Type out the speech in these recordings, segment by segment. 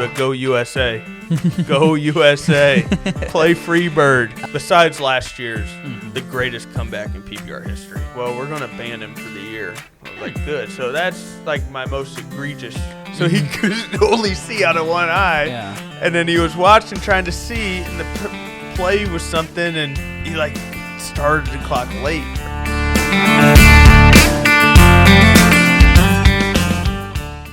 but go USA. Go USA. Play Freebird. Besides last year's, the greatest comeback in PBR history. Well, we're going to ban him for the year. I was like, good. So that's like my most egregious. So he could only see out of one eye. Yeah. And then he was watching, trying to see, and the play was something, and he like started the clock late.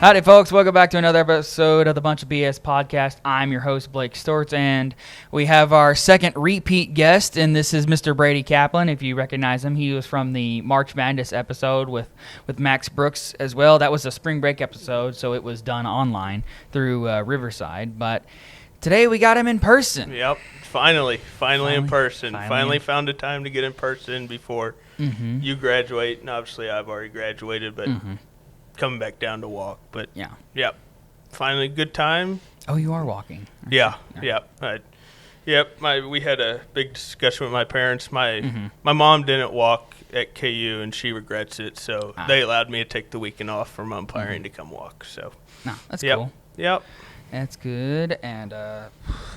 Howdy, folks. Welcome back to another episode of the Bunch of BS podcast. I'm your host, Blake Stortz, and we have our second repeat guest, and this is Mr. Brady Kaplan. If you recognize him, he was from the March Madness episode with Max Brooks as well. That was a spring break episode, so it was done online through Riverside. But today we got him in person. Yep. Finally in person. Finally found a time to get in person before you graduate, and obviously I've already graduated, but coming back down to walk. But yep. Finally, good time. Oh, you are walking. Yeah. We had a big discussion with my parents. My mom didn't walk at KU, and she regrets it. So they allowed me to take the weekend off from umpiring to come walk. So that's cool. Yep. That's good. And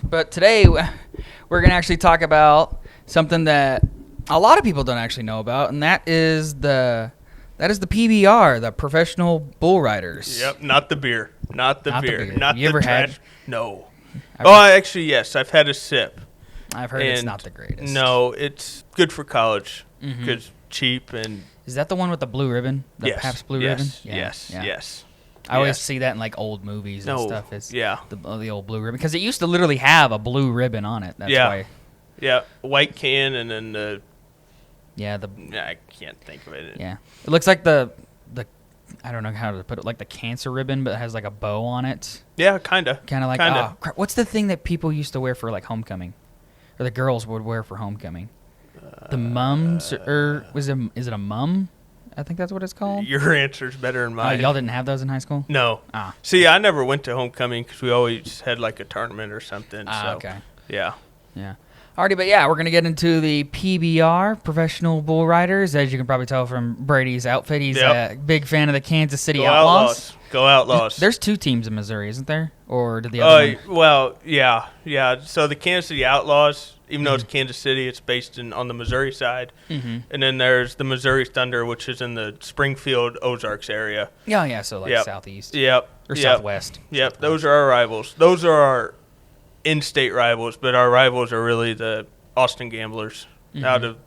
but today we're gonna actually talk about something that a lot of people don't actually know about, and that is the PBR, the Professional Bull Riders. Yep, not the beer. Not the beer. Not you the ever trash. had? No. Actually, yes. I've had a sip. I've heard it's not the greatest. No, it's good for college because cheap and. Is that the one with the blue ribbon? The Pabst blue ribbon? Yes. I always see that in like old movies and stuff. It's the old blue ribbon because it used to literally have a blue ribbon on it. That's why. Yeah, white can and then the. I can't think of it. Yeah, it looks like the I don't know how to put it, like the cancer ribbon, but it has like a bow on it. Yeah, kind of like oh, crap. What's the thing that people used to wear for like homecoming, or the girls would wear for homecoming? The mums, or is it a mum? I think that's what it's called. Your answer's better than mine. Y'all didn't have those in high school? No. See, I never went to homecoming because we always had like a tournament or something. Okay. Yeah. Alrighty, but we're going to get into the PBR, Professional Bull Riders. As you can probably tell from Brady's outfit, he's a big fan of the Kansas City Outlaws. Go Outlaws. There's two teams in Missouri, isn't there? Or did the other one? Well, yeah. So the Kansas City Outlaws, even though it's Kansas City, it's based on the Missouri side. And then there's the Missouri Thunder, which is in the Springfield, Ozarks area. Yeah, so southeast. Yep. Or southwest. Yep, those are our rivals. Those are our in-state rivals, but our rivals are really the Austin Gamblers out of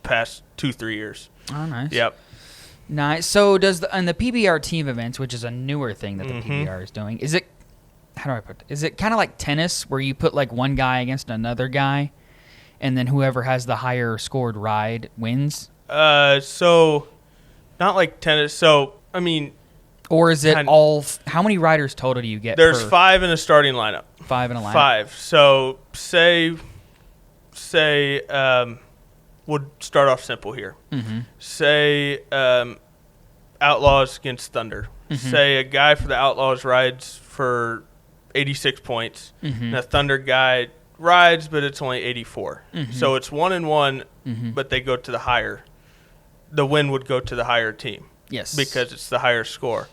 past 2-3 years. Oh, nice. Yep. Nice. So does the PBR team events, which is a newer thing that the PBR is doing, is it, how do I put it? Is it kind of like tennis where you put like one guy against another guy and then whoever has the higher scored ride wins? So not like tennis. So, I mean, or is it how many riders total do you get? There's 5 in a starting lineup. 5 in a lineup? 5. So say we'll start off simple here. Say Outlaws against Thunder. Say a guy for the Outlaws rides for 86 points, and a Thunder guy rides, but it's only 84. So it's 1-1, but they go to the higher. The win would go to the higher team. Yes. Because it's the higher score.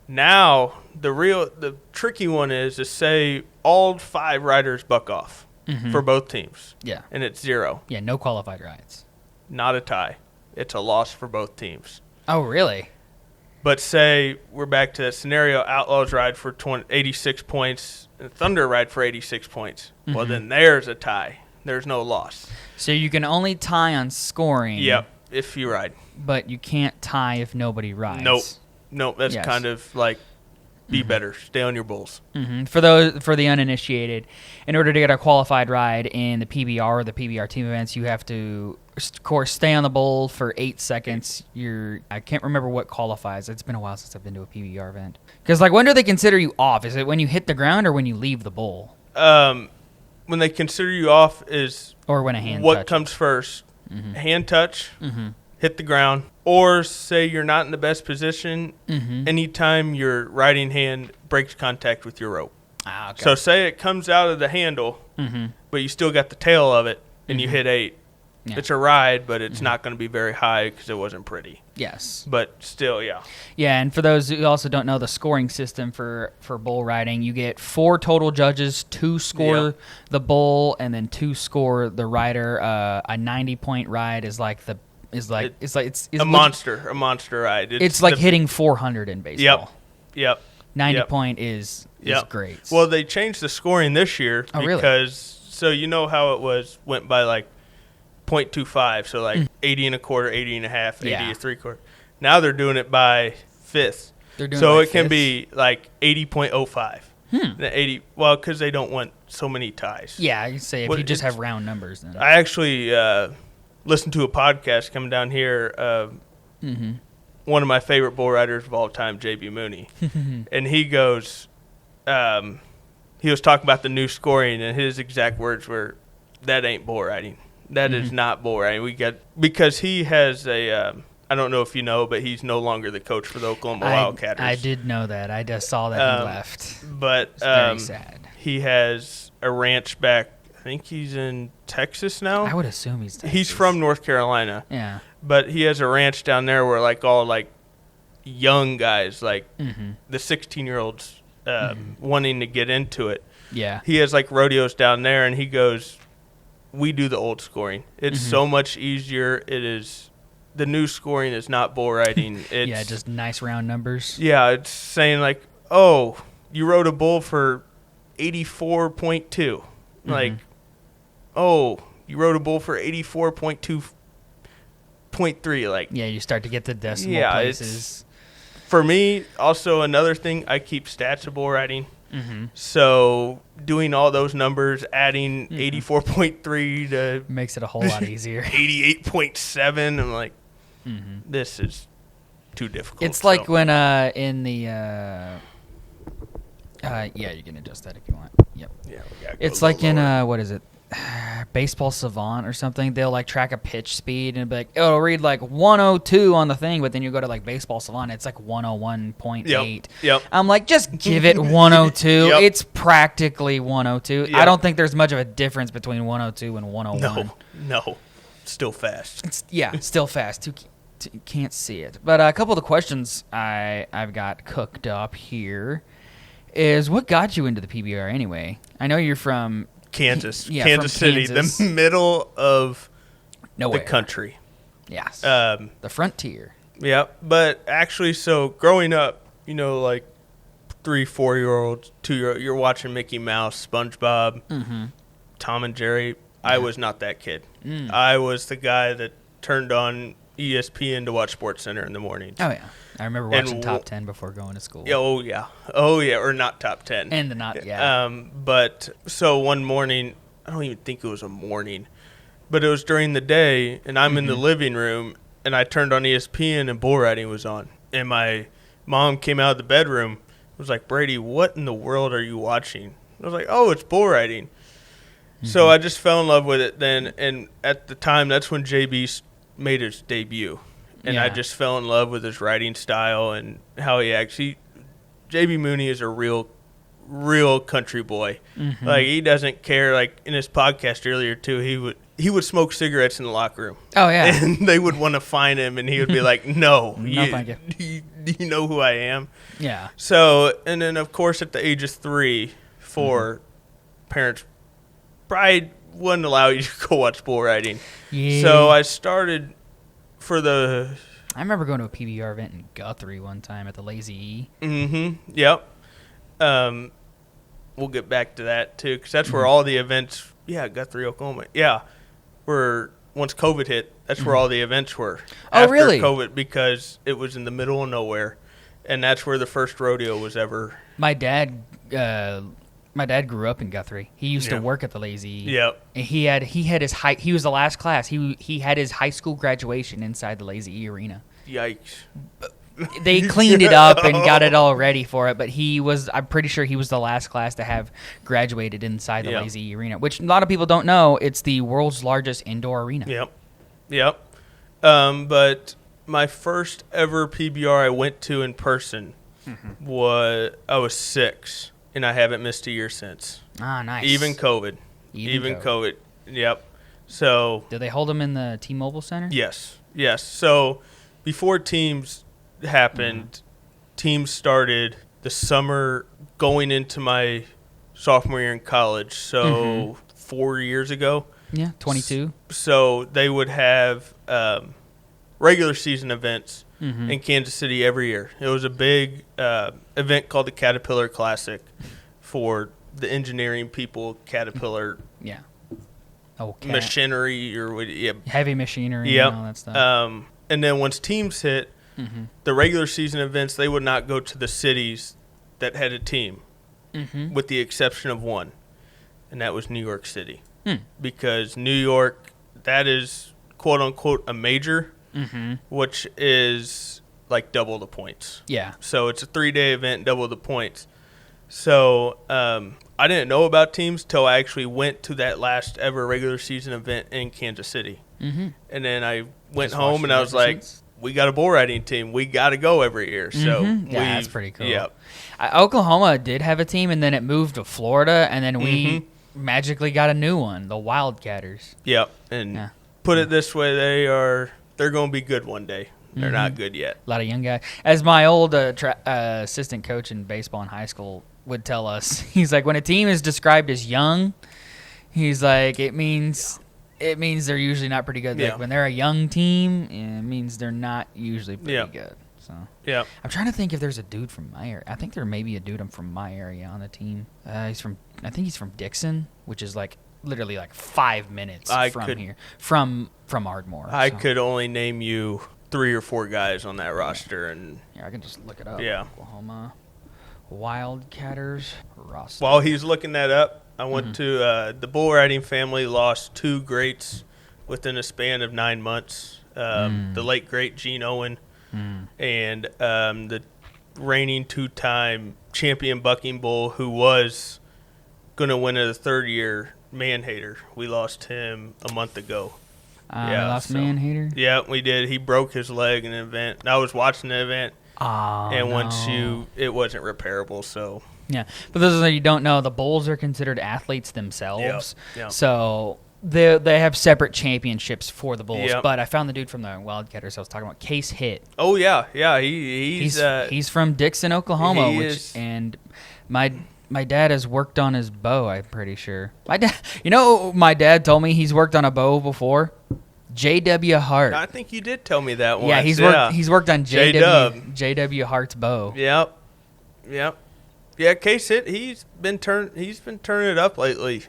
Now, the tricky one is to say all 5 riders buck off for both teams. Yeah. And it's 0. Yeah, no qualified rides. Not a tie. It's a loss for both teams. Oh, really? But say we're back to that scenario, Outlaws ride for 86 points, and Thunder ride for 86 points. Well, then there's a tie. There's no loss. So you can only tie on scoring. Yep, if you ride. But you can't tie if nobody rides. Nope. That's kind of like be better. Stay on your bulls. For the uninitiated, in order to get a qualified ride in the PBR or the PBR team events, you have to, of course, stay on the bull for 8 seconds. I can't remember what qualifies. It's been a while since I've been to a PBR event. Because when do they consider you off? Is it when you hit the ground or when you leave the bull? When they consider you off is or when a hand what touch comes first. Hand touch. Hit the ground, or say you're not in the best position anytime your riding hand breaks contact with your rope. Okay. So say it comes out of the handle, but you still got the tail of it, and you hit 8. Yeah. It's a ride, but it's not going to be very high because it wasn't pretty. Yes. But still, yeah. Yeah, and for those who also don't know the scoring system for bull riding, you get 4 total judges, 2 score the bull, and then 2 score the rider. A 90-point ride is like it's a monster ride. It's like hitting 400 in baseball. Yep. 90 point is great. Well, they changed the scoring this year because so you know how it went by like 0.25, so like 80 and a quarter, 80 and a half, 80 and 3/4. Now they're doing it by fifths. So it can be like 80.05. 80. Well, because they don't want so many ties. Yeah, you say if you just have round numbers. Then I actually listened to a podcast coming down here. One of my favorite bull riders of all time, J.B. Mooney, and he goes, he was talking about the new scoring, and his exact words were, "That ain't bull riding. That is not bull riding." Because he has a, I don't know if you know, but he's no longer the coach for the Oklahoma Wildcatters. I did know that. I just saw that he left. But it's very sad. He has a ranch back. I think he's in Texas now. I would assume he's Texas. He's from North Carolina. Yeah. But he has a ranch down there where like all like young guys, like the 16-year-olds wanting to get into it. Yeah. He has like rodeos down there, and he goes, "We do the old scoring. It's so much easier. It is, the new scoring is not bull riding. It's just nice round numbers. Yeah, it's saying like, oh, you rode a bull for 84.2. Like, oh, you rode a bull for 84.2.3. Like, yeah, you start to get the decimal places. For me, also another thing, I keep stats of bull riding. So doing all those numbers, adding 84.3 to makes it a whole lot easier. 88.7, I'm like, this is too difficult. It's like when in the you can adjust that if you want. Yep. Yeah. It's like in what is it? Baseball Savant or something. They'll like track a pitch speed and be like, it'll read like 102 on the thing, but then you go to like Baseball Savant, it's like 101.8. Yep. I'm like, just give it 102. It's practically 102. I don't think there's much of a difference between 102 and 101. No. Still fast. It's still fast. You can't see it. But a couple of the questions I've got cooked up here is, what got you into the PBR anyway? I know you're from Kansas. Kansas City, Kansas. The middle of nowhere. The country. Yes. The frontier. Yeah, but actually, so growing up, you know, like 3-4-year-olds, 2-year-old, you're watching Mickey Mouse, SpongeBob, Tom and Jerry. I was not that kid. I was the guy that turned on ESPN to watch SportsCenter in the mornings. Oh, yeah. I remember watching Top 10 before going to school. Oh, yeah. Or not Top 10. And the not, yeah. But so one morning, I don't even think it was a morning, but it was during the day, and I'm in the living room, and I turned on ESPN, and bull riding was on. And my mom came out of the bedroom, was like, "Brady, what in the world are you watching?" I was like, "Oh, it's bull riding." So I just fell in love with it then, and at the time, that's when JB made his debut. And I just fell in love with his writing style and how he actually. J.B. Mooney is a real country boy. Like, he doesn't care. Like in his podcast earlier too, he would smoke cigarettes in the locker room. Oh yeah, and they would want to find him, and he would be like, "No, thank you. Do you know who I am?" Yeah. So, and then of course at the age of 3, 4, parents probably wouldn't allow you to go watch bull riding. Yeah. So I started. I remember going to a PBR event in Guthrie one time at the Lazy E. Yep. We'll get back to that too, because that's where all the events. Yeah, Guthrie, Oklahoma. Yeah, once COVID hit, that's where all the events were. Oh, after really? COVID, because it was in the middle of nowhere, and that's where the first rodeo was ever. My dad grew up in Guthrie. He used to work at the Lazy E. Yep. And he had his he was the last class. He had his high school graduation inside the Lazy E arena. Yikes. They cleaned it up and got it all ready for it, but I'm pretty sure he was the last class to have graduated inside the Lazy E arena, which a lot of people don't know. It's the world's largest indoor arena. Yep. But my first ever PBR I went to in person I was 6. And I haven't missed a year since. Ah, nice. Even COVID. Even COVID. Yep. So Do they hold them in the T-Mobile Center? yes. So before teams happened, teams started the summer going into my sophomore year in college. So 4 years ago. Yeah, 22. So they would have regular season events in Kansas City every year. It was a big event called the Caterpillar Classic for the engineering people, Caterpillar Yeah. machinery or Heavy machinery and all that stuff. and then once teams hit the regular season events, they would not go to the cities that had a team, with the exception of one, and that was New York City. Because New York, that is quote unquote a major, which is like double the points. Yeah. So it's a 3-day event, double the points. So I didn't know about teams till I actually went to that last ever regular season event in Kansas City. And then I went home and I was like, we got a bull riding team. We got to go every year. So yeah, that's pretty cool. Yeah. Oklahoma did have a team, and then it moved to Florida, and then we magically got a new one, the Wildcatters. Yep. And put it this way, they're going to be good one day. They're not good yet. A lot of young guys. As my old assistant coach in baseball in high school would tell us, he's like, when a team is described as young, he's like, it means they're usually not pretty good. Yeah. Like when they're a young team, it means they're not usually pretty good. So yeah, I'm trying to think if there's a dude from my area. I think there may be a dude from my area on the team. I think he's from Dixon, which is like literally like 5 minutes from here, from Ardmore. I could only name you 3 or 4 guys on that roster, and I can just look it up. Yeah. Oklahoma Wildcatters roster. While he's looking that up, I went to the bull riding family lost 2 greats within a span of 9 months. The late great Gene Owen and the reigning 2-time champion bucking bull who was going to win it a 3rd year, Manhater. We lost him a month ago. Manhater? Yeah, we did. He broke his leg in an event. I was watching the event, it wasn't repairable, so. Yeah, but those of you who don't know, the bulls are considered athletes themselves. Yep. So they have separate championships for the bulls. Yep. But I found the dude from the Wildcatters I was talking about, Case Hitt. Oh, yeah. He's from Dixon, Oklahoma, and my dad has worked on his bow, I'm pretty sure. My dad told me he's worked on a bow before. J.W. Hart. I think you did tell me that once. Yeah, he's worked on J.W. Hart's bow. Yep. Yeah, Case Hitt, he's been turning it up lately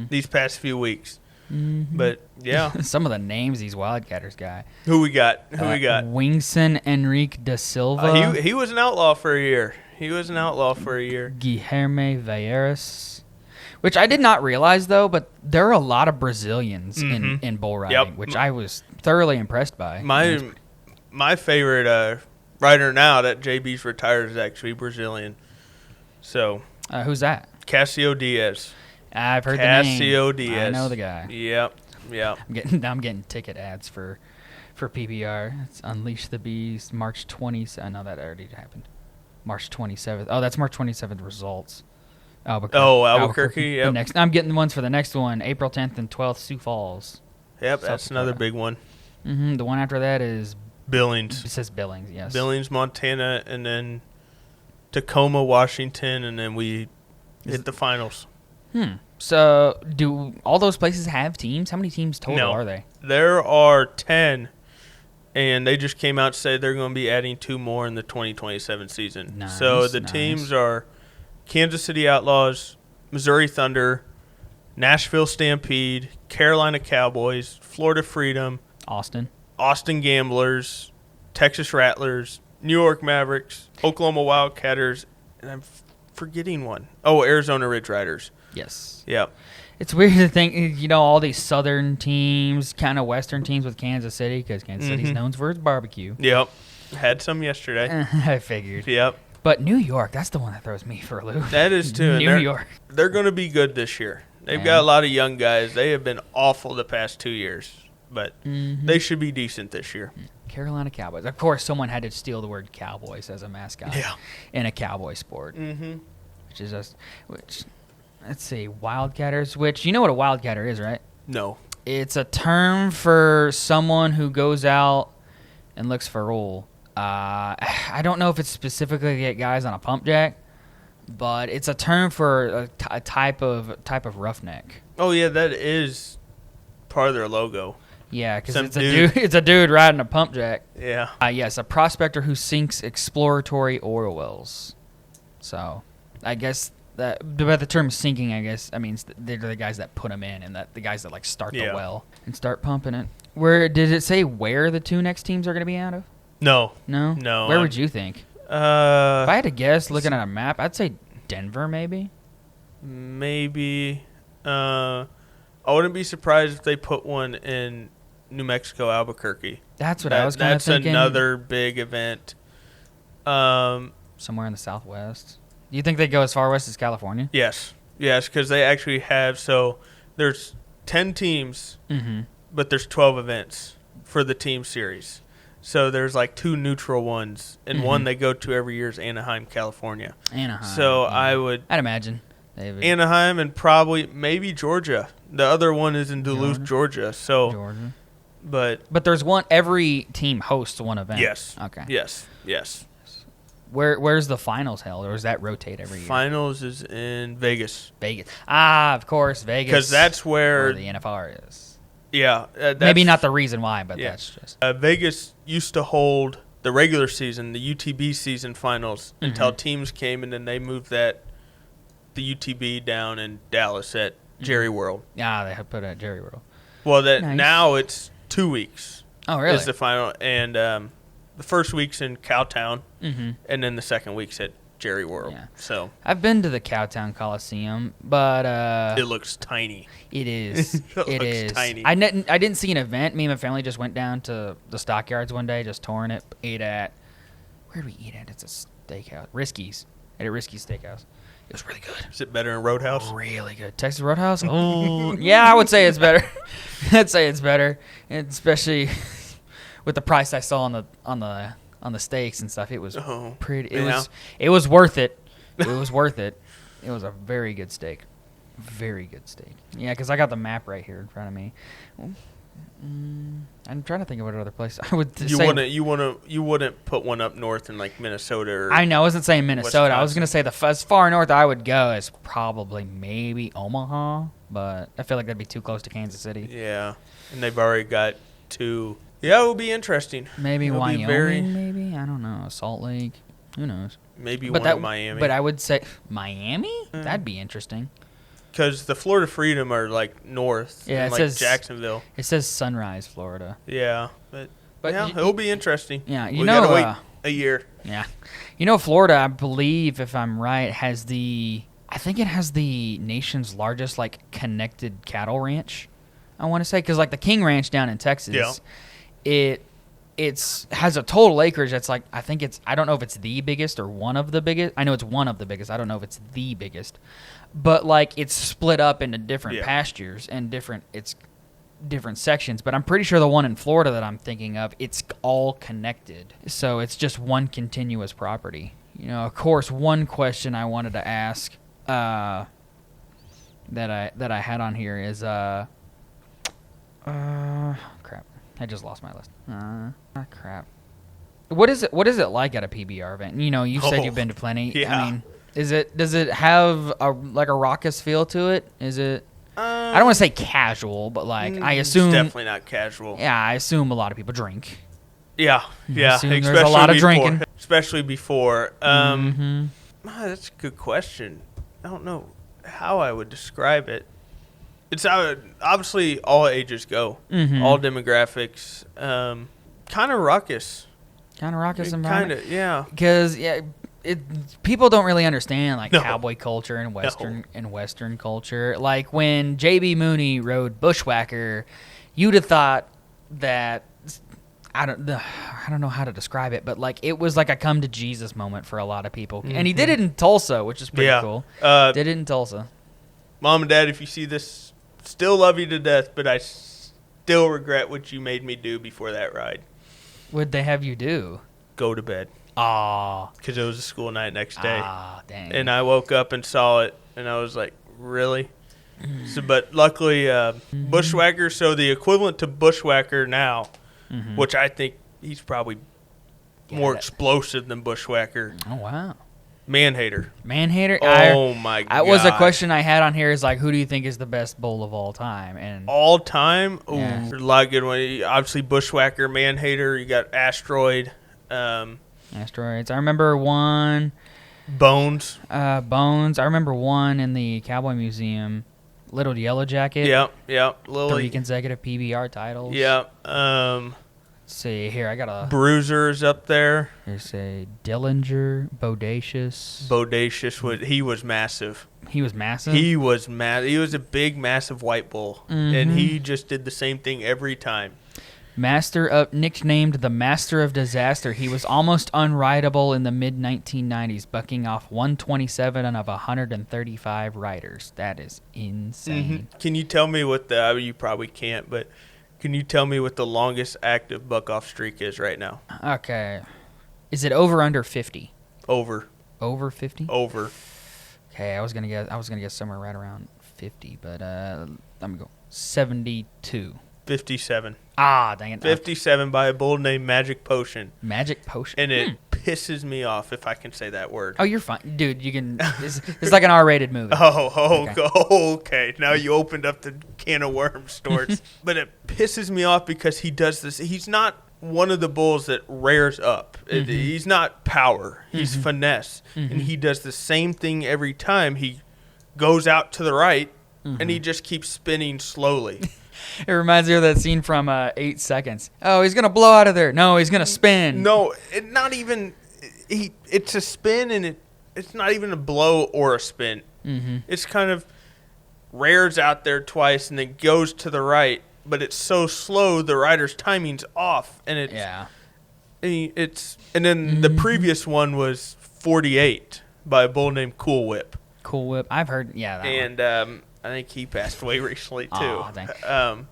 these past few weeks. But yeah, some of the names these Wildcatters got. Who we got? Wingson Enrique da Silva. He was an outlaw for a year. Guilherme Vieira, which I did not realize though, but there are a lot of Brazilians in bull riding, which I was thoroughly impressed by. My favorite rider now that JB's retired is actually Brazilian. So who's that? Cassio Diaz. I've heard the name. Cassio Diaz. I know the guy. Yep. I'm getting ticket ads for PBR. It's Unleash the Beast, March 20th. I know that already happened. March 27th. Oh, that's March 27th results. Albuquerque. Yep. I'm getting the ones for the next one, April 10th and 12th, Sioux Falls. Yep, that's another big one. The one after that is Billings. It says Billings, yes. Billings, Montana, and then Tacoma, Washington, and then we hit the finals. So do all those places have teams? How many teams total are they? There are 10, and they just came out to say they're going to be adding 2 more in the 2027 season. Nice, so the teams are Kansas City Outlaws, Missouri Thunder, Nashville Stampede, Carolina Cowboys, Florida Freedom, Austin Gamblers, Texas Rattlers, New York Mavericks, Oklahoma Wildcatters, and I'm forgetting one. Oh, Arizona Ridge Riders. Yes. Yep. It's weird to think, all these southern teams, kind of western teams with Kansas City, because Kansas City's known for its barbecue. Yep. Had some yesterday. I figured. Yep. But New York, that's the one that throws me for a loop. That is too. New York. They're going to be good this year. They've got a lot of young guys. They have been awful the past 2 years, but they should be decent this year. Carolina Cowboys. Of course, someone had to steal the word Cowboys as a mascot in a cowboy sport. Which is let's see, Wildcatters, which you know what a Wildcatter is, right? No. It's a term for someone who goes out and looks for oil. I don't know if it's specifically to get guys on a pump jack, but it's a term for a type of roughneck. Oh yeah, that is part of their logo. Yeah, because it's a dude riding a pump jack. Yeah. Yes, a prospector who sinks exploratory oil wells. So, I guess that by the term sinking, I guess I mean they're the guys that put them in, and that the guys that like start the well and start pumping it. Where did it say where the two next teams are going to be out of? No. Where would you think? If I had to guess, looking at a map, I'd say Denver, maybe. Maybe. I wouldn't be surprised if they put one in New Mexico, Albuquerque. That's what I was kind of thinking. That's another big event. Somewhere in the Southwest. Do you think they go as far west as California? Yes, because they actually have. So there's 10 teams, but there's 12 events for the team series. So there's like 2 neutral ones, and one they go to every year is Anaheim, California. So I'd imagine Anaheim and probably maybe Georgia. The other one is in Duluth, Georgia. So, but there's one. Every team hosts one event. Yes. Okay. Yes. Where's the finals held, or does that rotate every year? Finals is in Vegas. Of course, Vegas. Because that's where the NFR is. Yeah. Maybe not the reason why, but that's just. Vegas used to hold the regular season, the UTB season finals, until teams came, and then they moved the UTB down in Dallas at Jerry World. Yeah, they have put it at Jerry World. Well, now it's 2 weeks. Oh, really? Is the final, and the first week's in Cowtown, and then the second week's at Jerry World. Yeah. So I've been to the Cowtown Coliseum, but it looks tiny. It is. it looks tiny. I didn't see an event. Me and my family just went down to the Stockyards one day, just touring it. Ate at where did we eat at? It's a steakhouse, Risky's. At a Risky's Steakhouse. It was really good. Is it better than Roadhouse? Really good. Texas Roadhouse? Oh, yeah, I would say it's better. I'd say it's better, and especially with the price I saw on the steaks and stuff. It was pretty. It was worth it. It was worth it. It was a very good steak. Very good steak. Yeah, because I got the map right here in front of me. I'm trying to think of what other place I would say. You wouldn't put one up north in like Minnesota or I know. I wasn't saying Minnesota. Wisconsin. I was gonna say as far north I would go is probably maybe Omaha, but I feel like that'd be too close to Kansas City. Yeah, and they've already got 2. Yeah, it will be interesting. Maybe Wyoming. Maybe I don't know. Salt Lake. Who knows? Maybe one in Miami. But I would say Miami. That'd be interesting. Because the Florida Freedom are like north, yeah, in like Jacksonville. It says Sunrise, Florida. Yeah, but yeah, it'll be interesting. Yeah, we gotta wait a year. Yeah, Florida, I believe, if I'm right, has I think it has the nation's largest like connected cattle ranch. I want to say because like the King Ranch down in Texas, it has a total acreage that's like I don't know if it's the biggest or one of the biggest. I know it's one of the biggest. I don't know if it's the biggest. But like it's split up into different pastures and different sections. But I'm pretty sure the one in Florida that I'm thinking of, it's all connected. So it's just one continuous property. Of course, one question I wanted to ask that I had on here is crap. I just lost my list. Crap. What is it like at a PBR event? You said you've been to plenty. Yeah. I mean, does it have a raucous feel to it? Is it? I don't want to say casual, but like I assume it's definitely not casual. Yeah, I assume a lot of people drink. Yeah. Especially there's a lot of drinking, especially before. That's a good question. I don't know how I would describe it. It's obviously all ages go, all demographics. Kind of raucous. Kind of raucous environment. Kind of, yeah. Because people don't really understand like cowboy culture and western culture. Like when J.B. Mooney rode Bushwhacker, you'd have thought that I don't know how to describe it, but like it was like a come to Jesus moment for a lot of people. And he did it in Tulsa, which is pretty cool. Did it in Tulsa. Mom and Dad, if you see this, still love you to death, but I still regret what you made me do before that ride. What'd they have you do? Go to bed. Aw. Because it was a school night next day. Ah, dang. And I woke up and saw it, and I was like, really? So, but luckily, Bushwhacker. So the equivalent to Bushwhacker now, which I think he's probably more explosive than Bushwhacker. Oh wow. Manhater. Manhater. Oh my god. That was a question I had on here. Is like, who do you think is the best bull of all time? And all time. Ooh, Yeah. there's a lot of good ones. Obviously, Bushwhacker, Manhater. You got Asteroid. Asteroids. I remember one. Bones. Bones. I remember one in the Cowboy Museum. Little Yellow Jacket. Yep. Lily. 3 consecutive PBR titles. Yep. Let's see here. I got a. Bruiser's up there. There's a Dillinger, Bodacious. Bodacious he was massive. He was massive. He was He was a big, massive white bull, and he just did the same thing every time. Nicknamed the Master of Disaster, he was almost unrideable in the mid-1990s, bucking off 127 of 135 riders. That is insane. Can you tell me what you probably can't, but can you tell me what the longest active buck-off streak is right now? Okay. Is it over under 50? Over. Over 50? Over. Okay, I was gonna guess somewhere right around 50, but I'm gonna go 72. 57. Ah, dang it. 57 by a bull named Magic Potion. Magic Potion. And it pisses me off if I can say that word. Oh, you're fine. Dude, you can. It's like an R-rated movie. Okay. Now you opened up the can of worms, Storts. But it pisses me off because he does this. He's not one of the bulls that rears up. He's not power. He's finesse. And he does the same thing every time. He goes out to the right, and he just keeps spinning slowly. It reminds me of that scene from 8 Seconds. Oh, he's going to blow out of there. No, he's going to spin. No, not even. It's a spin, and it's not even a blow or a spin. It's kind of rears out there twice and then goes to the right, but it's so slow the rider's timing's off, and it's and then the previous one was 48 by a bull named Cool Whip. Cool Whip. I've heard. Yeah, that and I think he passed away recently too. Oh, dang.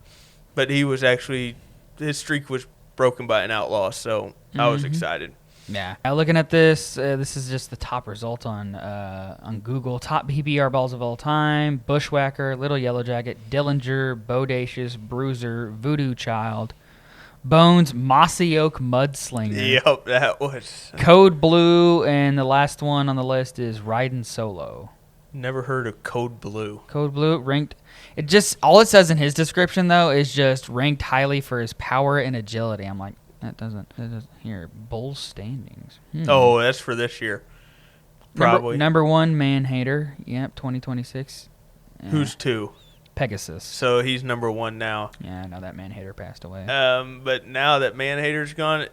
But he was actually his streak was broken by an outlaw, so I was excited. Yeah. Looking at this, this is just the top result on Google. Top PBR balls of all time: Bushwhacker, Little Yellow Jacket, Dillinger, Bodacious, Bruiser, Voodoo Child, Bones, Mossy Oak Mudslinger. Yep, that was Code Blue, and the last one on the list is Riding Solo. Never heard of Code Blue. Code Blue ranked. It just all it says in his description though is just ranked highly for his power and agility. I'm like, that doesn't here bull standings. Oh, that's for this year. Probably number one Manhater. Yep, 2026. Who's 2? Pegasus. So he's number 1 now. Yeah, I know that Manhater passed away. But now that Manhater's gone,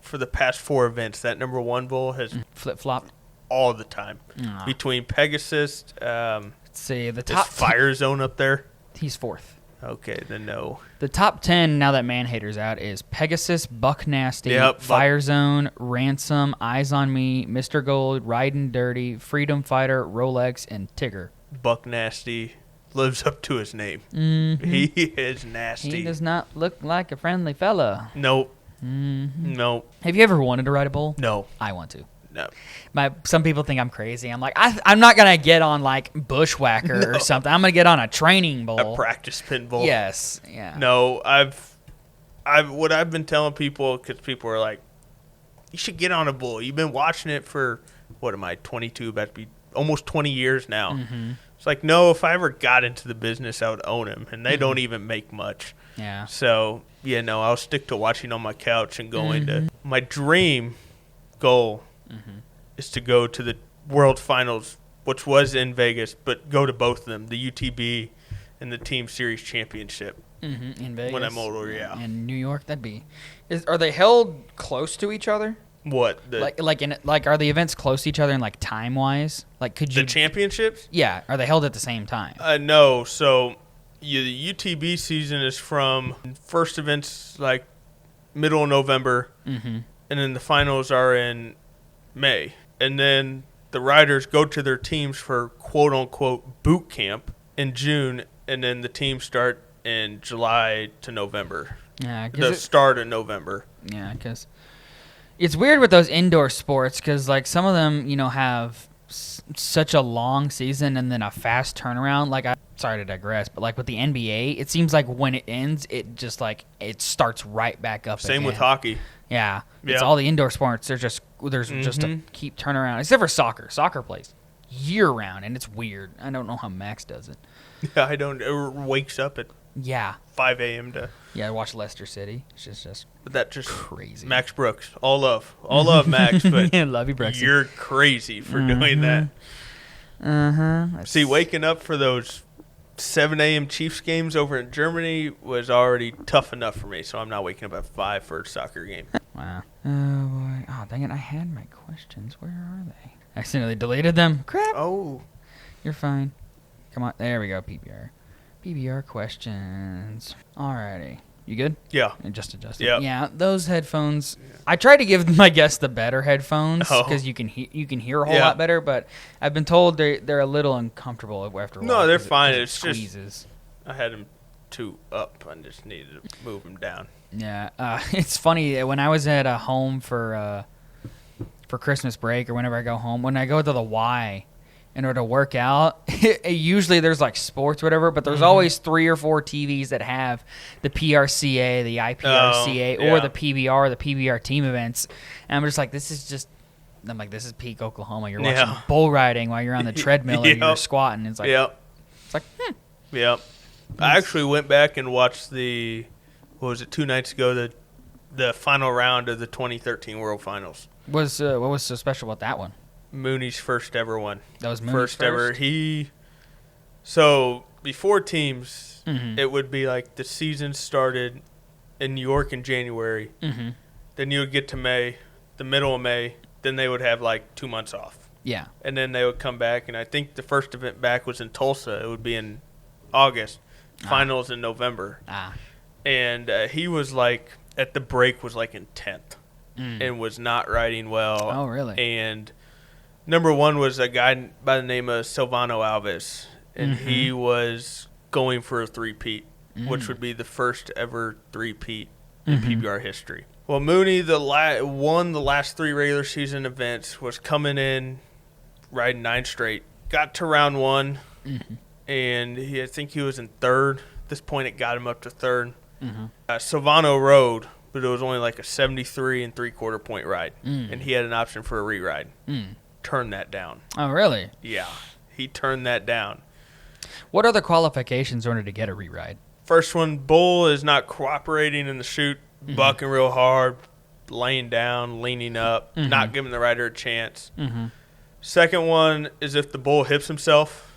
for the past 4 events, that number 1 bull has flip flopped all the time between Pegasus. Let's see the top Fire Zone up there. He's 4th. Okay, then no. The top 10 now that Manhater's out is Pegasus, Buck Nasty, Fire Zone, Ransom, Eyes on Me, Mr. Gold, Riding Dirty, Freedom Fighter, Rolex, and Tigger. Buck Nasty lives up to his name. He is nasty. He does not look like a friendly fella. Nope. Nope. Have you ever wanted to ride a bull? No. I want to. No. Some people think I'm crazy. I'm like, I'm not gonna get on like Bushwhacker or something. I'm gonna get on a training bull, a practice pin bull. Yes, yeah. No, what I've been telling people, because people are like, you should get on a bull. You've been watching it for what am I 22? About to be almost 20 years now. It's like, no, if I ever got into the business, I would own him, and they don't even make much. Yeah. So yeah, no, I'll stick to watching on my couch and going to my dream goal. Is to go to the World Finals, which was in Vegas, but go to both of them, the UTB and the Team Series Championship. In Vegas. When I'm older, yeah. In New York, that'd be. Are they held close to each other? What? Are the events close to each other in like time wise? Like could you the championships? Yeah. Are they held at the same time? No. So the UTB season is from first events like middle of November, and then the finals are in May. And then the riders go to their teams for quote-unquote boot camp in June, and then the teams start in July to November. Yeah, the start of November. Yeah, because it's weird with those indoor sports because, like, some of them, have such a long season and then a fast turnaround. Like, sorry to digress, but like with the NBA, it seems like when it ends, it just like it starts right back up. Same again. with hockey. Yeah, it's all the indoor sports. There's just a keep turnaround, except for soccer. Soccer plays year round, and it's weird. I don't know how Max does it. Yeah, I don't. It wakes up at 5 a.m. to watch Leicester City. It's just but that just crazy. Max Brooks, all love Max, but love you, Brooks. You're crazy for doing that. See, waking up for those 7 a.m. Chiefs games over in Germany was already tough enough for me, so I'm not waking up at 5 for a soccer game. Wow. Oh, boy. Oh, dang it. I had my questions. Where are they? I accidentally deleted them. Crap. Oh. You're fine. Come on. There we go. PBR questions. Alrighty. You good? Yeah. Just adjusted. Yep. Yeah, those headphones. Yeah. I try to give my guests the better headphones because you can hear a whole lot better. But I've been told they're a little uncomfortable after a while. No, they're fine. It squeezes. Just I had them too up. I just needed to move them down. Yeah, it's funny when I was at home for Christmas break or whenever I go home. When I go to the Y in order to work out, usually there's like sports or whatever, but there's always 3 or 4 TVs that have the PRCA, the IPRCA, or the PBR, the PBR team events. And I'm just like, this is peak Oklahoma. You're watching bull riding while you're on the treadmill and you're squatting. It's like, Yep. I actually went back and watched what was it, 2 nights ago, the final round of the 2013 World Finals. What was so special about that one? Mooney's first ever one. That was Mooney's first ever. So before teams, it would be like the season started in New York in January. Mm-hmm. Then you would get to May, the middle of May. Then they would have like 2 months off. Yeah. And then they would come back, and I think the first event back was in Tulsa. It would be in August. Finals in November. And he was like, at the break, was like in 10th and was not riding well. Oh, really? And number one was a guy by the name of Silvano Alves, and he was going for a three-peat, which would be the first ever three-peat in PBR history. Well, Mooney won the last 3 regular season events, was coming in, riding 9 straight, got to round 1, and I think he was in 3rd. At this point, it got him up to 3rd. Silvano rode, but it was only like a 73 3/4 point ride, and he had an option for a re-ride. Turned that down. Oh, really? Yeah, he turned that down. What are the qualifications in order to get a re-ride? First one, bull is not cooperating in the chute, bucking real hard, laying down, leaning up, not giving the rider a chance. Second one is if the bull hips himself.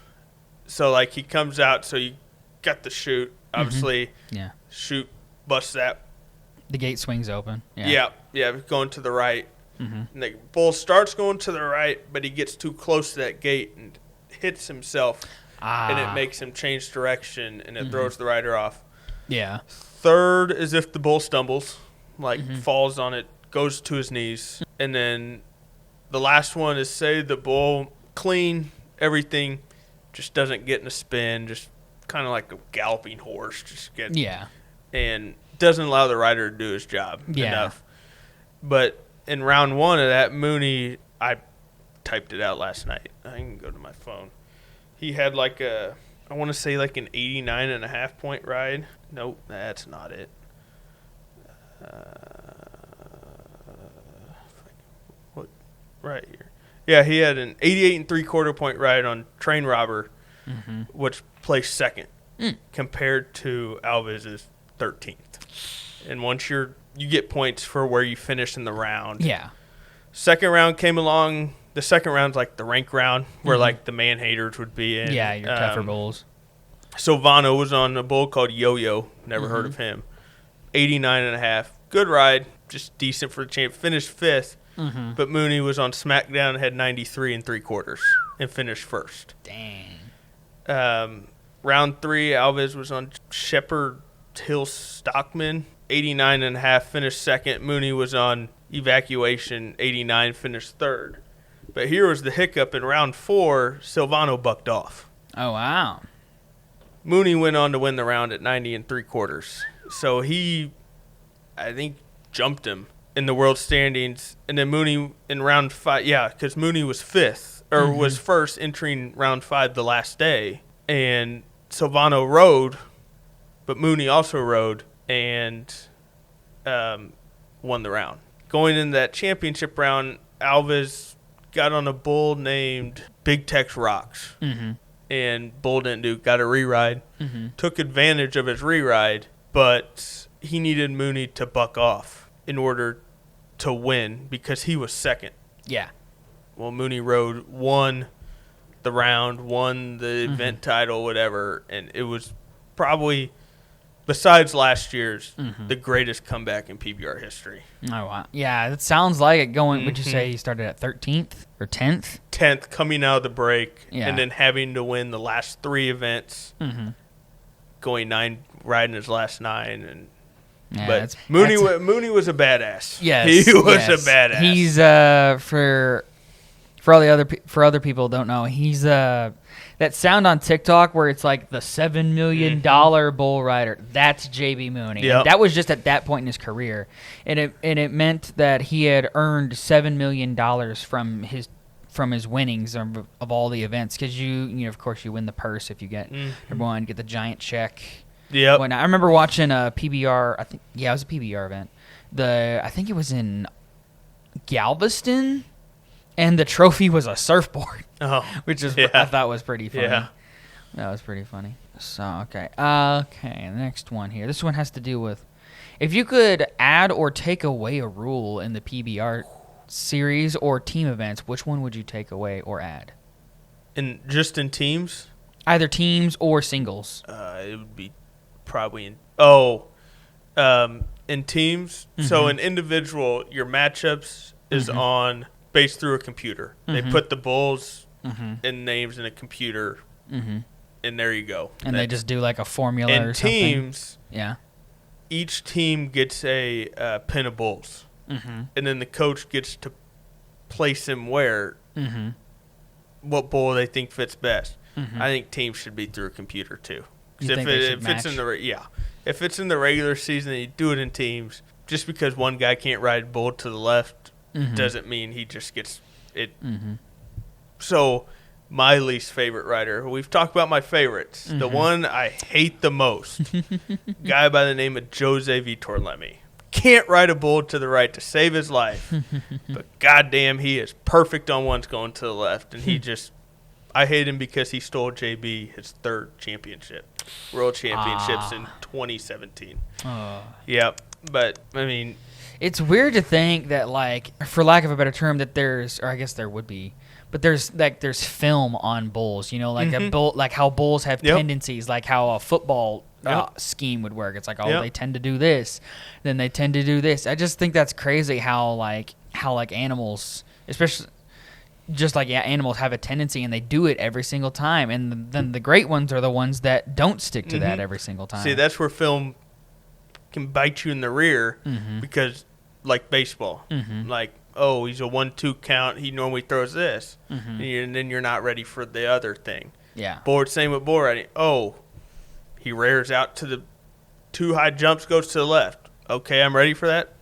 So, like, he comes out, so you got the chute, obviously. Yeah. Chute busts that. The gate swings open. Yeah, going to the right. And the bull starts going to the right, but he gets too close to that gate and hits himself, and it makes him change direction, and it throws the rider off. Yeah. Third is if the bull stumbles, falls on it, goes to his knees. And then the last one is say the bull clean, everything, just doesn't get in a spin, just kind of like a galloping horse, and doesn't allow the rider to do his job enough. But in round 1 of that, Mooney, I typed it out last night. I can go to my phone. He had like I want to say like an 89.5 point ride. Nope, that's not it. What? Right here. Yeah, he had an 88 3/4 point ride on Train Robber, which placed 2nd compared to Alves' 13th. And once you get points for where you finish in the round. Yeah. Second round came along. The second round's like the rank round where like the man haters would be in. Yeah, your tougher bulls. Silvano was on a bull called Yo-Yo. Never heard of him. 89.5. Good ride. Just decent for the champ. Finished 5th. But Mooney was on SmackDown and had 93 3/4 and finished 1st. Dang. Round 3, Alves was on Shepherd Hill Stockman. 89.5, finished 2nd. Mooney was on Evacuation, 89, finished 3rd. But here was the hiccup in round 4. Silvano bucked off. Oh, wow. Mooney went on to win the round at 90 3/4. So he, I think, jumped him in the world standings. And then Mooney in round 5, because Mooney was 5th or was first entering round 5 the last day, and Silvano rode, but Mooney also rode and won the round. Going into that championship round, Alves got on a bull named Big Tex Rocks, and bull didn't got a re-ride, took advantage of his re-ride, but he needed Mooney to buck off in order to win because he was second. Yeah. Well, Mooney rode, won the round, won the event title, whatever, and it was probably, besides last year's, the greatest comeback in PBR history. Oh, wow. Yeah, it sounds like it going, would you say he started at 13th or 10th? 10th, coming out of the break, and then having to win the last 3 events, going 9, riding his last 9, and but Mooney was a badass. Yes, he was a badass. He's for other people who don't know, he's that sound on TikTok where it's like the $7 million bull rider. That's JB Mooney. Yep. That was just at that point in his career, and it meant that he had earned $7 million from his winnings of all the events, because you know of course you win the purse if you get number 1, get the giant check. Yep. I remember watching a PBR. it was a PBR event. I think it was in Galveston, and the trophy was a surfboard. Oh, which is I thought was pretty funny. Yeah, that was pretty funny. So okay, the next one here. This one has to do with if you could add or take away a rule in the PBR series or team events. Which one would you take away or add? Just in teams? Either teams or singles. It would be probably in teams. So in individual, your matchups is on based through a computer. They put the bulls and names in a computer, and there you go. And they just do like a formula or something. In teams, each team gets a pin of bulls, and then the coach gets to place them where, what bull they think fits best. I think teams should be through a computer too. If it's in the regular season, you do it in teams. Just because one guy can't ride bull to the left doesn't mean he just gets it. So, my least favorite rider. We've talked about my favorites. The one I hate the most, guy by the name of Jose Vitor Lemmy. Can't ride a bull to the right to save his life, but goddamn, he is perfect on ones going to the left, and he just. I hate him because he stole JB his 3rd world championships in 2017. Yep, but I mean, it's weird to think that, like, for lack of a better term, that there's, or I guess there would be, but there's film on bulls. You know, like a bull, like how bulls have tendencies, like how a football scheme would work. It's like, they tend to do this, then they tend to do this. I just think that's crazy how animals, especially. Just like animals have a tendency, and they do it every single time. And then the great ones are the ones that don't stick to that every single time. See, that's where film can bite you in the rear because, like baseball, like, he's a 1-2 count. He normally throws this. And then you're not ready for the other thing. Yeah. Same with bull riding. He rears out to the 2 high jumps, goes to the left. Okay, I'm ready for that.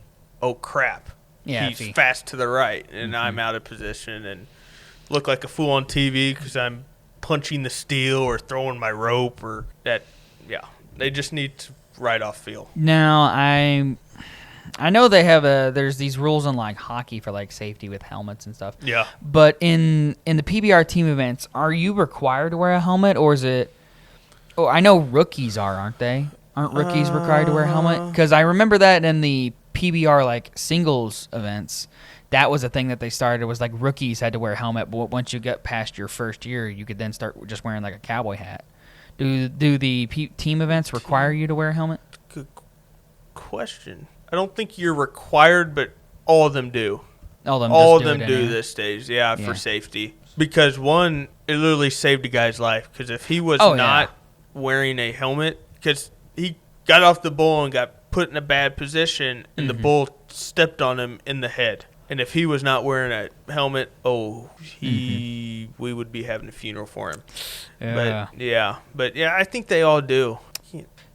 Oh, crap. Yeah, he's fast to the right, and I'm out of position and look like a fool on TV because I'm punching the steel or throwing my rope or that. Yeah, they just need to ride off feel. Now, I know they have there's these rules in like hockey for like safety with helmets and stuff. Yeah. But in the PBR team events, are you required to wear a helmet, or is it? Oh, I know rookies aren't they? Aren't rookies required to wear a helmet? Because I remember that in the PBR like singles events, that was a thing that they started, was like rookies had to wear a helmet, but once you get past your first year, you could then start just wearing like a cowboy hat. Do the team events require you to wear a helmet? Good question. I don't think you're required, but all of them do. All of them do this stage, for safety. Because one, it literally saved a guy's life. Because if he was not wearing a helmet, because he got off the bull and got put in a bad position, and the bull stepped on him in the head. And if he was not wearing a helmet, we would be having a funeral for him. Yeah. But I think they all do.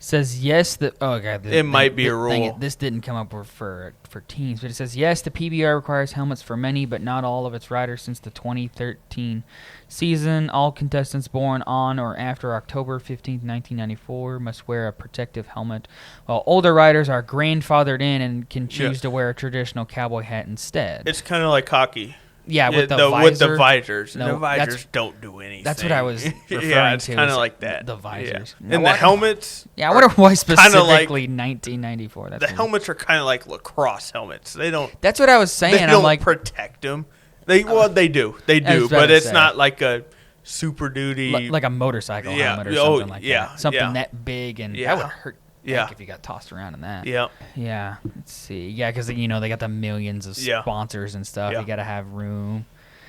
Says yes. It might be a rule. This didn't come up for teams, but it says yes. The PBR requires helmets for many, but not all of its riders since the 2013 season. All contestants born on or after October 15th, 1994, must wear a protective helmet, while older riders are grandfathered in and can choose to wear a traditional cowboy hat instead. It's kind of like hockey. Yeah, with the visors. No, the visors don't do anything. That's what I was referring yeah, it's to. kind of like that. The visors. Yeah. And the helmets. Yeah, I wonder why specifically like, 1994. The helmets are kind of like lacrosse helmets. They don't. That's what I was saying. They don't protect them. They do. They do, but it's not like a Super Duty, like a motorcycle helmet or something like that. Something that big, and that would hurt. If you got tossed around in that. Yeah. Let's see. Yeah, because they got the millions of sponsors and stuff. You got to have room.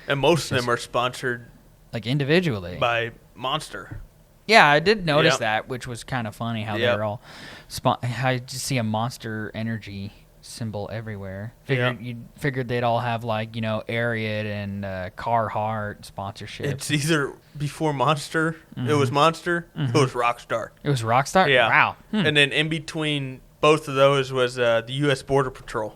And most of them are sponsored like individually by Monster. Yeah, I did notice that, which was kind of funny how they're all. I just see a Monster Energy symbol everywhere. Figured they'd all have Ariat and Carhartt sponsorship. It's either before Monster, it was Monster, it was Rockstar. It was Rockstar? Yeah. Wow. And then in between both of those was the U.S. Border Patrol.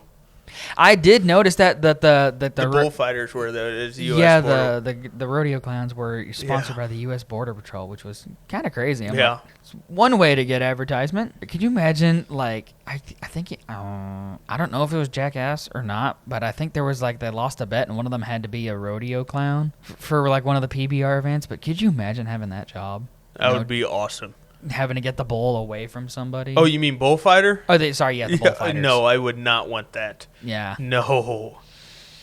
I did notice that the bullfighters were the U.S. Border. the rodeo clowns were sponsored by the U.S. Border Patrol, which was kind of crazy. It's one way to get advertisement. Could you imagine? I think I don't know if it was Jackass or not, but I think there was they lost a bet and one of them had to be a rodeo clown for one of the PBR events. But could you imagine having that job? That would be awesome. Having to get the bull away from somebody. Oh, you mean bullfighter? Oh, the bullfighters. No, I would not want that. Yeah. No,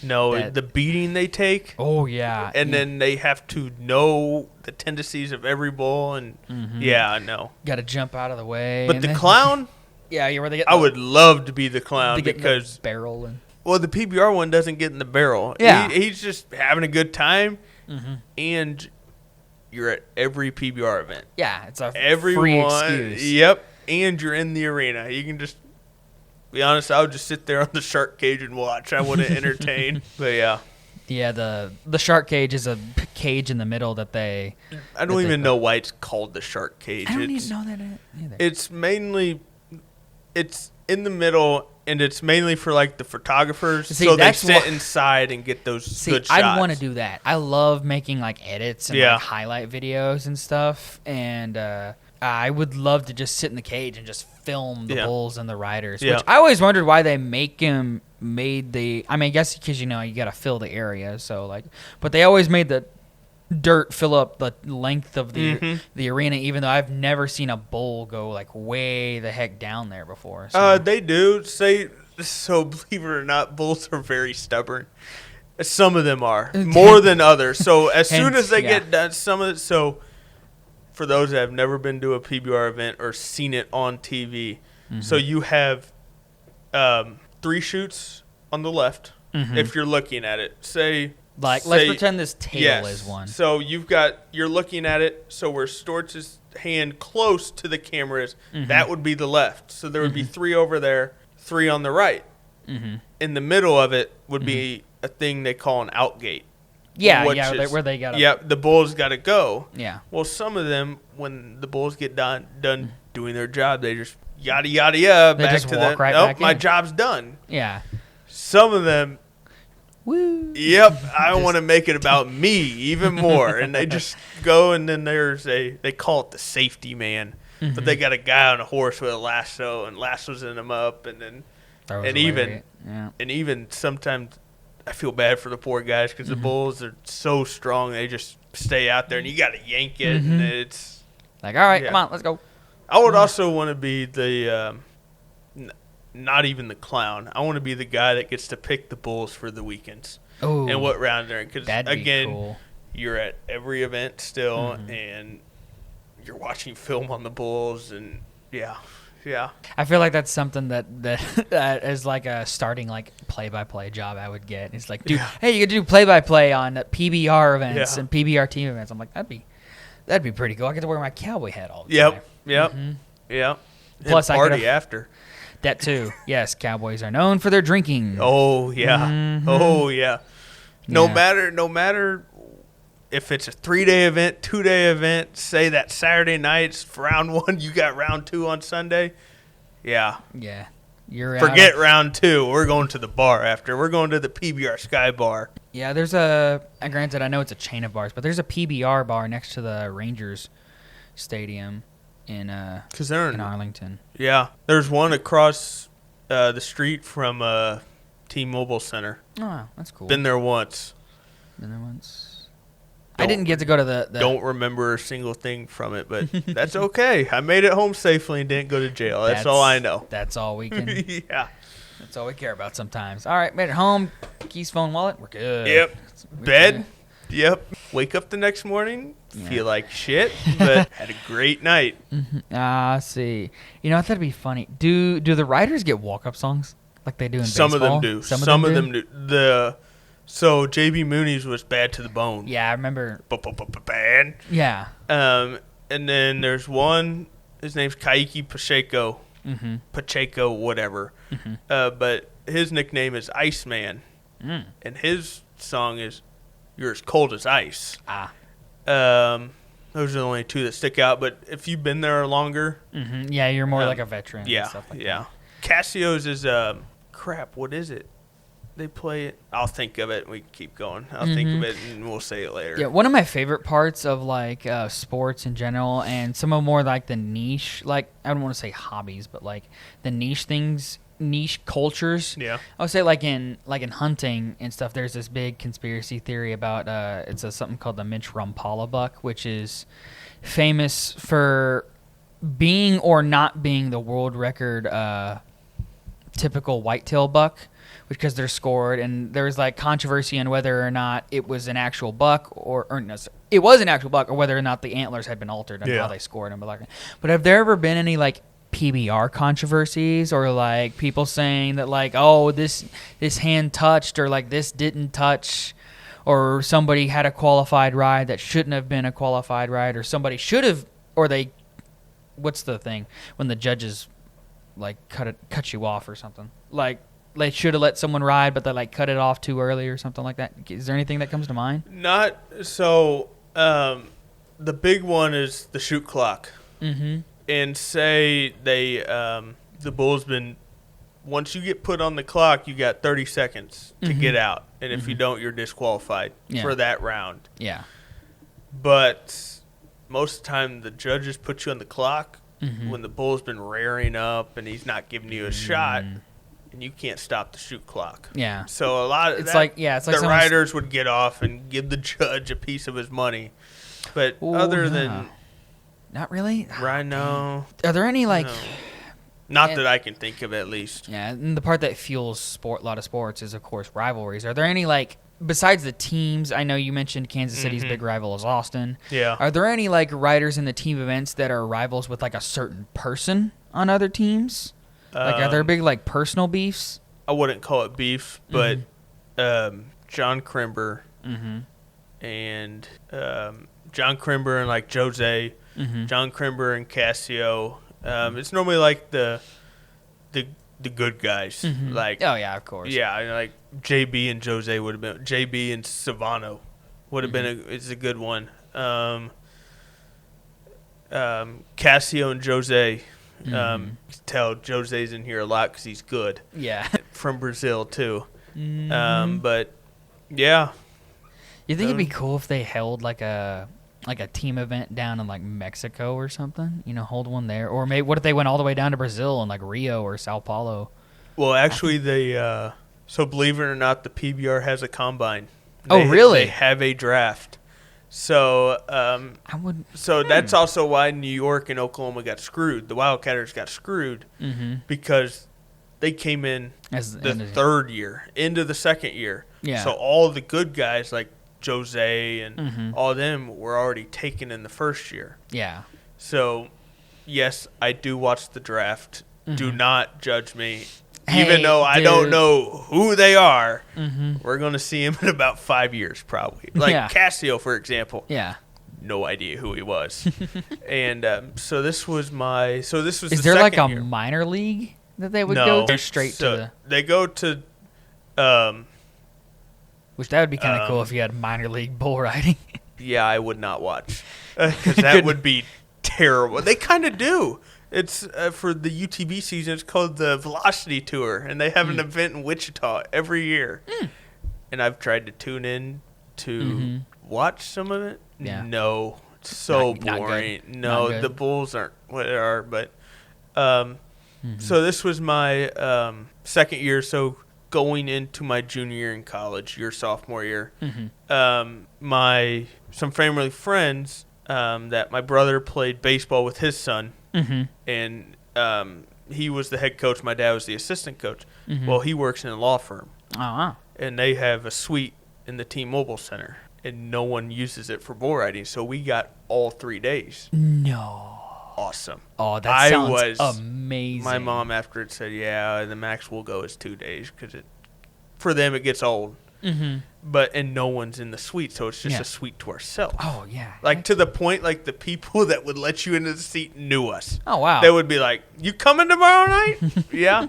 the beating they take. Oh, yeah. And then they have to know the tendencies of every bull, and no. Got to jump out of the way. But the clown? Where they get. I would love to be the clown because the barrel and. Well, the PBR one doesn't get in the barrel. Yeah. He's just having a good time, and you're at every PBR event. Yeah, it's a free excuse. Yep, and you're in the arena. You can just be honest. I would just sit there on the shark cage and watch. I wouldn't entertain. But yeah. Yeah, the shark cage is a cage in the middle that they. I don't even know why it's called the shark cage. I don't even know that either. It's in the middle. And it's mainly for the photographers, so they sit inside and get those good shots. I'd want to do that. I love making edits and highlight videos and stuff, and I would love to just sit in the cage and just film the bulls and the riders. Which I always wondered why they made the. I mean, I guess because you got to fill the area, so but they always made the dirt fill up the length of the arena, even though I've never seen a bull go way the heck down there before. So. They do so. Believe it or not, bulls are very stubborn. Some of them are more than others. So as soon as they get done, some of it. So for those that have never been to a PBR event or seen it on TV, so you have 3 chutes on the left. If you're looking at it, let's pretend this table is one. So you're looking at it, so where Stortz's hand close to the camera is, that would be the left. So there would be 3 over there, 3 on the right. In the middle of it would be a thing they call an out gate. Yeah, where they got to. Yeah, the bulls got to go. Yeah. Well, some of them, when the bulls get done doing their job, they just yada, yada, yada, back just to walk right back my in. job's done. Yeah. Some of them, woo. Yep, I want to make it about me even more. And they just go, and then they call it the safety man. But they got a guy on a horse with a lasso and lassos him up, and then even sometimes I feel bad for the poor guys because the bulls are so strong, they just stay out there, and you got to yank it, and it's all right, come on, let's go. I would also want to be the not even the clown. I want to be the guy that gets to pick the bulls for the weekends. Ooh, and what round they're in. Because, again, cool. You're at every event still, and you're watching film on the bulls, and yeah. I feel like that's something that is a starting play-by-play job I would get. It's dude, hey, you could do play-by-play on PBR events and PBR team events. I'm like, that'd be pretty cool. I get to wear my cowboy hat all the time. Yep. Plus, and party after. That too. Yes, cowboys are known for their drinking. Oh yeah. Oh yeah. No matter if it's a 3-day event, 2-day event, say that Saturday night's round 1, you got round 2 on Sunday. Yeah. Yeah. You're Forget round 2. We're going to the bar after. We're going to the PBR Sky Bar. Yeah, there's granted, I know it's a chain of bars, but there's a PBR bar next to the Rangers Stadium in Arlington. Yeah. There's one across the street from T-Mobile Center. Oh, that's cool. Been there once. I didn't get to go to the Don't remember a single thing from it, but that's okay. I made it home safely and didn't go to jail. That's all I know. That's all we can. Yeah. That's all we care about sometimes. All right, made it home. Keys, phone, wallet. We're good. Yep. Bed. Yep. Wake up the next morning. Feel like shit, but had a great night. Let's see. I thought it'd be funny. Do the writers get walk-up songs like they do in baseball? Some of them do. Some of them do. So J.B. Mooney's was Bad to the Bone. Yeah, I remember. Bad. Yeah. And then there's one. His name's Kaiki Pacheco. Mm-hmm. Pacheco, whatever. Mm-hmm. But his nickname is Iceman. Mm. And his song is You're as Cold as Ice. Those are the only 2 that stick out. But if you've been there longer. Mm-hmm. Yeah, you're more like a veteran. Yeah. And stuff like that. That. Casio's is, what is it? They play it. I'll think of it. We can keep going. I'll think of it, and we'll say it later. Yeah, one of my favorite parts of like sports in general, and some of more like the niche, like I don't want to say hobbies, but like the niche things, niche cultures. Yeah, I would say like in hunting and stuff. There's this big conspiracy theory about something called the Mitch Rumpala buck, which is famous for being or not being the world record typical whitetail buck. Because they're scored, and there was like controversy on whether or not it was an actual buck, or no, it was an actual buck, or whether or not the antlers had been altered and how they scored them. But have there ever been any like PBR controversies, or like people saying that like, oh, this hand touched, or like this didn't touch, or somebody had a qualified ride that shouldn't have been a qualified ride, or somebody should have, or they, what's the thing when the judges like cut you off or something like. They should have let someone ride, but they like cut it off too early or something like that. Is there anything that comes to mind? Not so. The big one is the shoot clock. Mm-hmm. And say they the bull's been, once you get put on the clock, you got 30 seconds to get out, and if you don't, you're disqualified for that round. Yeah. But most of the time, the judges put you on the clock when the bull's been rearing up and he's not giving you a shot. And you can't stop the shoot clock. Yeah. So a lot of it's like the riders would get off and give the judge a piece of his money. But other than not really. Right now. Are there any like not that I can think of at least. Yeah, and the part that fuels a lot of sports is of course rivalries. Are there any like besides the teams? I know you mentioned Kansas City's big rival is Austin. Yeah. Are there any like riders in the team events that are rivals with like a certain person on other teams? Like, are there big, like, personal beefs? I wouldn't call it beef, but John Crimber and John Crimber and, like, Jose, John Crimber and Casio. It's normally, like, the good guys. Like, oh, yeah, of course. Yeah, like, JB and Jose would have been – JB and Savano would have been it's a good one. Casio and Jose – tell Jose's in here a lot because he's good. Yeah. From Brazil, too. But, yeah. You think it'd be cool if they held, like a team event down in, like, Mexico or something? Hold one there? Or maybe what if they went all the way down to Brazil in, like, Rio or Sao Paulo? Well, actually, they so believe it or not, the PBR has a combine. Really? They have a draft. So So that's also why New York and Oklahoma got screwed. The Wildcatters got screwed because they came in the third year, into the second year. Yeah. So all the good guys like Jose and all of them were already taken in the first year. Yeah. So, yes, I do watch the draft. Do not judge me. Hey, even though I don't know who they are, we're going to see him in about 5 years probably. Like Casio, for example. Yeah. No idea who he was. And so this was Is the there second like a year. minor league that they would go straight to the... They go to... which that would be kind of cool if you had minor league bull riding. Yeah, I would not watch because that would be terrible. They kind of do. It's for the UTV season. It's called the Velocity Tour, and they have an event in Wichita every year. And I've tried to tune in to watch some of it. Yeah. No, it's so boring. No, the Bulls aren't what they are. But so this was my second year. So going into my junior year in college, your sophomore year, some family friends that my brother played baseball with his son, and he was the head coach. My dad was the assistant coach. Well, he works in a law firm, and they have a suite in the T-Mobile Center, and no one uses it for bull riding. So we got all 3 days. No. Awesome. Oh, that sounds amazing. My mom after it said, yeah, the max we'll go is 2 days because for them it gets old. And no one's in the suite, so it's just a suite to ourselves. Oh, yeah. Like to the point, like the people that would let you into the seat knew us. Oh, wow. They would be like, you coming tomorrow night? Yeah.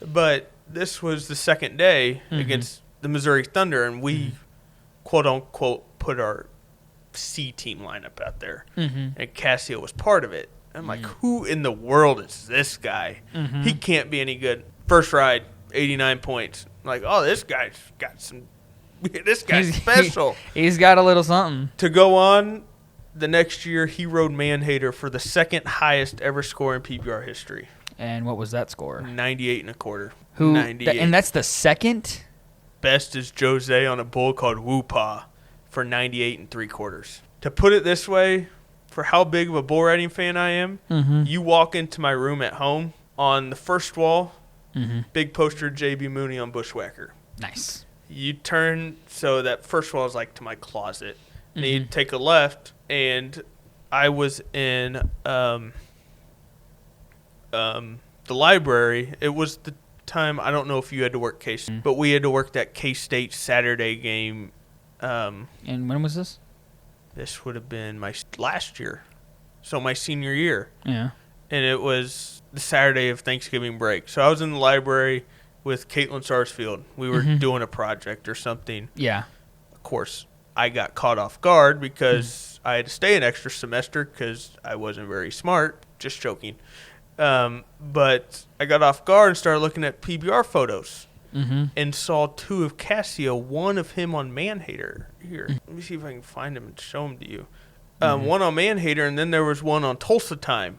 But this was the second day against the Missouri Thunder, and we, quote unquote, put our C team lineup out there. And Cassio was part of it. I'm like, who in the world is this guy? He can't be any good. First ride, 89 points. I'm like, oh, this guy's got some. This guy's special. He's got a little something. To go on, the next year he rode Manhater for the second highest ever score in PBR history. And what was that score? 98 and a quarter. Who? 98. And that's the second? Best is Jose on a bull called Whoopah for 98 and 3/4. To put it this way, for how big of a bull riding fan I am, you walk into my room at home, on the first wall, big poster J.B. Mooney on Bushwhacker. Nice. You turn, so that first wall is like to my closet. And you take a left, and I was in the library. It was the time, I don't know if you had to work K-State, but we had to work that K-State Saturday game. And when was this? This would have been my last year, so my senior year. Yeah. And it was the Saturday of Thanksgiving break. So I was in the library with Caitlin Sarsfield. We were doing a project or something. Yeah. Of course, I got caught off guard because I had to stay an extra semester because I wasn't very smart. Just joking. But I got off guard and started looking at PBR photos and saw two of Cassio, one of him on Manhater. Here, let me see if I can find him and show him to you. One on Manhater, and then there was one on Tulsa Time.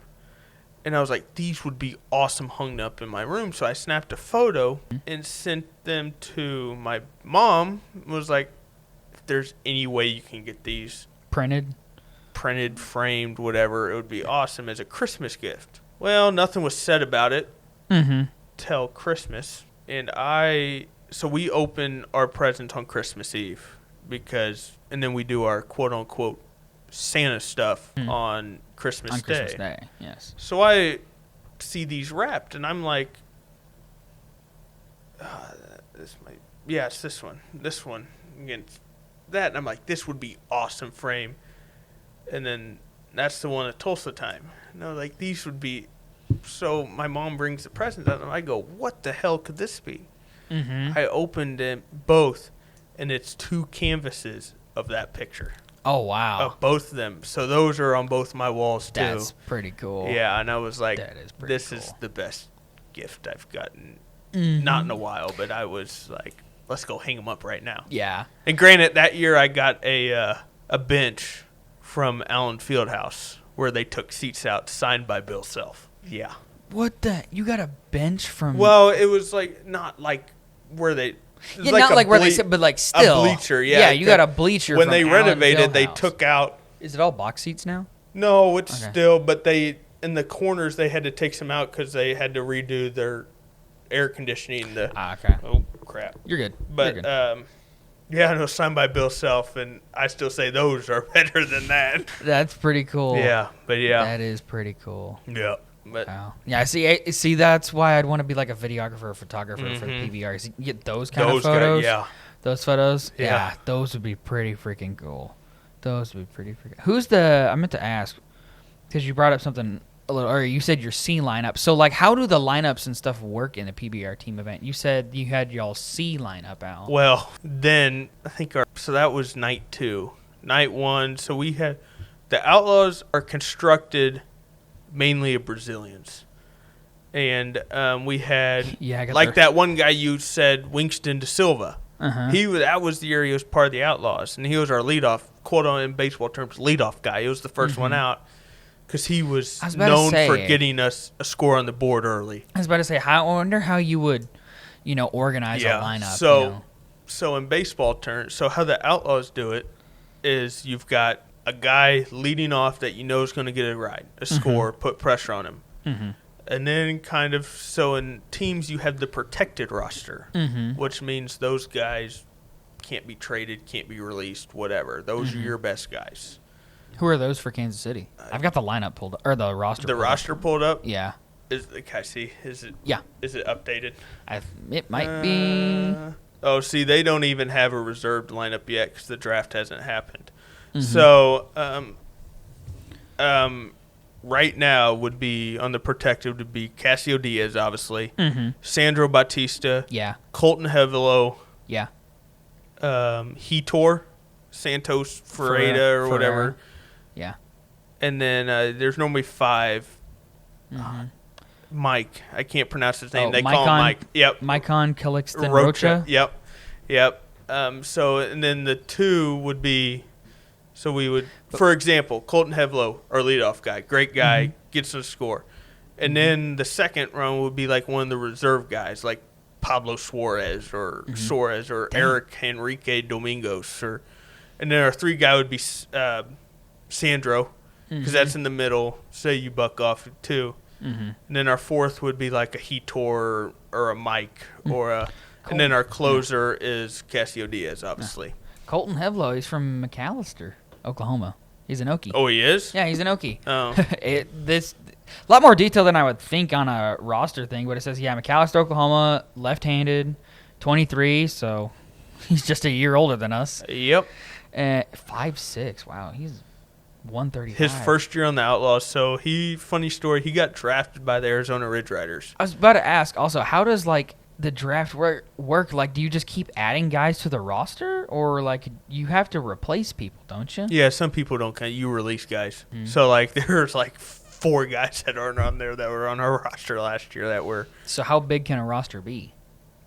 And I was like, these would be awesome hung up in my room. So I snapped a photo and sent them to my mom. Was like, if there's any way you can get these printed, framed, whatever, it would be awesome as a Christmas gift. Well, nothing was said about it till Christmas. And so we open our presents on Christmas Eve and then we do our quote unquote Santa stuff on Christmas Day. Christmas Day, yes. So I see these wrapped, and I'm like, it's this one. This one against that. And I'm like, this would be awesome frame. And then that's the one at Tulsa Time. And I was like, these would be. So my mom brings the presents out, and I go, what the hell could this be? I opened them both, and it's two canvases of that picture. Oh, wow. Of both of them. So those are on both my walls, too. That's pretty cool. Yeah, and I was like, this is the best gift I've gotten. Not in a while, but I was like, let's go hang them up right now. Yeah. And granted, that year I got a bench from Allen Fieldhouse where they took seats out signed by Bill Self. Yeah. What the? You got a bench from? Well, it was like not like where they. Yeah, not like where they sit, but like still. A bleacher, yeah. Yeah, you got a bleacher. When from they Allen renovated, they Fieldhouse. took out. Is it all box seats now? No, it's still, but they in the corners they had to take some out because they had to redo their air conditioning. Okay. Oh crap! You're good. But You're good. yeah, I know, signed by Bill Self, and I still say those are better than that. That's pretty cool. Yeah, but yeah, that is pretty cool. Yeah. But wow. Yeah, see, that's why I'd want to be like a videographer or photographer for the PBRs. You get those kind of photos. Those photos. Yeah, those would be pretty freaking cool. Those would be pretty freaking. I meant to ask because you brought up something a little, or you said your C lineup. So like, how do the lineups and stuff work in a PBR team event? You said you had y'all C lineup out. Well, then I think so that was night 2. night one. So we had the Outlaws are constructed mainly of Brazilians. And we had that one guy you said, Winston Da Silva. That was the year he was part of the Outlaws, and he was our leadoff, quote on in baseball terms, leadoff guy. He was the first one out because he was known for getting us a score on the board early. I was about to say, I wonder how you would, organize a lineup. So in baseball terms, so how the Outlaws do it is you've got a guy leading off that you know is going to get a ride, a score, put pressure on him. And then so in teams you have the protected roster, which means those guys can't be traded, can't be released, whatever. Those are your best guys. Who are those for Kansas City? I've got the lineup pulled up, or the roster. The roster pulled up? Yeah. Can I see? Is it? Yeah. Is it updated? It might be. Oh, see, they don't even have a reserved lineup yet because the draft hasn't happened. So, right now would be on the protected would be Casio Diaz, obviously. Sandro Batista. Yeah. Colton Hevelo. Yeah. Hitor, Santos Ferreira or whatever. Yeah. And then there's normally 5. Mike. I can't pronounce his name. They call him Mike. Yep. Maicon Calixton Rocha. Yep. So, and then the 2 would be, so we would, for example, Colton Hevelo, our leadoff guy, great guy, gets a score. And then the second round would be like one of the reserve guys, like Pablo Suarez or Eric Enrique Domingos. And then our 3 guy would be Sandro, because that's in the middle. Say you buck off 2. And then our 4th would be like a Hitor or a Mike and then our closer is Casio Diaz, obviously. Colton Hevelo, he's from McAllister, Oklahoma. He's an Okie. Oh, he is? Yeah, he's an Okie. Oh. This a lot more detail than I would think on a roster thing, but it says, McAllister, Oklahoma, left-handed, 23, so he's just a year older than us. Yep. 5'6", wow, he's 135. His first year on the Outlaws, so funny story, he got drafted by the Arizona Ridge Riders. I was about to ask also, how does, the draft work? Like, do you just keep adding guys to the roster, or you have to replace people, don't you? Yeah, some people don't. You release guys. So there's 4 guys that aren't on there that were on our roster last year that were. So how big can a roster be?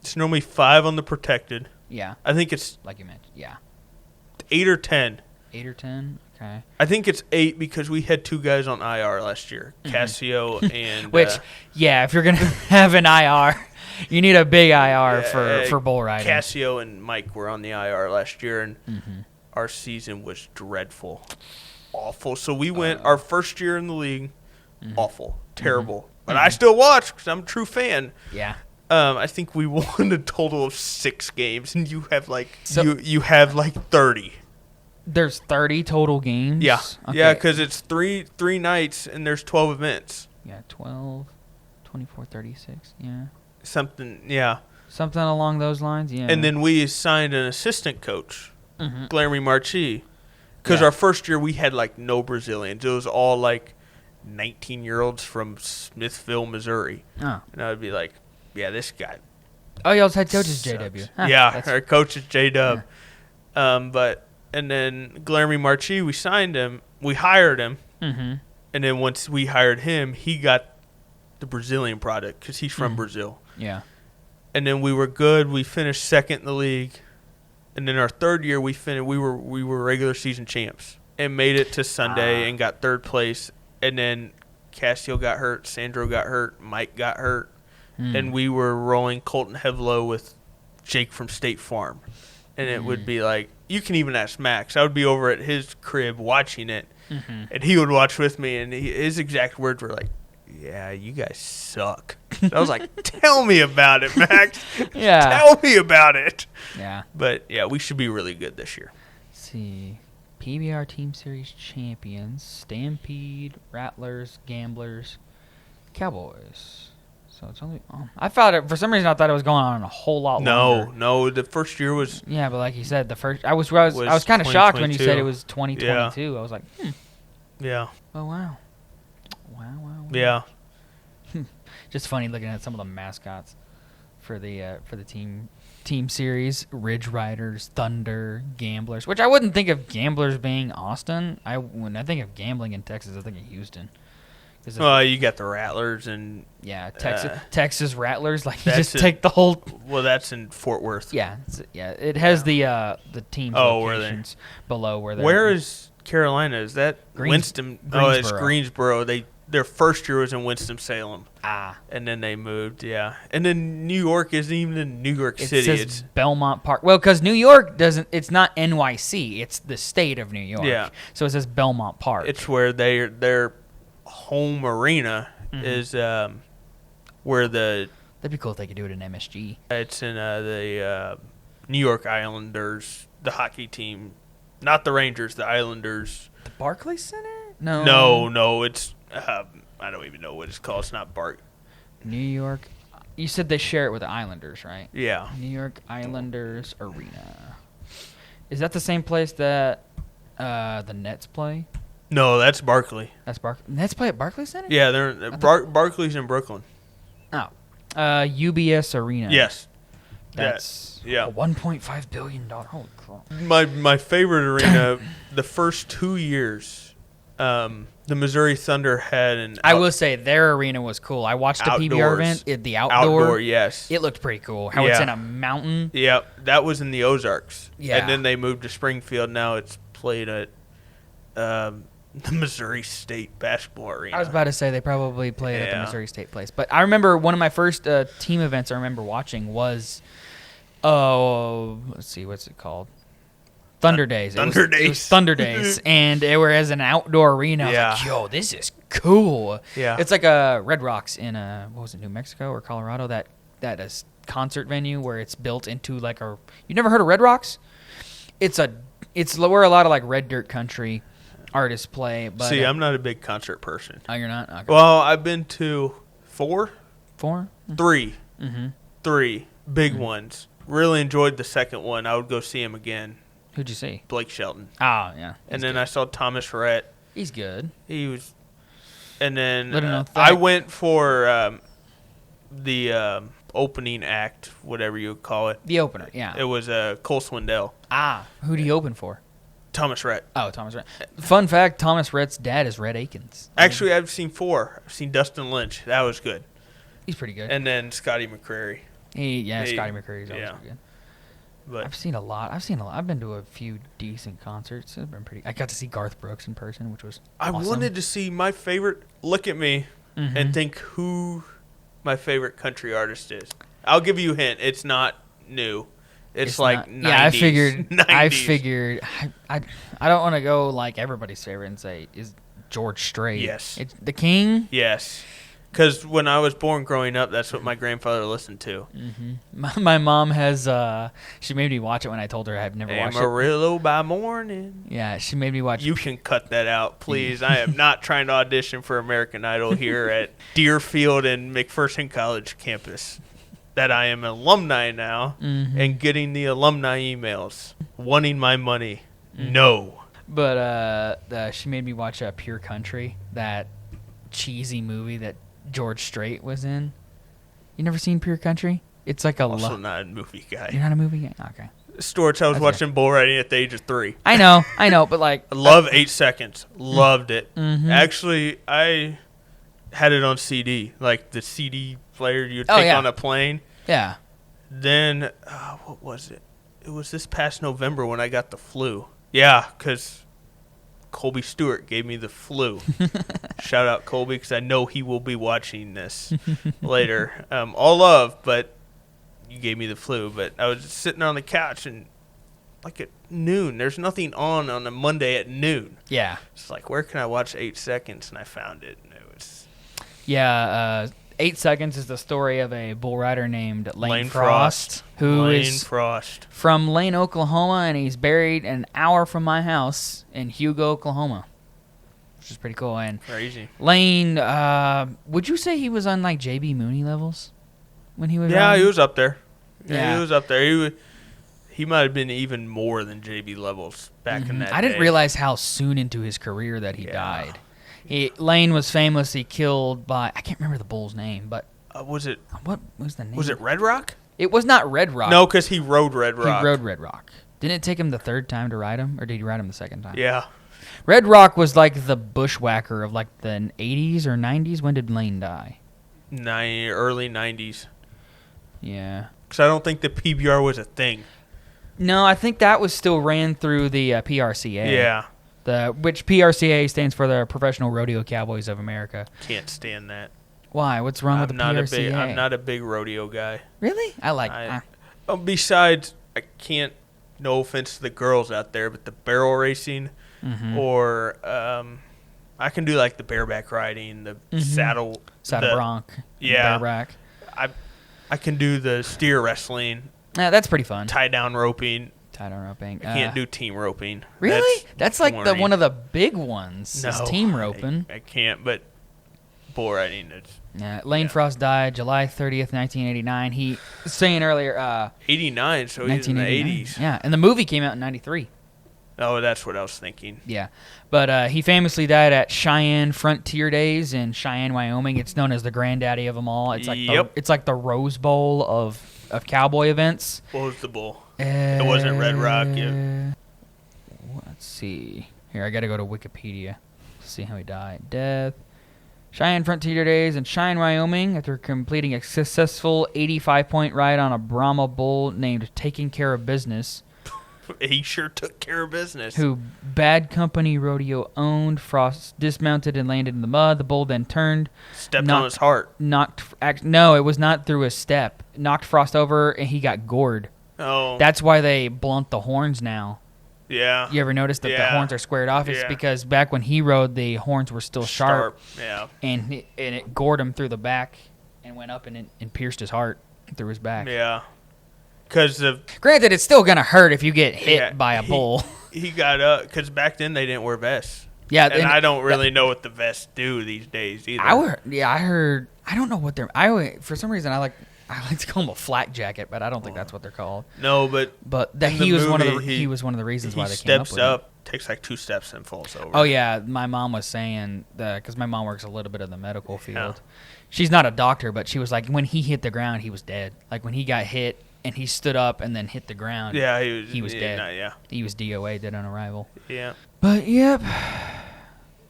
It's normally 5 on the protected. Yeah. I think it's like you mentioned. Yeah. 8 or 10. 8 or 10. Okay. I think it's 8 because we had 2 guys on IR last year, Casio and. Which, if you're gonna have an IR. You need a big IR for bull riding. Casio and Mike were on the IR last year, and our season was dreadful. Awful. So we went our first year in the league, awful, terrible. But I still watch because I'm a true fan. Yeah. I think we won a total of 6 games, and you have you have 30. There's 30 total games? Yeah. Okay. Yeah, because it's three nights, and there's 12 events. Yeah, 12, 24, 36, yeah. Something along those lines, yeah. And then we assigned an assistant coach, Glamory Marchi, because our first year we had no Brazilians. It was all 19-year-olds from Smithville, Missouri. Oh. And I would be like, this guy. Oh, y'all's head coach is JW. Huh, our coach is JW. Yeah. And then Glamory Marchi, we signed him, we hired him, and then once we hired him, he got the Brazilian product because he's from Brazil. Yeah. And then we were good. We finished second in the league. And then our 3rd year, we were regular season champs and made it to Sunday and got 3rd place. And then Casio got hurt, Sandro got hurt, Mike got hurt, and we were rolling Colton Hevelo with Jake from State Farm. And it would be you can even ask Max. I would be over at his crib watching it, and he would watch with me, and his exact words were yeah, you guys suck. I was like, tell me about it, Max. Yeah. Tell me about it. Yeah. But, we should be really good this year. Let's see. PBR Team Series champions, Stampede, Rattlers, Gamblers, Cowboys. So it's only for some reason I thought it was going on a whole lot longer. No, the first year was. Yeah, but like you said, I was kind of shocked when you said it was 2022. I was like, Yeah. Oh wow. Yeah. Just funny looking at some of the mascots for the team team series: Ridge Riders, Thunder, Gamblers. Which I wouldn't think of Gamblers being Austin. When I think of gambling in Texas, I think of Houston. You got the Rattlers and Texas Rattlers. Like you that's just take the whole. Well, that's in Fort Worth. Yeah, it has the team locations below where. Where is Carolina? Is that Winston? Greensboro. Oh, it's Greensboro. Their first year was in Winston-Salem. And then they moved. Yeah, and then New York isn't even in New York City. It's Belmont Park. Well, because New York doesn't. It's not NYC. It's the state of New York. Yeah. So it says Belmont Park. It's where their home arena is. Where that'd be cool if they could do it in MSG. It's in the New York Islanders, the hockey team, not the Rangers, the Islanders. The Barclays Center? No. It's I don't even know what it's called. It's not New York. You said they share it with the Islanders, right? Yeah. New York Islanders Arena. Is that the same place that the Nets play? No, that's Barclay. Nets play at Barclays Center? Yeah, they're Barclays in Brooklyn. Oh. UBS Arena. Yes. That's $1.5 billion. Holy crap. My favorite arena, the first 2 years, the Missouri Thunder had I will say their arena was cool. I watched the PBR event, the outdoor. Yes, it looked pretty cool. How it's in a mountain. Yeah, that was in the Ozarks. Yeah, and then they moved to Springfield. Now it's played at the Missouri State Basketball Arena. I was about to say they probably played at the Missouri State place, but I remember one of my first team events I remember watching was, let's see, what's it called? Thunder Days. It was Thunder Days, and it was an outdoor arena. I was like, yo, this is cool. Yeah. It's like a Red Rocks in New Mexico or Colorado, that is concert venue where it's built into like a. You never heard of Red Rocks? It's where a lot of like red dirt country artists play. But see, I'm not a big concert person. Oh, you're not? Okay. Well, I've been to 4? 4? 3. Mm-hmm. 3 big ones. Really enjoyed the second one. I would go see him again. Who'd you see? Blake Shelton. Oh, yeah. And then I saw Thomas Rhett. He's good. He was. And then I went for the opening act, whatever you would call it. The opener, yeah. It was Cole Swindell. Who'd he open for? Thomas Rhett. Oh, Thomas Rhett. Fun fact, Thomas Rhett's dad is Rhett Akins. Actually, I've seen 4. I've seen Dustin Lynch. That was good. He's pretty good. And then Scotty McCreery. Scotty McCreary's always pretty good. But I've seen a lot. I've been to a few decent concerts. It's been pretty. I got to see Garth Brooks in person, which was awesome. I wanted to see my favorite. Look at me and think who my favorite country artist is. I'll give you a hint. It's not new. It's like not, 90s. Yeah, I figured. 90s. I don't want to go like everybody's favorite and say is George Strait. Yes. It's the King. Yes. Because when I was born growing up, that's what my grandfather listened to. Mm-hmm. My mom has, she made me watch it when I told her I've never watched it. Amarillo by morning. Yeah, she made me watch it. You can cut that out, please. I am not trying to audition for American Idol here at Deerfield and McPherson College campus. That I am an alumni now and getting the alumni emails wanting my money. No. But she made me watch Pure Country, that cheesy movie that George Strait was in. You never seen Pure Country? It's like also not a movie guy. You're not a movie guy? Okay. Storch, I was watching bull riding at the age of 3. I know, but like I love 8 Seconds. Loved it. Actually, I had it on CD, like the CD player you would take on a plane. Yeah. Then what was it? It was this past November when I got the flu. Yeah, because Colby Stewart gave me the flu. Shout out Colby, because I know he will be watching this later. All love, but you gave me the flu. But I was sitting on the couch and like at noon, there's nothing on a Monday at noon. Yeah. It's like, where can I watch 8 Seconds? And I found it. And it was 8 Seconds is the story of a bull rider named Lane Frost, who is from Lane, Oklahoma, and he's buried an hour from my house in Hugo, Oklahoma, which is pretty cool. And crazy. Lane, would you say he was on like JB Mooney levels when he was? Yeah, riding? He was up there. Yeah, he was up there. He might have been even more than JB levels back in that day. I didn't realize how soon into his career that he died. Lane was famously killed by, I can't remember the bull's name, but was it? What was the name? Was it Red Rock? It was not Red Rock. No, because he rode Red Rock. He rode Red Rock. Didn't it take him the third time to ride him, or did he ride him the second time? Yeah. Red Rock was like the bushwhacker of like the 80s or 90s. When did Lane die? Early 90s. Yeah. Because I don't think the PBR was a thing. No, I think that was still ran through the PRCA. Yeah. Which PRCA stands for the Professional Rodeo Cowboys of America. Can't stand that. Why? What's wrong with the PRCA? I'm not a big rodeo guy. Really? I like. Besides, I can't. No offense to the girls out there, but the barrel racing, or I can do like the bareback riding, the saddle bronc, bareback. I can do the steer wrestling. Yeah, that's pretty fun. Tie down roping. I can't do team roping. Really? That's like one of the big ones. No, is team roping. I can't, but bull riding is. Yeah, Lane Frost died July 30th, 1989. He was saying earlier. 89, so he's in the 80s. Yeah, and the movie came out in 93. Oh, that's what I was thinking. Yeah, but he famously died at Cheyenne Frontier Days in Cheyenne, Wyoming. It's known as the granddaddy of them all. It's like it's like the Rose Bowl of cowboy events. What was the bull? It wasn't Red Rock. Let's see. Here, I got to go to Wikipedia to see how he died. Death. Cheyenne Frontier Days in Cheyenne, Wyoming, after completing a successful 85-point ride on a Brahma bull named Taking Care of Business. He sure took care of business. Who Bad Company Rodeo owned. Frost dismounted and landed in the mud. The bull then turned. Stepped on his heart. No, it was not through a step. Knocked Frost over, and he got gored. Oh. That's why they blunt the horns now. Yeah. You ever notice that the horns are squared off? It's because back when he rode, the horns were still sharp. Yeah. And it gored him through the back and went up and pierced his heart through his back. Yeah. Granted, it's still going to hurt if you get hit by a bull. He got up because back then they didn't wear vests. Yeah. And I don't really know what the vests do these days either. I heard. I don't know what they're. For some reason, I like to call them a flak jacket, but I don't think that's what they're called. No, but he was one of the reasons why they came up with it. He steps up, takes like 2 steps, and falls over. Oh yeah, my mom was saying that because my mom works a little bit in the medical field. Yeah. She's not a doctor, but she was like, when he hit the ground, he was dead. Like when he got hit and he stood up and then hit the ground. Yeah, he was dead. Yeah, he was DOA, dead on arrival. Yeah. But yep.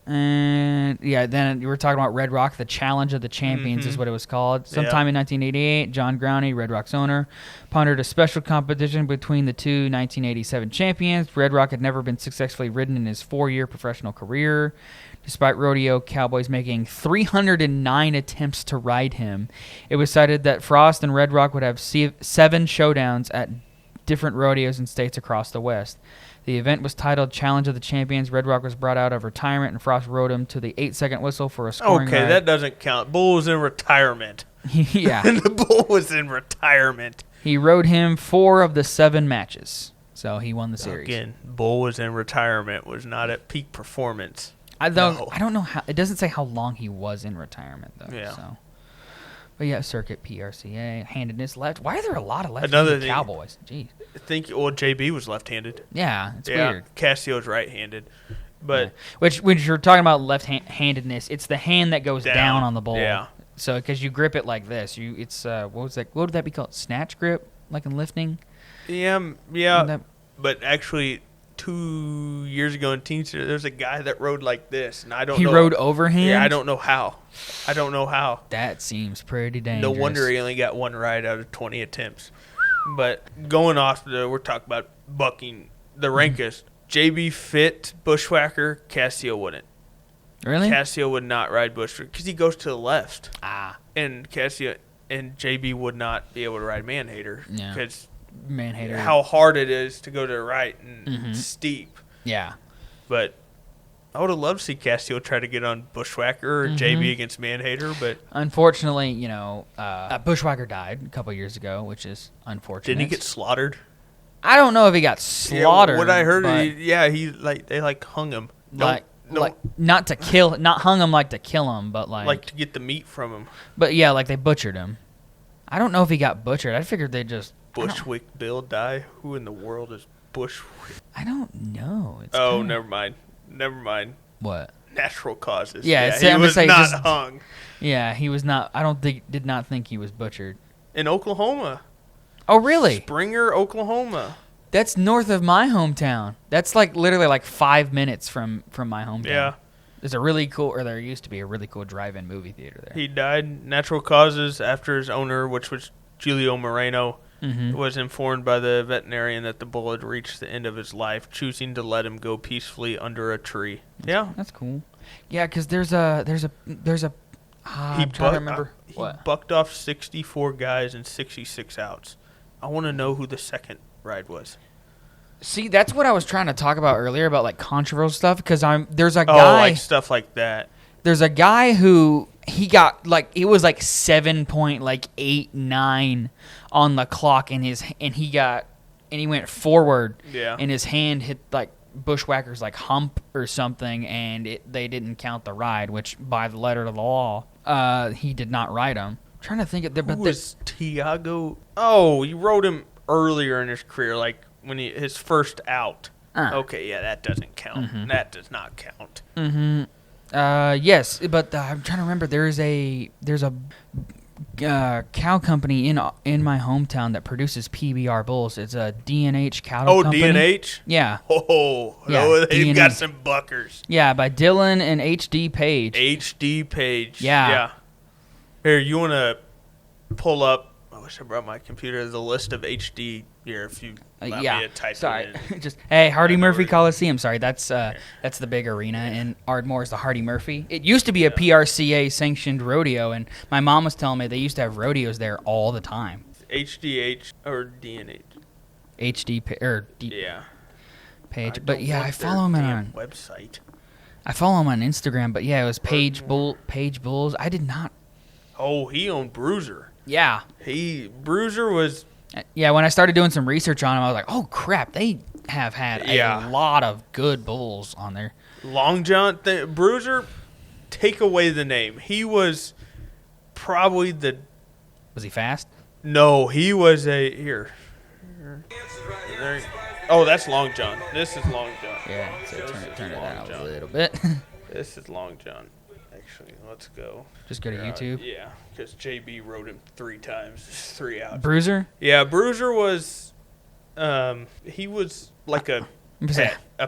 And then you were talking about Red Rock, the Challenge of the Champions is what it was called. Sometime in 1988, John Growney, Red Rock's owner, pondered a special competition between the two 1987 champions. Red Rock had never been successfully ridden in his 4-year professional career. Despite rodeo cowboys making 309 attempts to ride him, it was cited that Frost and Red Rock would have 7 showdowns at different rodeos in states across the West. The event was titled Challenge of the Champions. Red Rock was brought out of retirement, and Frost rode him to the 8-second whistle for a scoring ride. That doesn't count. Bull was in retirement. Yeah. The bull was in retirement. He rode him 4 of the 7 matches, so he won the series. Again, bull was in retirement, was not at peak performance. I don't know how. It doesn't say how long he was in retirement, though. Yeah. So. But yeah, circuit, PRCA, handedness, left. Why are there a lot of left-handed cowboys? Jeez. I think JB was left-handed. Yeah, it's weird. Cassio's right-handed, but which when you're talking about left-handedness, it's the hand that goes down on the bull. Yeah. So because you grip it like this, it's what would that be called? Snatch grip, like in lifting. Yeah. But actually, 2 years ago in Teamster, there's a guy that rode like this, and I don't know. He rode overhand? Yeah, I don't know how. That seems pretty dangerous. No wonder he only got 1 ride out of 20 attempts. But going off, we're talking about bucking the rankest. JB fit Bushwhacker, Cassio wouldn't. Really? Cassio would not ride Bushwhacker because he goes to the left. And Cassio and JB would not be able to ride Manhater. Yeah. Because Manhater. how hard it is to go to the right and steep. Yeah. But I would have loved to see Cassio try to get on Bushwhacker or JB against Manhater, but unfortunately, Bushwhacker died a couple years ago, which is unfortunate. Didn't he get slaughtered? I don't know if he got slaughtered. Yeah, what I heard, they hung him. Not hung him like to kill him, but like to get the meat from him. But yeah, like they butchered him. I don't know if he got butchered. I figured they just Bushwick Bill die. Who in the world is Bushwick? I don't know. Never mind. What? Natural causes. Yeah, he was not hung. Yeah, he was not. Did not think he was butchered. In Oklahoma. Oh, really? Springer, Oklahoma. That's north of my hometown. That's like literally like 5 minutes from my hometown. Yeah. There's a really cool, or there used to be a really cool drive-in movie theater there. He died natural causes after his owner, which was Julio Moreno, was informed by the veterinarian that the bull had reached the end of his life, choosing to let him go peacefully under a tree. That's cool. Yeah, because there's a. I'm trying to remember. He bucked off 64 guys and 66 outs. I want to know who the second ride was. See, that's what I was trying to talk about earlier about like controversial stuff. Because there's a guy, like stuff like that. There's a guy who he got like it was like 7.89 on the clock and he went forward. Yeah. And his hand hit like bushwhacker's like hump or something, and they didn't count the ride, which by the letter of the law, he did not ride him. I'm trying to think of Who was Tiago? Oh, you rode him earlier in his career, like when his first out. Okay, yeah, that doesn't count. That does not count. Yes, but I'm trying to remember. There's a cow company in my hometown that produces PBR bulls. It's a D&H cattle company. Oh, D&H? Yeah. They've got some buckers. Yeah, by Dylan and H.D. Page. H.D. Page. Yeah. Here, you want to pull up, I wish I brought my computer, the list of H.D. here if you allow me to type Sorry. it in. Just Hardy Murphy Coliseum. Sorry, that's the big arena, and Ardmore is the Hardy Murphy. It used to be a PRCA sanctioned rodeo, and my mom was telling me they used to have rodeos there all the time. HDH or D&H? Yeah. Page, but yeah, I follow him on website. I follow him on Instagram, but yeah, it was Page Bulls. I did not. Oh, he owned Bruiser. Yeah. Bruiser was. Yeah, when I started doing some research on him, I was like, oh, crap, they have had a lot of good bulls on there. Long John, Bruiser, take away the name. He was probably the... Was he fast? No, he was here. Oh, that's Long John. This is Long John. Yeah, so turn it down a little bit. This is Long John. Actually, let's go. Just go to YouTube? Yeah, because JB rode him 3 times, 3 outs. Bruiser? Yeah, Bruiser was, he was like a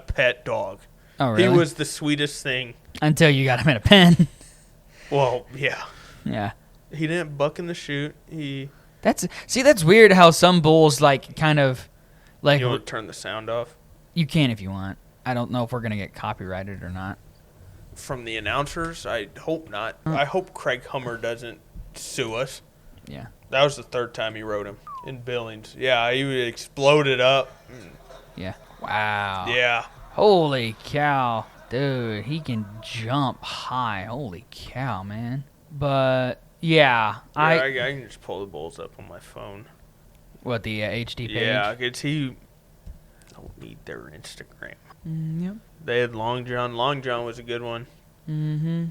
pet dog. Oh, really? He was the sweetest thing. Until you got him in a pen. Well, yeah. Yeah. He didn't buck in the chute. That's weird how some bulls like kind of like. You want to turn the sound off? You can if you want. I don't know if we're gonna get copyrighted or not. From the announcers, I hope not. I hope Craig Hummer doesn't sue us. Yeah. That was the 3rd time he rode him in Billings. Yeah, he exploded up. Yeah. Wow. Yeah. Holy cow, dude! He can jump high. Holy cow, man! But yeah, I can just pull the bulls up on my phone. What, the HD page? Yeah, I don't need their Instagram. Yep. They had Long John. Long John was a good one. Mm-hmm.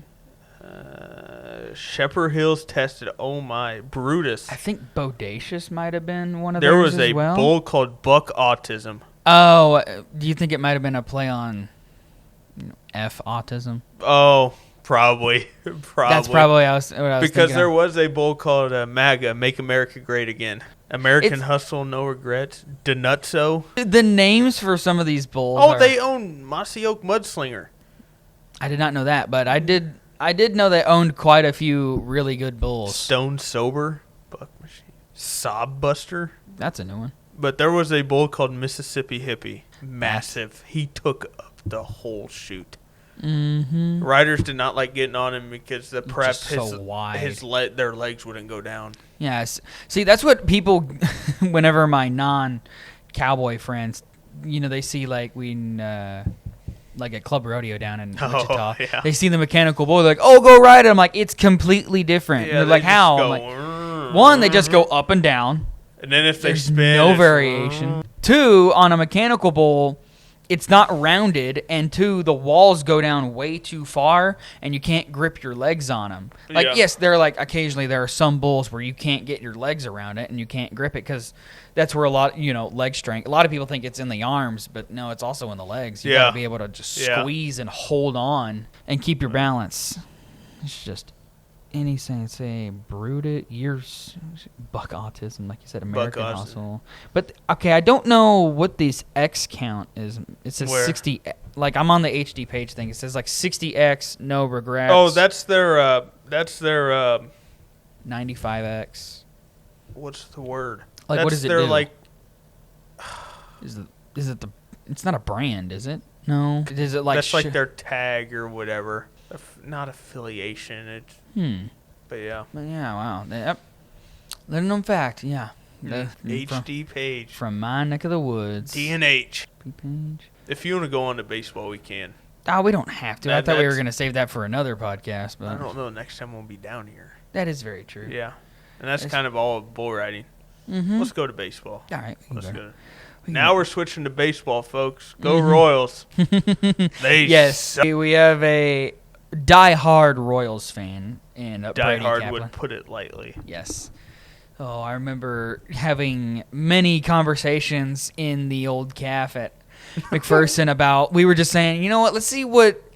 Shepherd Hills tested. Oh my, Brutus. I think Bodacious might have been one of there those was a bull called Buck Autism. Oh, do you think it might have been a play on F autism? Oh, probably. That's probably what I was because thinking there of. was a bull called MAGA, Make America Great Again. American Hustle, No Regrets. Denutso. The names for some of these bulls. Oh, they own Mossy Oak Mudslinger. I did not know that, but I did know they owned quite a few really good bulls. Stone Sober. Buck Machine. Sob Buster. That's a new one. But there was a bull called Mississippi Hippie. Massive. He took up the whole chute. Mm-hmm. Riders did not like getting on him because the prep, so wide. Their legs wouldn't go down. Yes. See, that's what people, whenever my non-cowboy friends, they see like like at Club Rodeo down in Wichita. Yeah. They see the mechanical bull. They're like, oh, go ride it. I'm like, it's completely different. Yeah, they're like, how? I'm like, one, they just go up and down. And then if they There's spin, no variation. 2, on a mechanical bull, it's not rounded, and 2, the walls go down way too far, and you can't grip your legs on them. Like, yes, occasionally there are some bulls where you can't get your legs around it, and you can't grip it, because that's where a lot, leg strength. A lot of people think it's in the arms, but no, it's also in the legs. You got to be able to just squeeze and hold on and keep your balance. It's just any say brooded years, buck autism, like you said, American Buck hustle. But okay, I don't know what this X count is. It says Where? 60. Like I'm on the HD page thing. It says like 60X, no regrets. Oh, that's their 95X. what's the word? Like that's what does it their do? like Is it the? It's not a brand, is it? No. Is it like? that's like their tag or whatever. Not affiliation. It's but yeah. But yeah, wow. Yep. Little known fact, yeah. HD page From my neck of the woods. DNH. Page. If you want to go on to baseball, we can. Oh, we don't have to. I thought we were that's- going to save that for another podcast, I but don't know. Next time we'll be down here. that is very true. Yeah, and that's kind of all bull riding. Mm-hmm. Let's go to baseball. All right. Let's go. go. Now we're switching to baseball, folks. Go Royals. They Yes. suck. We have a die-hard Royals fan in Die Brady Hard Kaplan. would put it lightly. Yes. Oh, I remember having many conversations in the old calf at McPherson about, we were just saying, you know what, let's see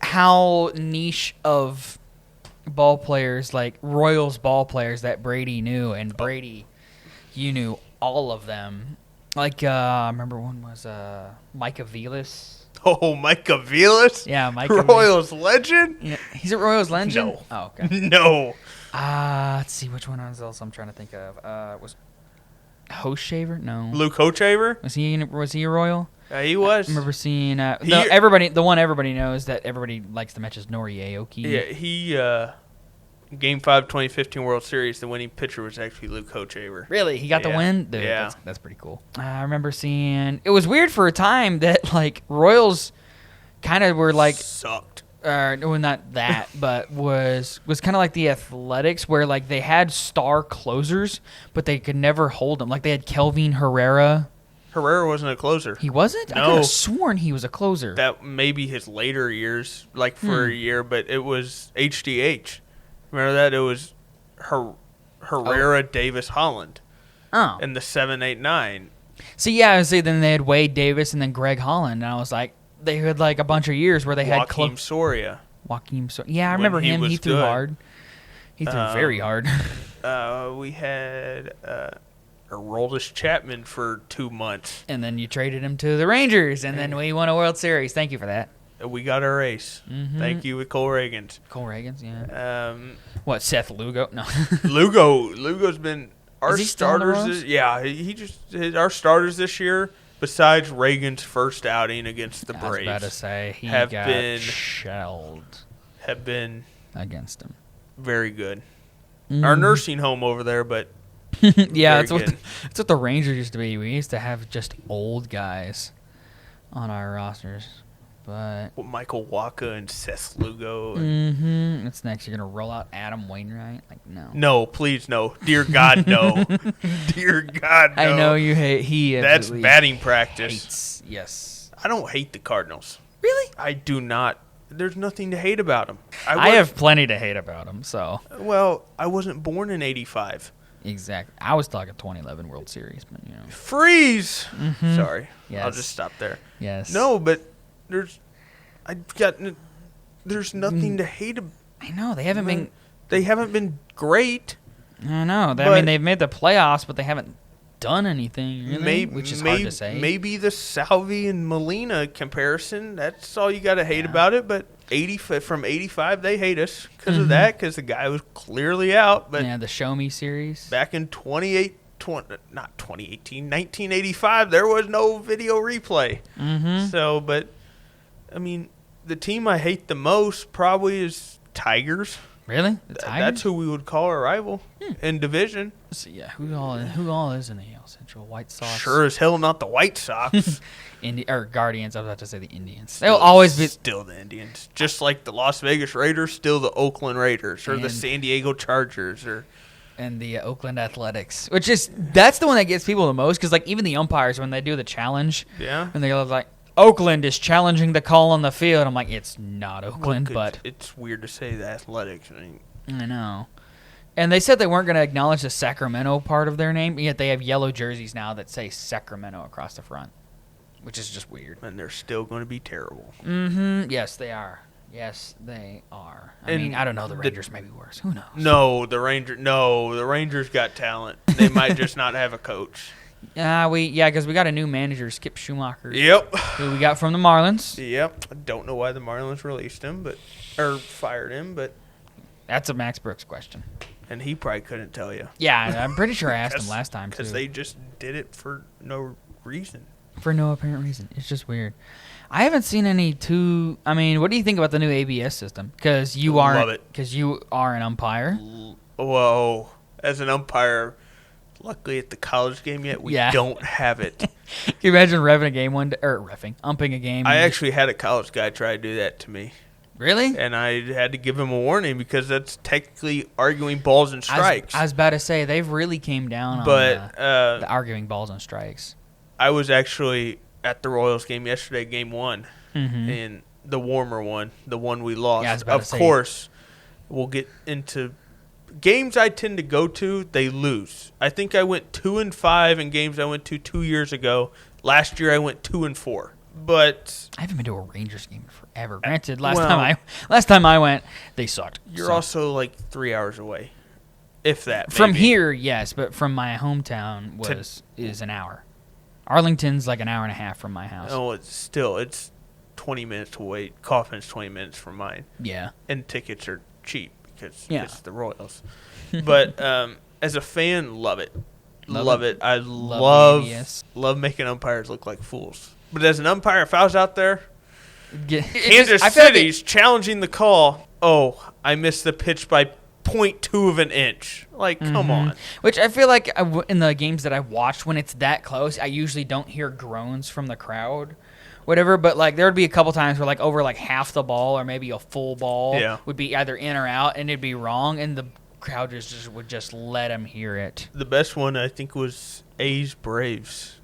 how niche of ball players, like Royals ball players that Brady knew, and Brady, you knew all of them. Like, I remember one was Micah Vilas. Oh, Micah Vilas? Yeah, Micah Royals legend? Yeah, he's a Royals legend? No. Oh, okay. No. Let's see, which one else I'm trying to think of. Was Host Shaver? No. Luke Hochaver? Was he a Royal? He was. I remember seeing He- the one everybody knows that everybody likes the match is Nori Aoki. Yeah, he Game 5 2015 World Series, the winning pitcher was actually Luke Hochaver. Really? He got the Yeah. win? Dude, Yeah. That's pretty cool. I remember seeing, it was weird for a time that like Royals kind of were like, Sucked. well, not that, but was kind of like the Athletics, where like they had star closers, but they could never hold them. Like they had Kelvin Herrera. Herrera wasn't a closer. He wasn't? I No. could have sworn he was a closer. That may be his later years, like for a year, but it was HDH. Remember that? It was Herrera, Davis, Holland Oh. in the 7-8-9. So yeah, I would say then they had Wade Davis and then Greg Holland, and I was like, they had like a bunch of years where they had Joaquim Soria. Joaquim. Yeah, I When remember he him. He was threw good. hard. He threw very hard. We had Aroldis Chapman for 2 months. And then you traded him to the Rangers, and then we won a World Series. Thank you for that. We got our ace. Mhm. Thank you, with Cole Reagans. Cole Reagans, yeah. Um, What, Seth Lugo? No. Lugo's been our Is he still in the starters. Royals? He just our starters this year. Besides Reagan's first outing against the I was about to Braves, say, he have got been- shelled have been against him. very good. Our nursing home over there, but Yeah, very good. that's what the Rangers used to be. We used to have just old guys on our rosters. But Michael Waka and Seth Lugo. And what's next? You're gonna roll out Adam Wainwright? Like no. No, please no. Dear God, no. Dear God, no. I know you hate. He That's absolutely batting practice. hates. Yes. I don't hate the Cardinals. Really? I do not. There's nothing to hate about them. I have plenty to hate about him. So Well, I wasn't born in '85. exactly. I was talking 2011 World Series, but you know. Freeze. Sorry. I'll Yes. just stop there. Yes. No, but there's nothing to hate. I know they haven't been. They haven't been great. I know. I But- mean, they've made the playoffs, but they haven't done anything really, Maybe, which is hard to say. Maybe the Salvi and Molina comparison. That's all you got to hate about it. But from '85, they hate us because of that. Because the guy was clearly out. But Yeah, the Show Me series. back in 1985, there was no video replay. Mm-hmm. So, but I mean, the team I hate the most probably is Tigers. Really? The Tigers? That's who we would call our rival in division. So, yeah, who all is in the AL Central? White Sox. Sure as hell not the White Sox. Or Guardians. I was about to say the Indians. They'll always be. Still the Indians. Just like the Las Vegas Raiders, still the Oakland Raiders or the And- San Diego Chargers or And the Oakland Athletics, that's the one that gets people the most, because like even the umpires when they do the challenge, yeah. and they're like, Oakland is challenging the call on the field. I'm like, it's not Oakland, but it's weird to say the Athletics. I mean, I know. And they said they weren't going to acknowledge the Sacramento part of their name, yet they have yellow jerseys now that say Sacramento across the front, which is just weird. and they're still going to be terrible. Mm-hmm. Yes, they are. Yes, they are. I And mean, I don't know. The Rangers may be worse. Who knows? No, the Rangers got talent. They might just not have a coach. Because we got a new manager, Skip Schumacher. Yep. Who we got from the Marlins. Yep. I don't know why the Marlins released him, or fired him, but That's a Max Brooks question. and he probably couldn't tell you. Yeah, I'm pretty sure I asked him last time, too. Because they just did it for no reason. For no apparent reason. It's just weird. I haven't seen any too. I mean, what do you think about the new ABS system? Because you are Love it. Because you are an umpire. Whoa. As an umpire, luckily at the college game yet, we don't have it. Can you imagine umping a game? I actually had a college guy try to do that to me. Really? And I had to give him a warning because that's technically arguing balls and strikes. I was about to say, they've really came down on the arguing balls and strikes. I was actually at the Royals game yesterday, game 1, Mm-hmm. and the warmer one, the one we lost. Yeah, I was about to say. Course, we'll get into games I tend to go to, they lose. I think I went 2-5 in games I went to 2 years ago. Last year I went 2-4. But I haven't been to a Rangers game in forever. Granted, last time I went, they sucked. You're also like 3 hours away, if that. From maybe. here, yes, but from my hometown is an hour. Arlington's like an hour and a half from my house. Oh, it's 20 minutes to wait. Kauffman's 20 minutes from mine. Yeah. And tickets are cheap because it's the Royals. But as a fan, love it. Love it. I love making umpires look like fools. But as an umpire, if I was out there, Kansas City's challenging the call. Oh, I missed the pitch by 0.2 of an inch. Like, come on. Which I feel like in the games that I've watched, when it's that close, I usually don't hear groans from the crowd, whatever. But like there would be a couple times where like over like half the ball or maybe a full ball would be either in or out, and it'd be wrong, and the crowd would just let them hear it. The best one I think was A's Braves.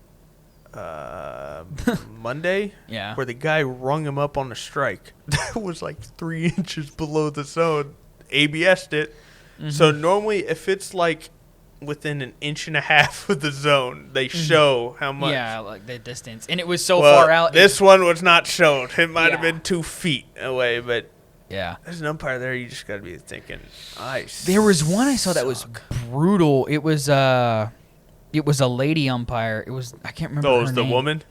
Monday, where the guy rung him up on a strike. That was like 3 inches below the zone. ABS'd it. Mm-hmm. So normally if it's like within an inch and a half of the zone, they show how much. Yeah, like the distance. And it was so far out. This one was not shown. It might have been 2 feet away, but as an umpire there, you just got to be thinking, There was one I saw that was brutal. It was a lady umpire. I can't remember her name. Oh, it was the woman?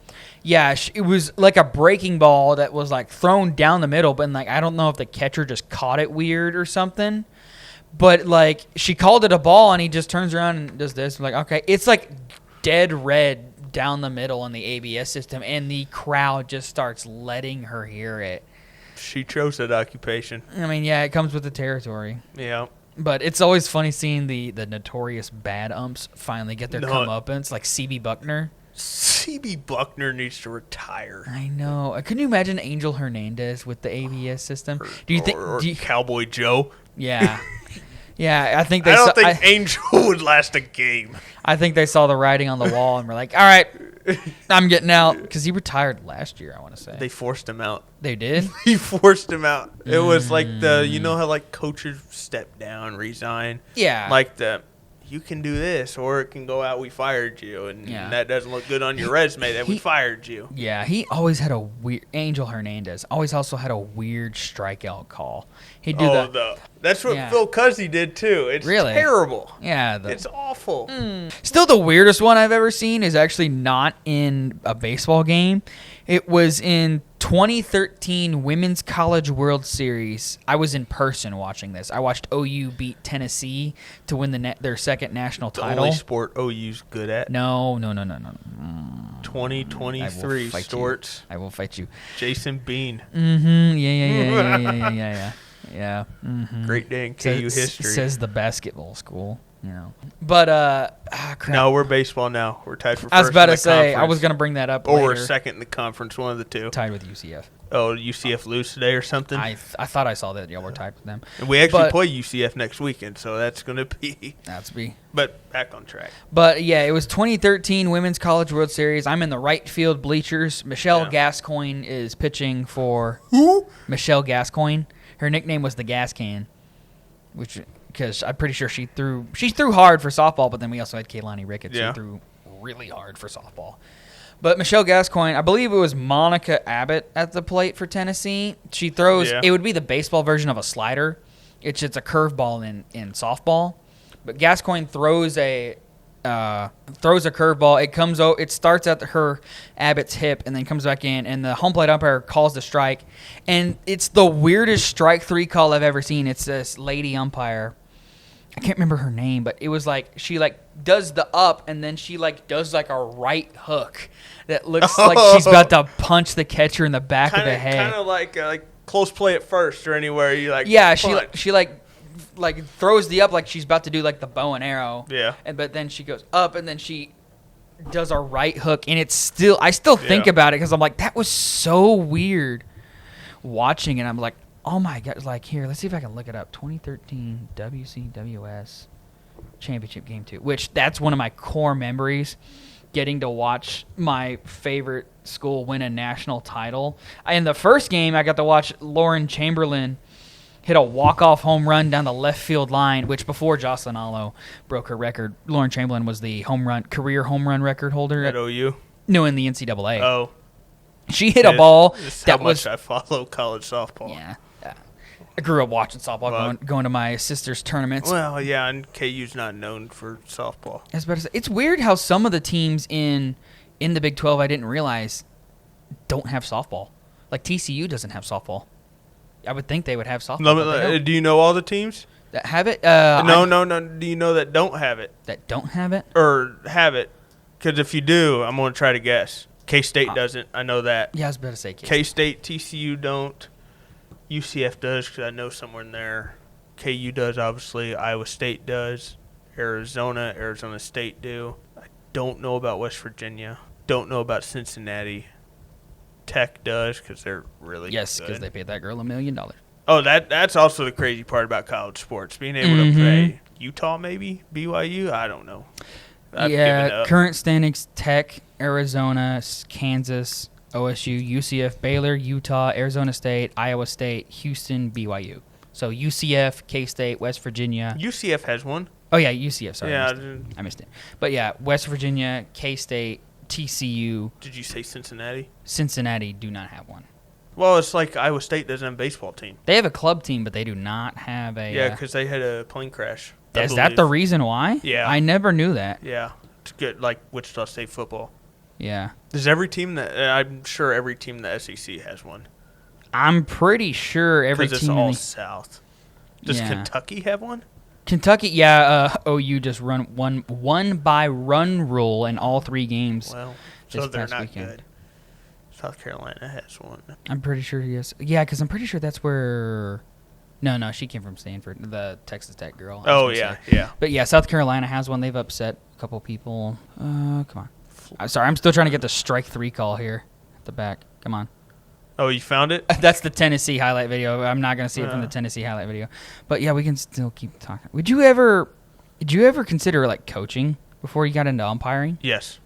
Yeah, it was like a breaking ball that was like thrown down the middle, but like I don't know if the catcher just caught it weird or something. But like she called it a ball, and he just turns around and does this. I'm like, okay, it's like dead red down the middle in the ABS system, and the crowd just starts letting her hear it. She chose that occupation. I mean, yeah, it comes with the territory. Yeah. But it's always funny seeing the notorious bad umps finally get their comeuppance, like C.B. Buckner. C.B. Buckner needs to retire. I know. Couldn't you imagine Angel Hernandez with the ABS system? Do you think Cowboy Joe? Yeah. Yeah, I think I don't think Angel would last a game. I think they saw the writing on the wall and were like, all right, I'm getting out. Because he retired last year, I want to say. They forced him out. They did? He forced him out. It was like you know how like coaches step down, resign? Yeah. Like you can do this, or it can go out, we fired you, and that doesn't look good on your resume that we fired you. Yeah, he always had a weird, Angel Hernandez always also had a weird strikeout call. He'd do that's what Phil Cuzzy did too. It's terrible. Yeah. It's awful. Still, the weirdest one I've ever seen is actually not in a baseball game. It was in 2013 Women's College World Series. I was in person watching this. I watched OU beat Tennessee to win their second national title. The only sport OU's good at. No. 2023 Storts. I will fight you. Jason Bean. Mm-hmm. Yeah. Mm-hmm. Great day in KU history. Says the basketball school. You know, but crap. No, we're baseball now. We're tied for first. I was about to say, conference. I was going to bring that up. Or later. we're second in the conference, one of the two. Tied with UCF. Oh, UCF lose today or something? I thought I saw that y'all were tied with them. And we actually play UCF next weekend, so that's going to be. But back on track. But yeah, it was 2013 Women's College World Series. I'm in the right field bleachers. Michelle Gascoigne is pitching for. Who? Michelle Gascoigne. Her nickname was the Gas Can, because I'm pretty sure she threw hard for softball, but then we also had Kaylani Ricketts who threw really hard for softball. But Michelle Gascoigne, I believe it was Monica Abbott at the plate for Tennessee. She throws, it would be the baseball version of a slider. It's just a curveball in softball. But Gascoigne throws a curveball. It comes out. It starts at her Abbott's hip and then comes back in. And the home plate umpire calls the strike. And it's the weirdest strike 3 call I've ever seen. It's this lady umpire. I can't remember her name, but it was like she does the up and then she does a right hook that looks like she's about to punch the catcher in the back of the head. Kind of like close play at first or anywhere you punch. she throws the up like she's about to do the bow and arrow. Yeah. But then she goes up and then she does a right hook and I still think about it because I'm like, that was so weird watching it. I'm like, oh my God! Here, let's see if I can look it up. 2013 WCWS Championship Game 2, which that's one of my core memories, getting to watch my favorite school win a national title. In the first game, I got to watch Lauren Chamberlain hit a walk-off home run down the left field line, which before Jocelyn Allo broke her record, Lauren Chamberlain was the career home run record holder at OU. No, in the NCAA. Oh, she hit a ball that was. I follow college softball. Yeah. I grew up watching softball, going to my sister's tournaments. Well, yeah, and KU's not known for softball. I was about to say, it's weird how some of the teams in the Big 12 I didn't realize don't have softball. Like TCU doesn't have softball. I would think they would have softball. Do you know all the teams that have it? No. Do you know that don't have it? That don't have it? Or have it? Because if you do, I'm going to try to guess. K-State doesn't. I know that. Yeah, I was about to say K-State, TCU don't. UCF does because I know somewhere in there. KU does, obviously. Iowa State does. Arizona State do. I don't know about West Virginia. Don't know about Cincinnati. Tech does because they're really good. Yes, because they paid that girl $1 million. Oh, that's also the crazy part about college sports. Being able to play Utah, maybe? BYU? I don't know. I've given up. Current standings, Tech, Arizona, Kansas, OSU, UCF, Baylor, Utah, Arizona State, Iowa State, Houston, BYU. So UCF, K-State, West Virginia. UCF has one. Oh, yeah, UCF. Sorry, yeah, I missed it. But, yeah, West Virginia, K-State, TCU. Did you say Cincinnati? Cincinnati do not have one. Well, it's like Iowa State doesn't have a baseball team. They have a club team, but they do not have a... Yeah, because they had a plane crash. Is that the reason why? Yeah. I never knew that. Yeah. It's good, like Wichita State football. Yeah. Does every team I'm sure every team in the SEC has one. I'm pretty sure every team. Because it's all South. Does Kentucky have one? Kentucky, OU just won by run rule in all 3 games. Well, so they're not weekend. Good. South Carolina has one. I'm pretty sure, yes. Yeah, because I'm pretty sure that's where... No, she came from Stanford, the Texas Tech girl. Oh, yeah. But, yeah, South Carolina has one. They've upset a couple people. Come on. I'm sorry, I'm still trying to get the strike 3 call here at the back. Come on. Oh, you found it? That's the Tennessee highlight video. I'm not going to see it from the Tennessee highlight video. But, yeah, we can still keep talking. Did you ever consider, coaching before you got into umpiring? Yes.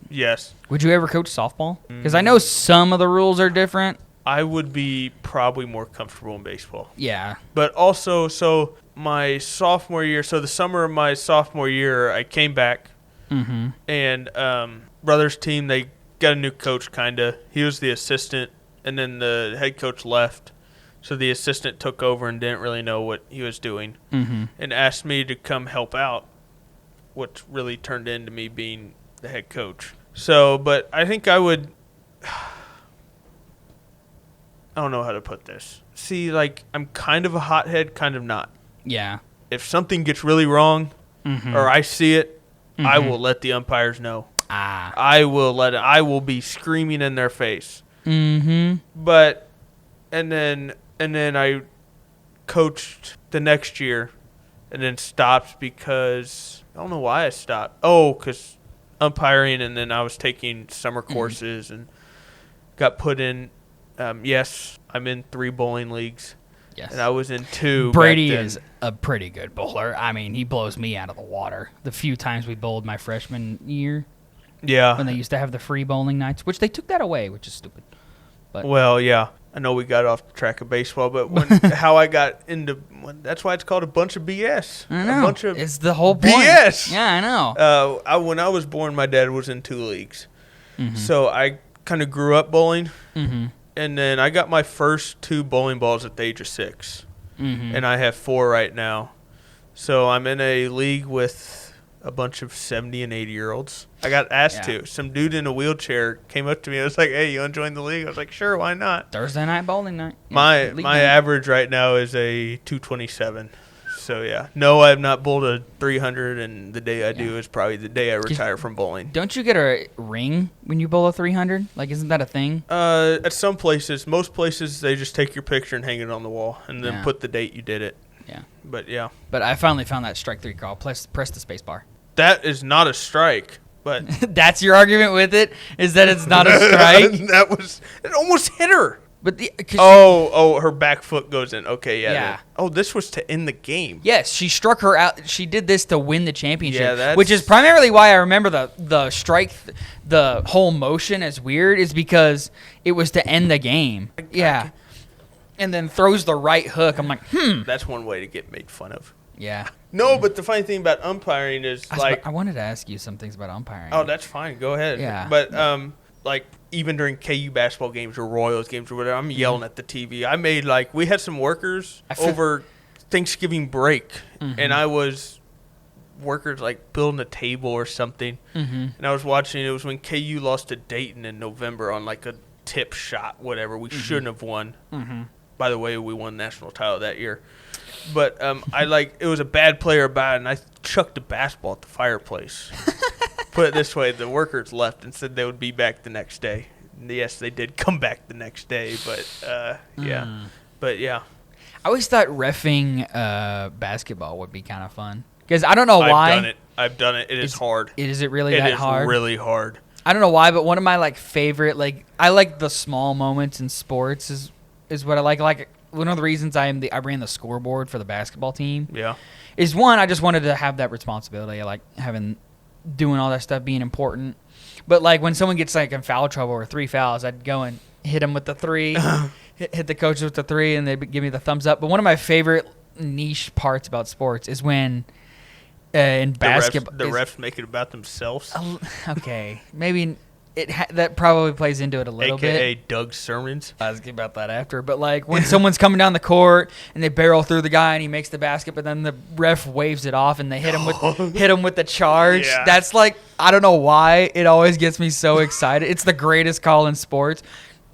Yes. Would you ever coach softball? Because I know some of the rules are different. I would be probably more comfortable in baseball. Yeah. But also, so my sophomore year, the summer of my sophomore year, I came back. Mm-hmm. And brother's team, they got a new coach, kind of. He was the assistant, and then the head coach left. So the assistant took over and didn't really know what he was doing and asked me to come help out, which really turned into me being the head coach. So, but I think I would – I don't know how to put this. See, I'm kind of a hothead, kind of not. Yeah. If something gets really wrong or I see it, I will let the umpires know. I will be screaming in their face. But and then I coached the next year and then stopped because I don't know why I stopped. Oh, because umpiring, and then I was taking summer courses and got put in. Yes, I'm in 3 bowling leagues. Yes. And I was in 2. Brady is a pretty good bowler. I mean, he blows me out of the water. The few times we bowled my freshman year. Yeah. When they used to have the free bowling nights, which they took that away, which is stupid. But well, yeah. I know we got off the track of baseball, but how I got into that's why it's called a bunch of BS. I know. A bunch of it's the whole point. BS. Yeah, I know. When I was born, my dad was in 2 leagues. So I kind of grew up bowling. Mm-hmm. And then I got my first 2 bowling balls at the age of 6. Mm-hmm. And I have 4 right now. So I'm in a league with a bunch of 70 and 80-year-olds. I got asked to. Some dude in a wheelchair came up to me and was like, hey, you want to join the league? I was like, sure, why not? Thursday night bowling night. My average right now is a 227. So, yeah. No, I have not bowled a 300, and the day I do is probably the day I retire from bowling. Don't you get a ring when you bowl a 300? Like, isn't that a thing? At some places. Most places, they just take your picture and hang it on the wall and then put the date you did it. Yeah. But, yeah. But I finally found that strike 3 call. Press the space bar. That is not a strike. But that's your argument with it? Is that it's not a strike? It almost hit her. But her back foot goes in. Okay, yeah. This was to end the game. Yes, she struck her out. She did this to win the championship, yeah, which is primarily why I remember the strike, the whole motion as weird, is because it was to end the game. Yeah. And then throws the right hook. I'm like, That's one way to get made fun of. Yeah. No, but the funny thing about umpiring is, I wanted to ask you some things about umpiring. Oh, that's fine. Go ahead. Yeah. But, even during KU basketball games or Royals games or whatever, I'm yelling at the TV. I made, we had some workers over Thanksgiving break, and I was workers, building a table or something, and I was watching. It was when KU lost to Dayton in November on, a tip shot, whatever. We shouldn't have won. By the way, we won national title that year. But it was a bad player about it, and I chucked a basketball at the fireplace. Put it this way, the workers left and said they would be back the next day. Yes, they did come back the next day, but yeah. But yeah. I always thought reffing basketball would be kind of fun. Because I don't know why. I've done it. It is hard. Is it really that hard? It is really hard. I don't know why, but one of my favorite, I like the small moments in sports is what I like. One of the reasons I ran the scoreboard for the basketball team. Yeah. Is one, I just wanted to have that responsibility. I like doing all that stuff, being important. But when someone gets in foul trouble or 3 fouls, I'd go and hit them with the 3, hit the coaches with the 3, and they'd give me the thumbs up. But one of my favorite niche parts about sports is when in basketball, the refs make it about themselves. Okay, maybe. That probably plays into it a little bit. AKA Doug Sermons. I was about that after. But when someone's coming down the court and they barrel through the guy and he makes the basket, but then the ref waves it off and they hit him with the charge. Yeah. That's I don't know why it always gets me so excited. It's the greatest call in sports.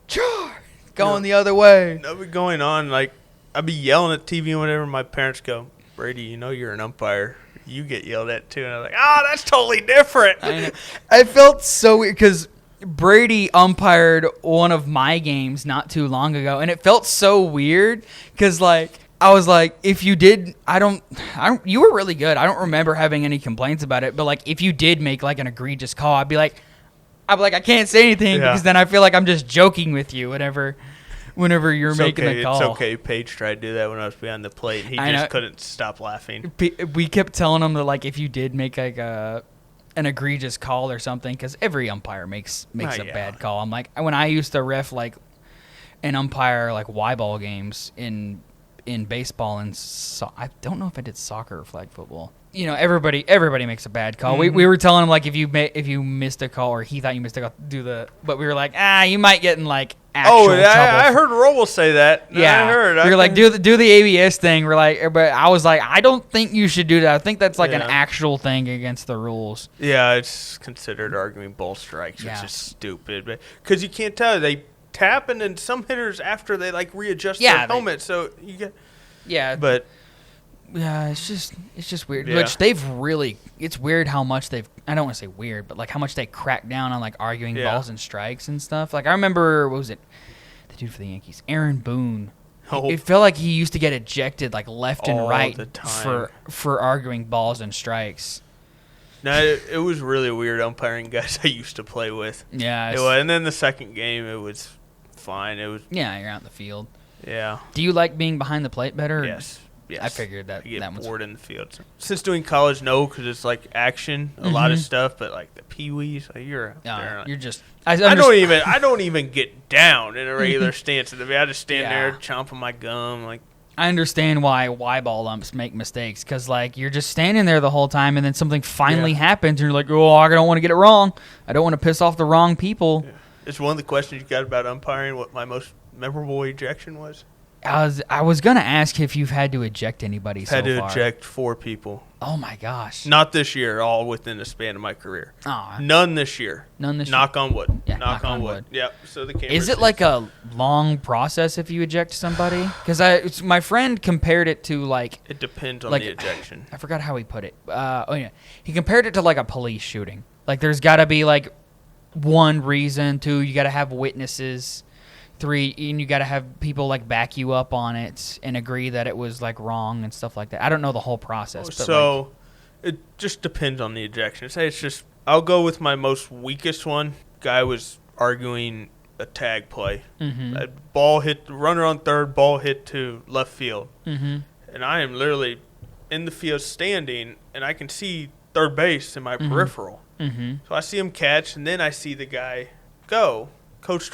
Charge! Going the other way. That'll be going on. I'd be yelling at TV and whatever. My parents go, Brady, you're an umpire. You get yelled at too. And I'm like, that's totally different. I know. I felt so weird because Brady umpired one of my games not too long ago, and it felt so weird because I was like, if you did, you were really good. I don't remember having any complaints about it, but if you did make an egregious call, I'd be like, I can't say anything because then I feel like I'm just joking with you whenever you're making the call. It's okay. Paige tried to do that when I was behind the plate. He just couldn't stop laughing. We kept telling him that if you did make an egregious call or something, because every umpire makes a bad call. I'm when I used to ref an umpire Y-ball games in baseball and I don't know if I did soccer or flag football. Everybody makes a bad call. We were telling him if you missed a call or he thought you missed a call, but we were you might get in actual trouble. I heard Roble say that. Yeah, I heard. We were do the ABS thing. We're but I was I don't think you should do that. I think that's an actual thing against the rules. Yeah, it's considered arguing ball strikes, which is stupid. Because you can't tell. They tap and then some hitters after they readjust their helmet. So you get. Yeah, but. Yeah, it's just weird. Yeah. Which it's weird how much I don't want to say weird, but how much they crack down on arguing balls and strikes and stuff. I remember, what was it? The dude for the Yankees, Aaron Boone. Oh. It felt like he used to get ejected left and right the time. for arguing balls and strikes. No, it was really weird umpiring guys I used to play with. Yeah. And then the second game, it was fine. It was. Yeah, you're out in the field. Yeah. Do you like being behind the plate better? Yes. Yes. I figured that. I get that bored in the field. Since doing college, no, because it's action, a lot of stuff. But the peewees, you're out there. You're just. I don't even get down in a regular stance. I just stand there chomping my gum. I understand why Y-ball umps make mistakes because, like, you're just standing there the whole time and then something finally happens and you're like, oh, I don't want to get it wrong. I don't want to piss off the wrong people. Yeah. It's one of the questions you got about umpiring, what my most memorable ejection was. I was going to ask if you've had to eject anybody so far. Had to eject 4 people. Oh, my gosh. Not this year, all within the span of my career. Oh. None this year. Knock on wood. Yeah, knock on wood. Yep. So the Is it like a long process if you eject somebody? Because my friend compared it to like... It depends on like, the ejection. I forgot how he put it. He compared it to like a police shooting. Like there's got to be like 1 reason, 2, you got to have witnesses, 3, and you got to have people like back you up on it and agree that it was like wrong and stuff like that. I don't know the whole process. But so it just depends on the ejection. Say it's just, I'll go with my most weakest one. Guy was arguing a tag play. Mm-hmm. Ball hit, runner on third, ball hit to left field. Mm-hmm. And I am literally in the field standing, and I can see third base in my peripheral. Mm-hmm. So I see him catch, and then I see the guy go. Coach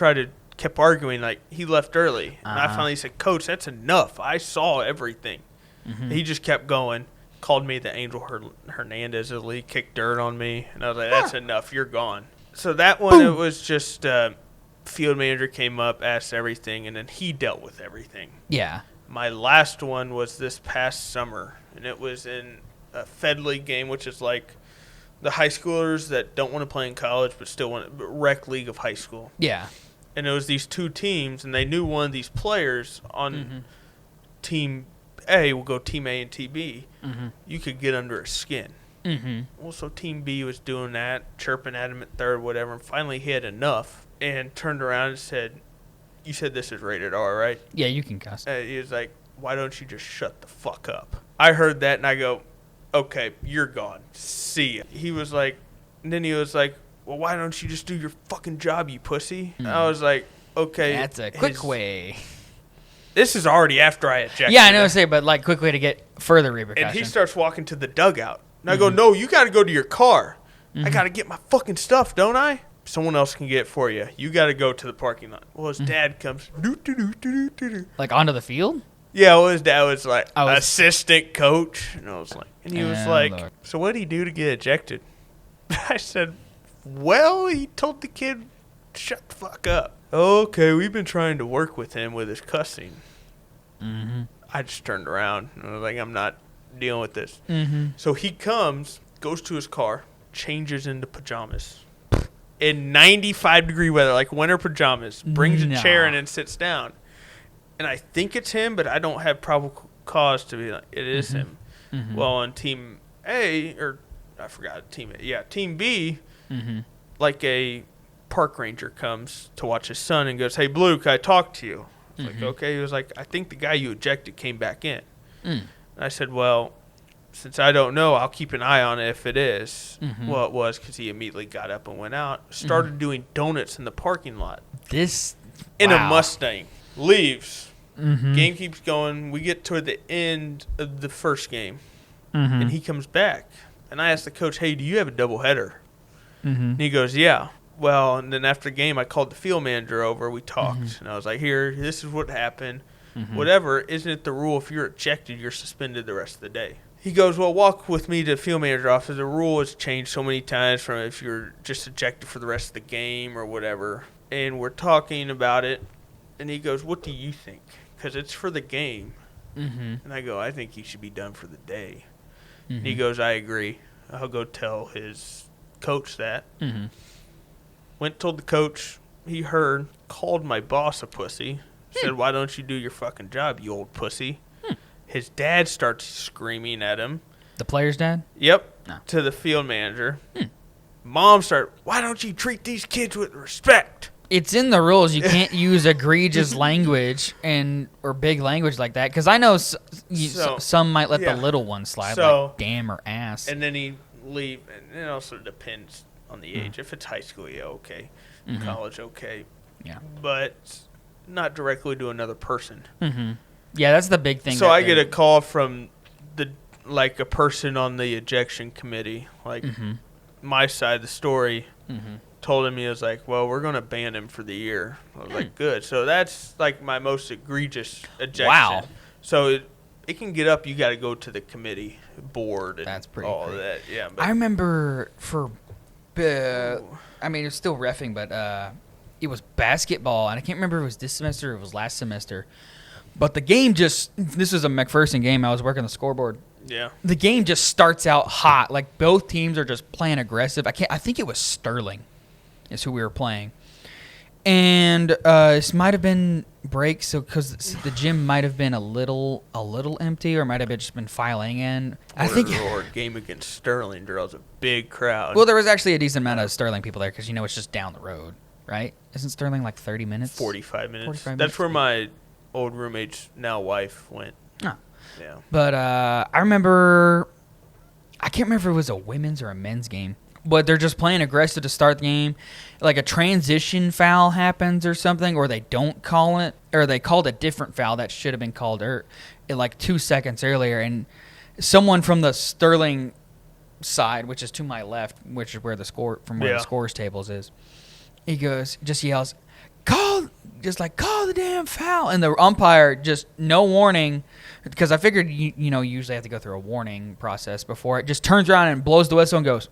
kept arguing, like, he left early. And I finally said, Coach, that's enough. I saw everything. Mm-hmm. He just kept going, called me the Angel Hernandez of the league, kicked dirt on me. And I was like, that's enough. You're gone. So that one, It was just field manager came up, asked everything, and then he dealt with everything. Yeah. My last one was this past summer, and it was in a Fed League game, which is like the high schoolers that don't want to play in college but still want to, rec league of high school. Yeah. And it was these 2 teams, and they knew one of these players on Team A will go Team A and Team B. Mm-hmm. You could get under his skin. Mm-hmm. Well, so Team B was doing that, chirping at him at third, whatever, and finally he had enough and turned around and said, you said this is rated R, right? Yeah, you can cuss. He was like, why don't you just shut the fuck up? I heard that, and I go, okay, you're gone. See ya. He was like, and then he was like, well, why don't you just do your fucking job, you pussy? And I was like, okay. That's a quick way. This is already after I ejected. Yeah, I know what I'm saying, but like quick way to get further repercussions. And he starts walking to the dugout. And I go, no, you got to go to your car. I got to get my fucking stuff, don't I? Someone else can get it for you. You got to go to the parking lot. Well, his dad comes. Like onto the field? Yeah, well, his dad was like, assistant coach. And I was like, and he was like, Lord. So what did he do to get ejected? I said, well, he told the kid, shut the fuck up. Okay, we've been trying to work with him with his cussing. Mm-hmm. I just turned around and I was like, I'm not dealing with this. Mm-hmm. So he comes, goes to his car, changes into pajamas. In 95-degree weather, like winter pajamas, brings a chair in and sits down. And I think it's him, but I don't have probable cause to be like, it is him. Mm-hmm. Well, on Team A, or I forgot, Team A. Yeah, Team B, like a park ranger comes to watch his son and goes, hey, Blue, can I talk to you? I was like, okay. He was like, I think the guy you ejected came back in. And I said, well, since I don't know, I'll keep an eye on it if it is. Well, it was because he immediately got up and went out. Started doing donuts in the parking lot. In a Mustang. Leaves. Game keeps going. We get toward the end of the first game. And he comes back. And I asked the coach, hey, do you have a doubleheader? And he goes, yeah. Well, and then after the game, I called the field manager over. We talked. And I was like, here, this is what happened. Whatever. Isn't it the rule if you're ejected, you're suspended the rest of the day? He goes, well, walk with me to the field manager office. The rule has changed so many times from if you're just ejected for the rest of the game or whatever. And we're talking about it. And he goes, what do you think? Because it's for the game. And I go, I think he should be done for the day. And he goes, I agree. I'll go tell his coach that. Went, told the coach. He heard, called my boss a pussy. Said, why don't you do your fucking job, you old pussy? His dad starts screaming at him. The player's dad? Yep. No. To the field manager. Mom started, why don't you treat these kids with respect? It's in the rules. You can't use egregious language or big language like that. Because I know some might let the little one slide, like damn or ass. And then he leave. And it also depends on the age. If it's high school, yeah, okay. College, okay. Yeah. But not directly to another person. Yeah, that's the big thing. So I get a call from a person on the ejection committee, like my side of the story. Told him, he was like, well, we're going to ban him for the year. I was like, good. So that's like my most egregious ejection. Wow. So it can get up. You got to go to the committee board. And That's pretty all crazy. of that. Yeah. I remember I mean, it's still reffing, but it was basketball, and I can't remember if it was this semester or it was last semester. But the game this was a McPherson game. I was working the scoreboard. Yeah. The game just starts out hot. Like, both teams are just playing aggressive. I think it was Sterling is who we were playing. And this might have been break, so because the gym might have been a little empty, or might have just been filing in. I think game against Sterling draws a big crowd. Well, there was actually a decent amount of Sterling people there because it's just down the road, right? Isn't Sterling like 30 minutes? 45 minutes. 45 That's minutes. where my old roommate's now wife went. Oh. Yeah. But I remember, I can't remember if it was a women's or a men's game. But they're just playing aggressive to start the game. Like a transition foul happens or something, or they don't call it, or they called a different foul that should have been called like 2 seconds earlier. And someone from the Sterling side, which is to my left, which is where the scores tables is, he just yells, call the damn foul. And the umpire, just no warning, because I figured you usually have to go through a warning process before it, just turns around and blows the whistle and goes,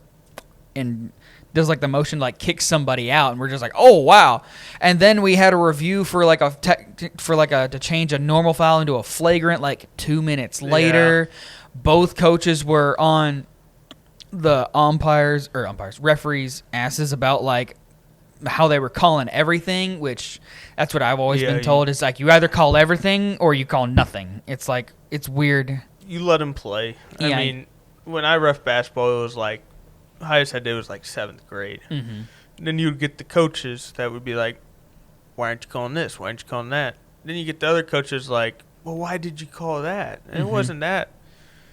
and does like the motion like kicks somebody out, and we're just like, oh wow. And then we had a review for like to change a normal foul into a flagrant like 2 minutes later. Both coaches were on the referees' asses about like how they were calling everything, which that's what I've always been told is like you either call everything or you call nothing. It's like, it's weird. You let them play. I mean, when I ref basketball, it was like highest I did was like 7th grade. Mm-hmm. Then you'd get the coaches that would be like, why aren't you calling this? Why aren't you calling that? Then you get the other coaches like, well, why did you call that? And it wasn't that.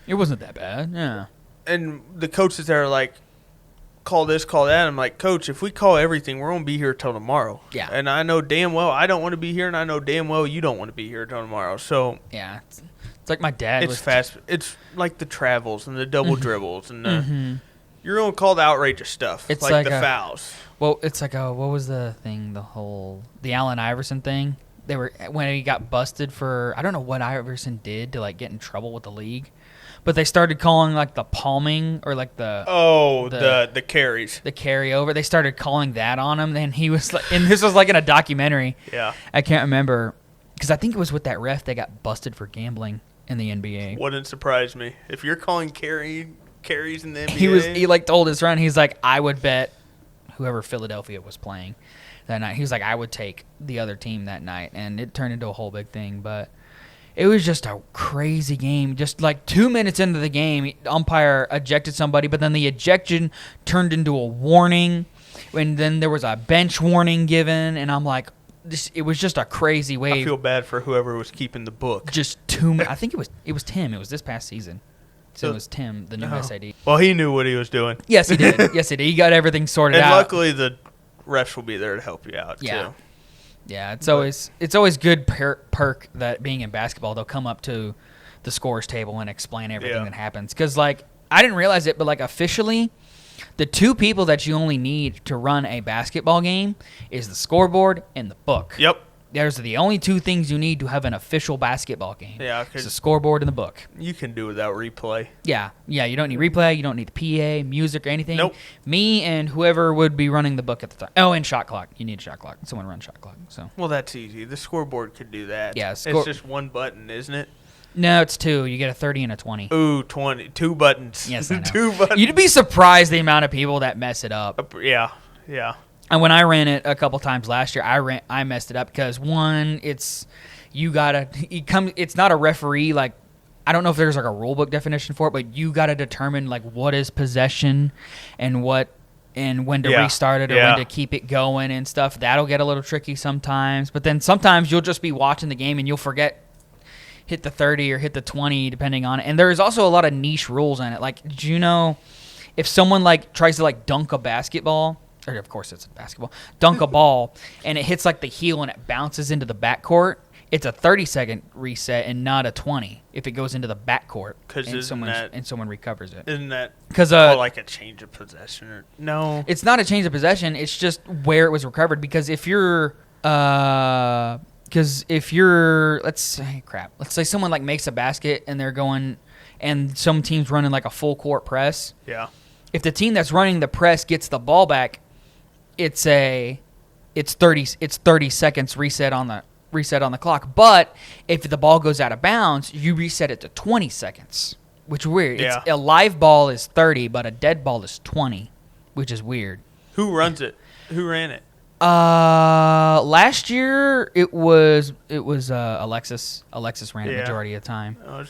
It wasn't that bad, yeah. And the coaches that are like, call this, call that. I'm like, Coach, if we call everything, we're going to be here till tomorrow. Yeah. And I know damn well I don't want to be here, and I know damn well you don't want to be here till tomorrow. So yeah, it's like my dad. It's fast. It's like the travels and the double dribbles and the. Mm-hmm. You're going to call the outrageous stuff, it's like the fouls. Well, it's like what was the thing? The Allen Iverson thing. They were when he got busted for, I don't know what Iverson did to like get in trouble with the league, but they started calling like the palming or like the carries, the carryover. They started calling that on him, and he was like, and this was like in a documentary. Yeah, I can't remember because I think it was with that ref they got busted for gambling in the NBA. Wouldn't surprise me if you're calling carries in the NBA. He like told his friend, he's like, I would bet whoever Philadelphia was playing that night. He was like, I would take the other team that night, and it turned into a whole big thing. But it was just a crazy game. Just like 2 minutes into the game, the umpire ejected somebody, but then the ejection turned into a warning, and then there was a bench warning given, and I'm like, it was just a crazy wave. I feel bad for whoever was keeping the book. Just 2 minutes. I think it was Tim. It was this past season. So it was Tim, the new SAD. Well, he knew what he was doing. Yes, he did. Yes, he did. He got everything sorted out. And luckily, the refs will be there to help you out, too. Yeah, it's always good perk that being in basketball, they'll come up to the scores table and explain everything that happens. Because, like, I didn't realize it, but, like, officially, the two people that you only need to run a basketball game is the scoreboard and the book. Yep. Those are the only two things you need to have an official basketball game. Yeah, it's the scoreboard and the book. You can do without replay. Yeah. You don't need replay. You don't need the PA, music, or anything. Nope. Me and whoever would be running the book at the time. Oh, and shot clock. You need a shot clock. Someone run shot clock. So. Well, that's easy. The scoreboard could do that. Yeah. It's just one button, isn't it? No, it's two. You get a 30 and a 20. Ooh, 20. 2 buttons. Yes, I know. 2 buttons. You'd be surprised the amount of people that mess it up. Yeah. And when I ran it a couple times last year, I messed it up because one, it's not a referee, like, I don't know if there's like a rule book definition for it, but you got to determine like what is possession and when to restart it or when to keep it going and stuff. That'll get a little tricky sometimes. But then sometimes you'll just be watching the game and you'll forget hit the 30 or hit the 20 depending on it. And there is also a lot of niche rules in it. Like, do you know if someone like tries to like dunk a basketball, or of course it's a basketball, dunk a ball, and it hits like the heel and it bounces into the backcourt, it's a 30-second reset and not a 20 if it goes into the backcourt and someone recovers it. Isn't that like a change of possession? Or no, it's not a change of possession. It's just where it was recovered. Because if you're Because if you're, let's say someone like makes a basket and they're going, and some team's running like a full court press. Yeah. If the team that's running the press gets the ball back, it's 30 seconds reset on the clock. But if the ball goes out of bounds, you reset it to 20 seconds, which is weird. Yeah. A live ball is 30, but a dead ball is 20, which is weird. Who runs it? Who ran it? Last year it was Alexis. Alexis ran it majority of the time. Oh,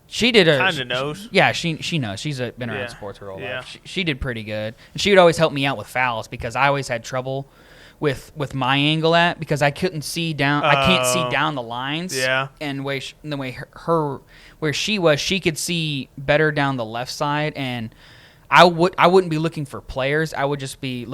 She did kind of knows. Yeah, she knows. She's been around sports her whole Yeah. life. She did pretty good, and she would always help me out with fouls because I always had trouble with my angle because I couldn't see down. I can't see down the lines. Yeah. And the way her where she was, she could see better down the left side, and I wouldn't be looking for players. I would just be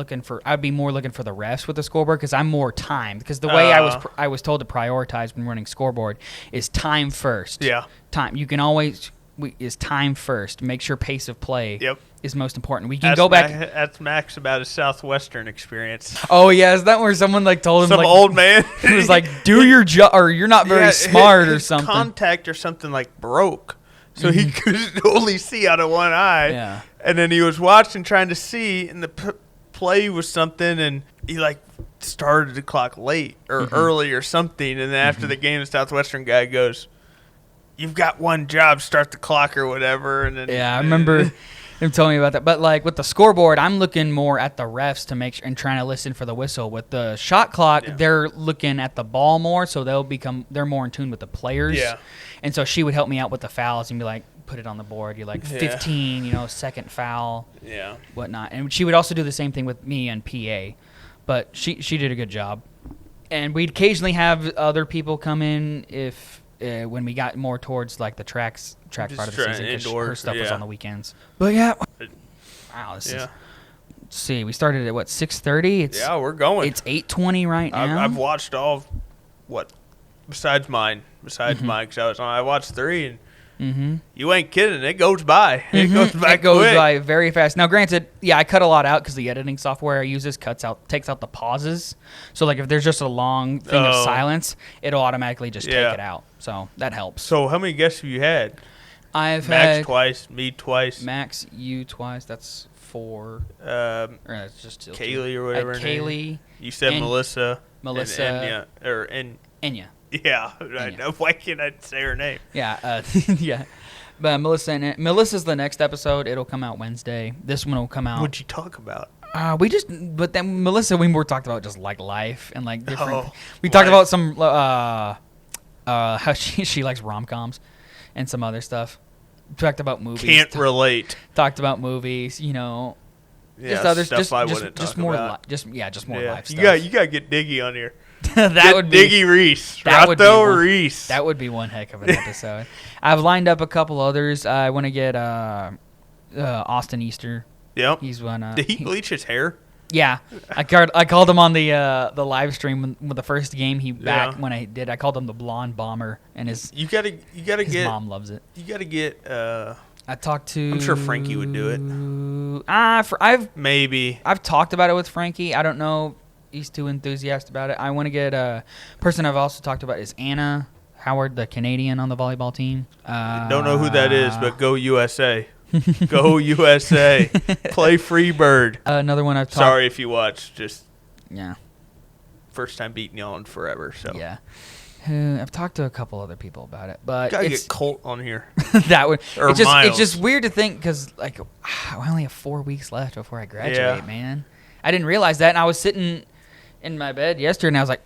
I'd be more looking for the refs with the scoreboard because I'm more timed. Because the way I was told to prioritize when running scoreboard is time first. Yeah. Time. You can always is time first. Make sure pace of play. Yep. Is most important. We can go back. That's Max about his Southwestern experience. Oh yeah, is that where someone like told him Some like, old man he was like, "Do your job," or "You're not very smart," or something. Contact or something like broke, so he could only see out of one eye. Yeah. And then he was watching, trying to see, and the play was something, and he like started the clock late or early or something. And then after the game, the Southwestern guy goes, "You've got one job, start the clock or whatever." And then I remember him telling me about that. But like with the scoreboard, I'm looking more at the refs to make sure and trying to listen for the whistle. With the shot clock, they're looking at the ball more, so they're more in tune with the players. Yeah. And so she would help me out with the fouls and be like, put it on the board. You're like 15, second foul, whatnot. And she would also do the same thing with me and PA. But she did a good job. And we'd occasionally have other people come in if when we got more towards like the track part of the season because her stuff was on the weekends. But wow, this is. Let's see, we started at 6:30. Yeah, we're going. It's 8:20 right now. I've watched all besides mine because I watched 3 and. You ain't kidding. It goes by. It goes by It goes by very fast. Now, granted, I cut a lot out because the editing software I use takes out the pauses. So, like, if there's just a long thing of silence, it'll automatically just take it out. So that helps. So, how many guests have you had? I've Max had twice, me twice. Max, you twice. That's 4. Or that's just Kaylee or whatever. Kaylee. You said Melissa. Melissa. And Enya. Yeah, right. Why can't I say her name? Yeah, yeah. But Melissa's the next episode. It'll come out Wednesday. This one will come out. What'd you talk about? But then Melissa, we more talked about just like life and like different. We life. talked about some how she likes rom-coms and some other stuff. Talked about movies. Can't relate. Talked about movies, Yeah, just other stuff I wouldn't just talk more about. just more life stuff. You got to get Diggy on here. That would be Diggy Reese. Reese. That would be one heck of an episode. I've lined up a couple others. I want to get Austin Easter. Yep. He's one. Did he bleach his hair? Yeah, I called him on the live stream with the first game when I did. I called him the Blonde Bomber, and his mom loves it. You gotta get. I talked to. I'm sure Frankie would do it. I've talked about it with Frankie. I don't know. He's too enthusiastic about it. I want to get a person I've also talked about is Anna Howard, the Canadian on the volleyball team. Don't know who that is, but go USA. Go USA. Play Freebird. Another one I've talked. Sorry if you watched. Just yeah. First time beating y'all in forever. So yeah. I've talked to a couple other people about it, but gotta get Colt on here. That would. Or it's just weird to think because like I only have 4 weeks left before I graduate, man. I didn't realize that, and I was sitting in my bed yesterday, and I was like,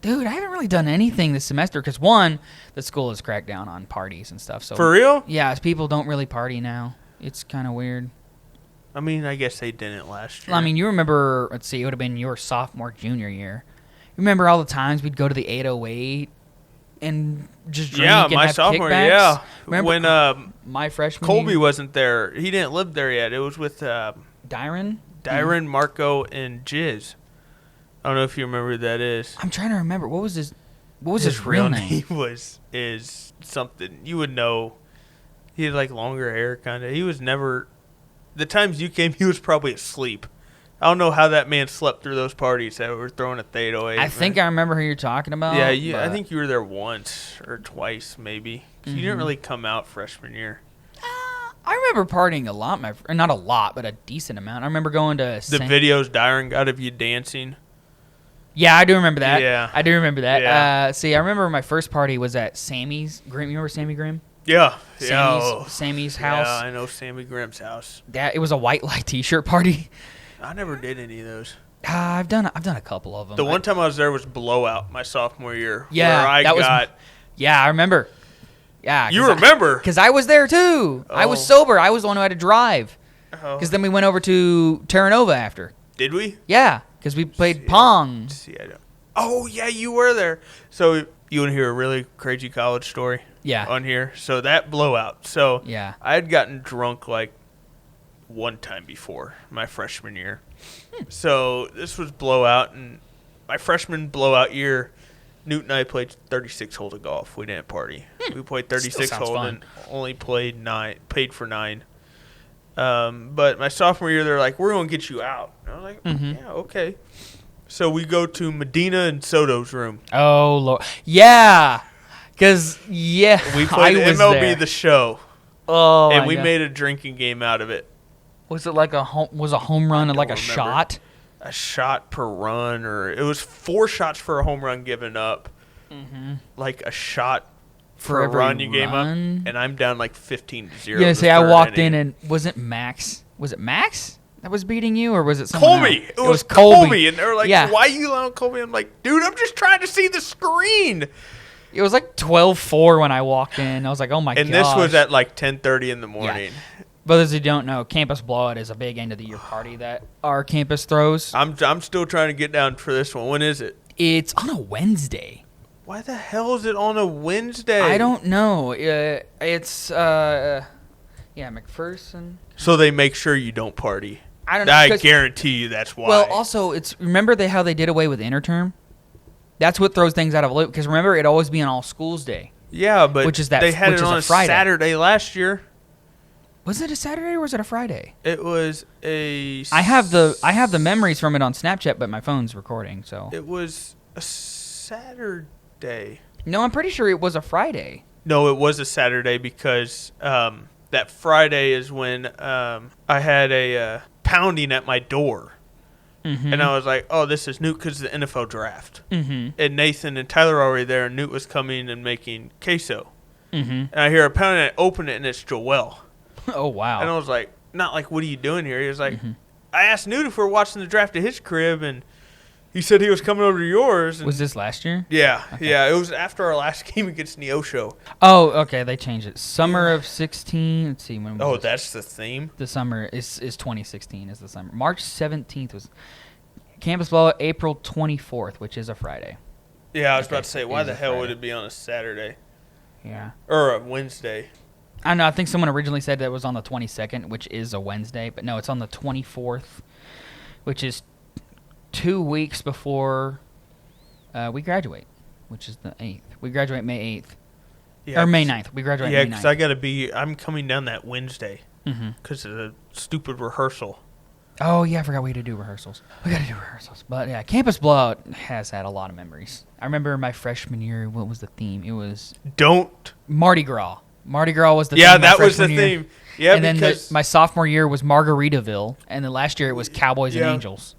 dude, I haven't really done anything this semester because one, the school has cracked down on parties and stuff. So for real? Yeah, people don't really party now. It's kind of weird. I mean, I guess they didn't last year. I mean, you remember? Let's see, it would have been your sophomore, junior year. Remember all the times we'd go to the 808 and just drink and my have sophomore kickbacks? year. Yeah, remember when my freshman Colby year? wasn't there. He didn't live there yet. It was with Dyron, Marco, and Jizz. I don't know if you remember who that is. I'm trying to remember. What was his real name? Is something you would know. He had like longer hair, kind of. He was never. The times you came, he was probably asleep. I don't know how that man slept through those parties that were throwing at the 808. I think I remember who you're talking about. Yeah, I think you were there once or twice, maybe. You didn't really come out freshman year. I remember partying a lot, not a lot, but a decent amount. I remember going to the videos Dyron got of you dancing. Yeah, I do remember that. Yeah. I do remember that. Yeah. See, I remember my first party was at Sammy's. Grimm, you remember Sammy Grimm? Yeah. Sammy's house. Yeah, I know Sammy Grimm's house. It was a white light T-shirt party. I never did any of those. I've done a couple of them. The one time I was there was Blowout my sophomore year. Yeah, I remember. Yeah, you remember? Because I was there too. I was sober. I was the one who had to drive. Because then we went over to Terra Nova after. Did we? Yeah, because we played Pong. Oh yeah, you were there. So you want to hear a really crazy college story? Yeah. On here. So that Blowout. So yeah, I had gotten drunk like one time before my freshman year. So this was Blowout, and my freshman Blowout year, Newt and I played 36 holes of golf. We didn't party. We played 36 holes and only paid for 9. But my sophomore year, they're like, we're going to get you out. And I was like, yeah, okay. So we go to Medina and Soto's room. Oh, Lord. Yeah. Because, we played MLB there. The Show. Oh, and we made a drinking game out of it. Was it like a home run and like a shot? A shot per run, or it was 4 shots for a home run given up. Like a shot for a run you gave up, and I'm down like 15-0. Yeah, say I walked in and was it Max? Was it Max that was beating you, or was it someone Colby? else? It was Colby, and they were like, "Why are you allowing Colby?" I'm like, "Dude, I'm just trying to see the screen." It was like 12-4 when I walked in. I was like, "Oh my god!" And this was at like 10:30 in the morning. Yeah. For those who don't know, Campus Blowout is a big end of the year party that our campus throws. I'm still trying to get down for this one. When is it? It's on a Wednesday. Why the hell is it on a Wednesday? I don't know. It's McPherson. So they make sure you don't party. I don't know. I guarantee you that's why. Well, also remember how they did away with interterm? That's what throws things out of a loop. Because remember, it'd always be an all schools day. Yeah, but they had it on a Friday. Saturday last year. Was it a Saturday or was it a Friday? It was a. I have the memories from it on Snapchat, but my phone's recording. So it was a Saturday. No, I'm pretty sure it was a Friday. No, it was a Saturday because that Friday is when I had a pounding at my door. And I was like, oh, this is Newt because the NFL draft. And Nathan and Tyler were already there, and Newt was coming and making queso. And I hear a pounding, and I open it, and it's Joel. Oh, wow. And I was like, not like, what are you doing here? He was like, I asked Newt if we were watching the draft at his crib, and he said he was coming over to yours. And was this last year? Yeah. Okay. Yeah, it was after our last game against Neosho. Oh, okay. They changed it. Summer of 16. Let's see. When was that's the theme? The summer is 2016 is the summer. March 17th was Campus Blowout. April 24th, which is a Friday. Yeah, I was about to say, why the hell would it be on a Saturday? Yeah. Or a Wednesday? I don't know. I think someone originally said that it was on the 22nd, which is a Wednesday. But no, it's on the 24th, which is 2 weeks before we graduate, which is the 8th. We graduate May 8th. Yeah, or May 9th. We graduate May 9th. Yeah, because I'm coming down that Wednesday because of the stupid rehearsal. Oh, yeah, I forgot we had to do rehearsals. But, yeah, Campus Blowout has had a lot of memories. I remember my freshman year, what was the theme? It was... Mardi Gras. Mardi Gras was the theme. Yeah, that was the theme. Yeah, and then my sophomore year was Margaritaville, and then last year it was Cowboys and Angels.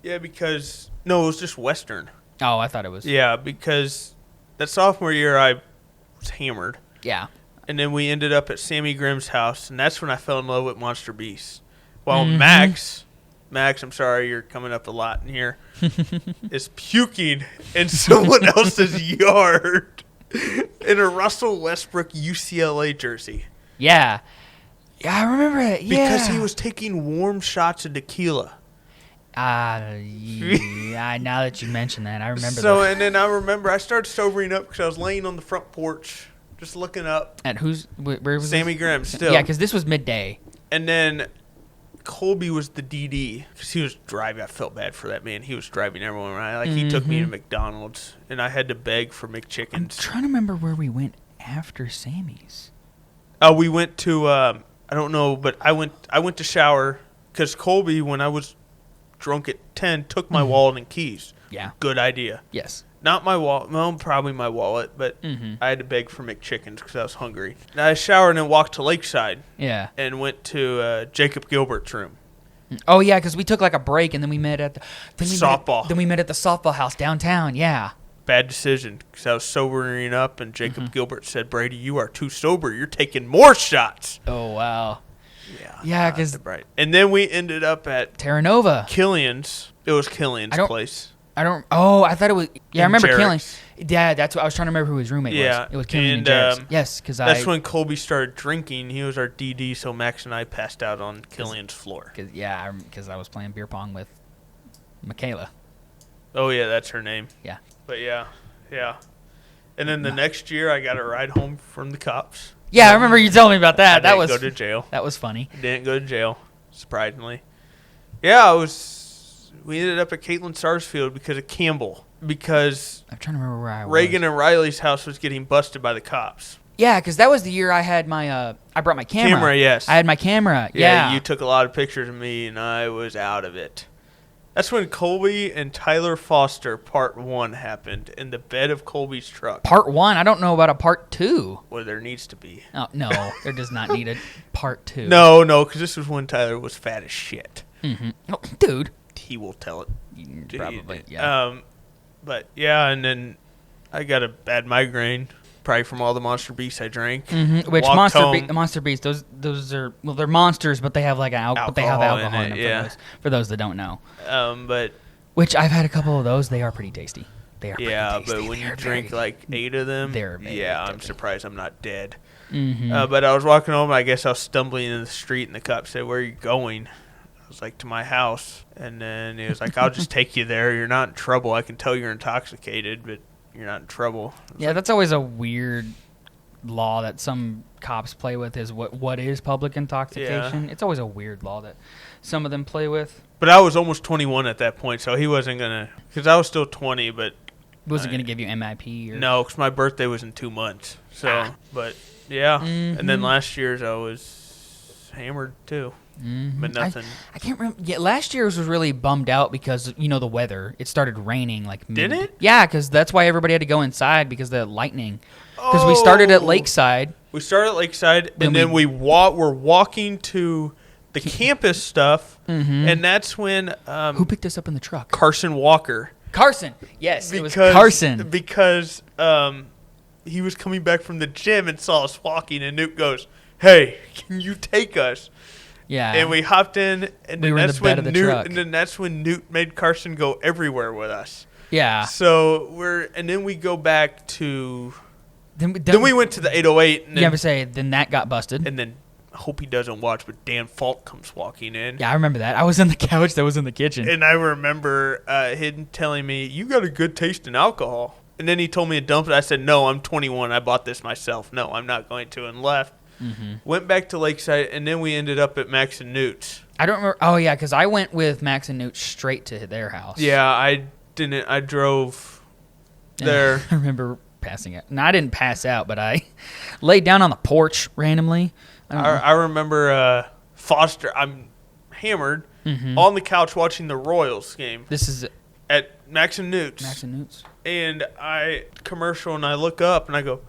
Yeah, because... No, it was just Western. Oh, I thought it was... Yeah, because that sophomore year I was hammered. Yeah. And then we ended up at Sammy Grimm's house, and that's when I fell in love with Monster Beast. While Max, I'm sorry, you're coming up a lot in here, is puking in someone else's yard in a Russell Westbrook UCLA jersey. Yeah. Yeah, I remember it. Yeah. Because he was taking warm shots of tequila. Yeah, now that you mention that, I remember that. that. And then I remember I started sobering up because I was laying on the front porch just looking up. At where was Sammy Grimm still. Yeah, because this was midday. And then Colby was the DD because he was driving. I felt bad for that man. He was driving everyone around. He took me to McDonald's, and I had to beg for McChickens. I'm trying to remember where we went after Sammy's. We went to I don't know, but I went to shower because Colby, when I was drunk at 10, took my wallet and keys. Yeah. Good idea. Yes. Not my wallet. Well, probably my wallet, but I had to beg for McChickens because I was hungry. And I showered and walked to Lakeside. Yeah. And went to Jacob Gilbert's room. Oh, yeah, because we took like a break and then we met at the softball. Then we met at the softball house downtown. Yeah. Bad decision because I was sobering up, and Jacob Gilbert said, "Brady, you are too sober. You're taking more shots." Oh, wow. Yeah, because and then we ended up at Terra Nova. Killian's. It was Killian's place. I thought it was. Yeah, I remember Jarek's. Killian's. Yeah, that's what I was trying to remember who his roommate was. It was Killian and Jarek's. Yes, because that's when Colby started drinking. He was our DD, so Max and I passed out on Killian's floor. Because I was playing beer pong with Michaela. Oh yeah, that's her name. Yeah. But yeah. And then the next year, I got a ride home from the cops. Yeah, I remember you telling me about that. I didn't go to jail. That was funny. Didn't go to jail, surprisingly. Yeah, we ended up at Caitlin Sarsfield because of Campbell. Because I'm trying to remember where I was. Reagan and Riley's house was getting busted by the cops. Yeah, because that was the year I had my. I brought my camera. Yes. I had my camera. Yeah. You took a lot of pictures of me, and I was out of it. That's when Colby and Tyler Foster Part 1 happened in the bed of Colby's truck. Part 1? I don't know about a Part 2. Well, there needs to be. Oh, no, there does not need a Part 2. No, because this was when Tyler was fat as shit. Mm-hmm. Oh, dude. He will tell it. Probably, yeah. But, yeah, and then I got a bad migraine, probably from all the Monster Beasts I drank. Mm-hmm. Which Monster Beasts, those are, well, they're monsters, but they have like but they have alcohol in them for those that don't know. But which I've had a couple of those. They are pretty tasty. They are pretty tasty. But when you drink like 8 of them, I'm tasty. surprised I'm not dead. Mm-hmm. But I was walking home, I guess I was stumbling in the street, and the cop said, "Where are you going?" I was like, "To my house." And then he was like, "I'll just take you there. You're not in trouble. I can tell you're intoxicated, but you're not in trouble." Yeah, that's always a weird law that some cops play with, is what is public intoxication. Yeah. It's always a weird law that some of them play with. But I was almost 21 at that point, so he wasn't going to, because I was still 20, but. Wasn't going to give you MIP? Or? No, because my birthday was in 2 months. So, but yeah. Mm-hmm. And then last year's I was hammered too. Mm-hmm. But nothing. I can't remember. Yeah, last year's was really bummed out because, the weather. It started raining Did it? Yeah, because that's why everybody had to go inside because of the lightning. Because we started at Lakeside. And then we're walking to the campus stuff, and that's when... who picked us up in the truck? Carson Walker. Carson, yes, it was Carson. Because he was coming back from the gym and saw us walking, and Newt goes, "Hey, can you take us?" Yeah. And we hopped in, and then that's when truck. And then that's when Newt made Carson go everywhere with us. Yeah. So then we go back to... Then we went to the 808. And then that got busted. And then, I hope he doesn't watch, but Dan Falk comes walking in. Yeah, I remember that. I was on the couch that was in the kitchen. And I remember him telling me, "You got a good taste in alcohol." And then he told me to dump it. I said, "No, I'm 21. I bought this myself. No, I'm not going to," and left. Mm-hmm. Went back to Lakeside, and then we ended up at Max and Newt's. I don't remember. Oh, yeah, because I went with Max and Newt straight to their house. Yeah, I didn't. I drove there. I remember passing out. No, I didn't pass out, but I laid down on the porch randomly. I remember Foster. I'm hammered on the couch watching the Royals game. This is at Max and Newt's. Max and Newt's. And I look up and I go,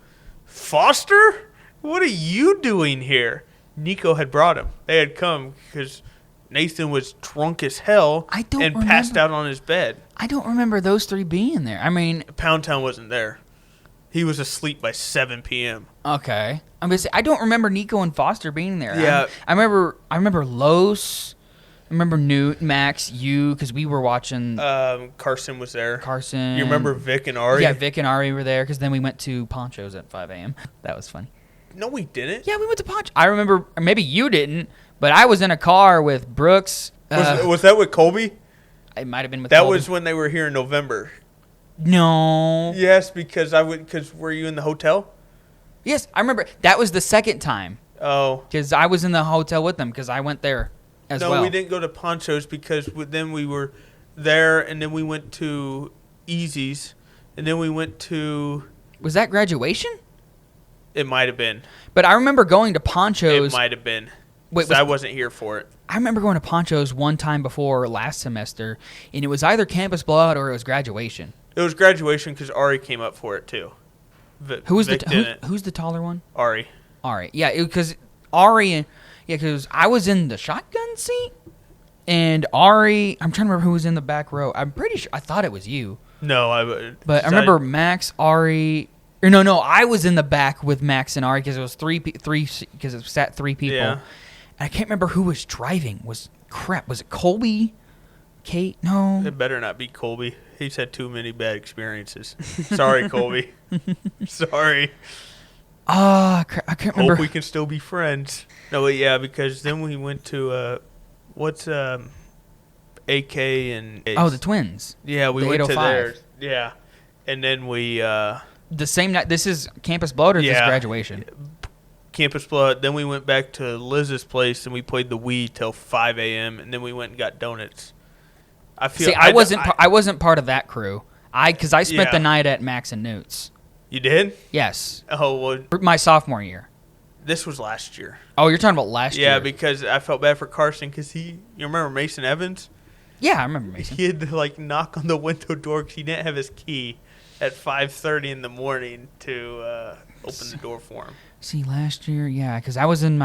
"Foster? What are you doing here?" Nico had brought him. They had come because Nathan was drunk as hell and passed out on his bed. I don't remember those three being there. I mean, Pound Town wasn't there. He was asleep by 7 p.m. Okay. I'm gonna say I don't remember Nico and Foster being there. Yeah. I remember Los. I remember Newt, Max, you, because we were watching. Carson was there. Carson. You remember Vic and Ari? Yeah, Vic and Ari were there because then we went to Poncho's at 5 a.m. That was funny. No, we didn't. Yeah, we went to Poncho. I remember, maybe you didn't, but I was in a car with Brooks. Was that with Colby? It might have been with That Colby. was when they were here in November. No. Yes, because were you in the hotel? Yes, I remember. That was the second time. Oh. Because I was in the hotel with them because I went there as well. No, we didn't go to Poncho's because then we were there and then we went to Easy's and then we went to... Was that graduation? It might have been. But I remember going to Poncho's. It might have been. Wait, I wasn't here for it. I remember going to Poncho's one time before last semester, and it was either campus blowout or it was graduation. It was graduation because Ari came up for it too. Who's the taller one? Ari. Ari. Yeah, because Ari. Yeah, because I was in the shotgun seat, and Ari. I'm trying to remember who was in the back row. I'm pretty sure. I thought it was you. No, but I remember Max, Ari. Or no, I was in the back with Max and Ari because it was three because it sat three people. Yeah. And I can't remember who was driving. Was it Colby? Kate? No. It better not be Colby. He's had too many bad experiences. Sorry, Colby. Sorry. I can't remember. Hope we can still be friends. No, but yeah, because then we went to what's AK and the twins. Yeah, we the went to 805. theirs. Yeah, and then we the same night. This is campus blowout or this graduation? Campus blowout. Then we went back to Liz's place and we played the Wii till 5 a.m. and then we went and got donuts. I wasn't part of that crew. Because I spent the night at Max and Newt's. You did? Yes. Oh, well, my sophomore year. This was last year. Oh, you're talking about last year? Yeah, because I felt bad for Carson because you remember Mason Evans? Yeah, I remember Mason. He had to knock on the window door because he didn't have his key at 5:30 in the morning to open the door for him. See, last year, yeah, because I was in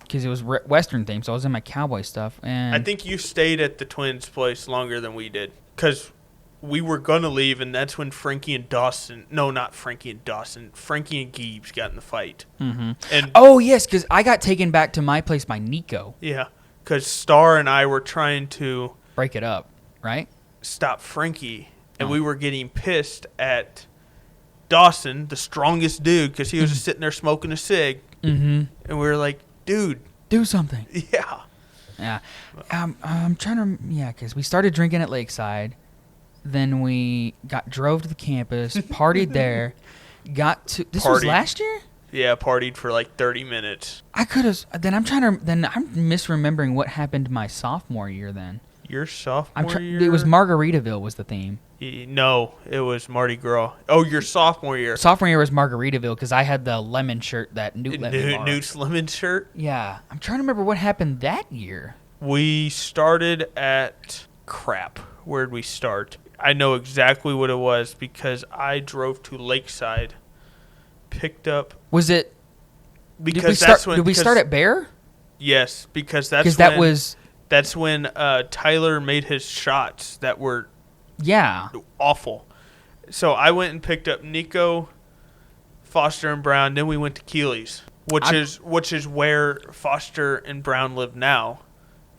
because it was Western theme, so I was in my cowboy stuff. And I think you stayed at the Twins' place longer than we did because we were going to leave, and that's when Frankie and Gibbs got in the fight. Mm-hmm. And yes, because I got taken back to my place by Nico. Yeah, because Star and I were trying to break it up, right? Stop Frankie, and we were getting pissed at Dawson, the strongest dude, because he was just sitting there smoking a cig. Mm-hmm. And we were like, dude, do something. Yeah. Yeah. I'm trying to, because we started drinking at Lakeside. Then we drove to the campus, partied there, was last year? Yeah, partied for 30 minutes. I could have, I'm misremembering what happened my sophomore year then. Your sophomore year? It was Margaritaville was the theme. No, it was Mardi Gras. Oh, your sophomore year. Sophomore year was Margaritaville because I had the lemon shirt that Newt let me borrow. Newt's lemon shirt? Yeah. I'm trying to remember what happened that year. We started at Where'd we start? I know exactly what it was because I drove to Lakeside, picked up. Was it? Because did we start at Bear? Yes, because that's when Tyler made his shots that were awful. So I went and picked up Nico, Foster, and Brown. Then we went to Keeley's, which is where Foster and Brown live now.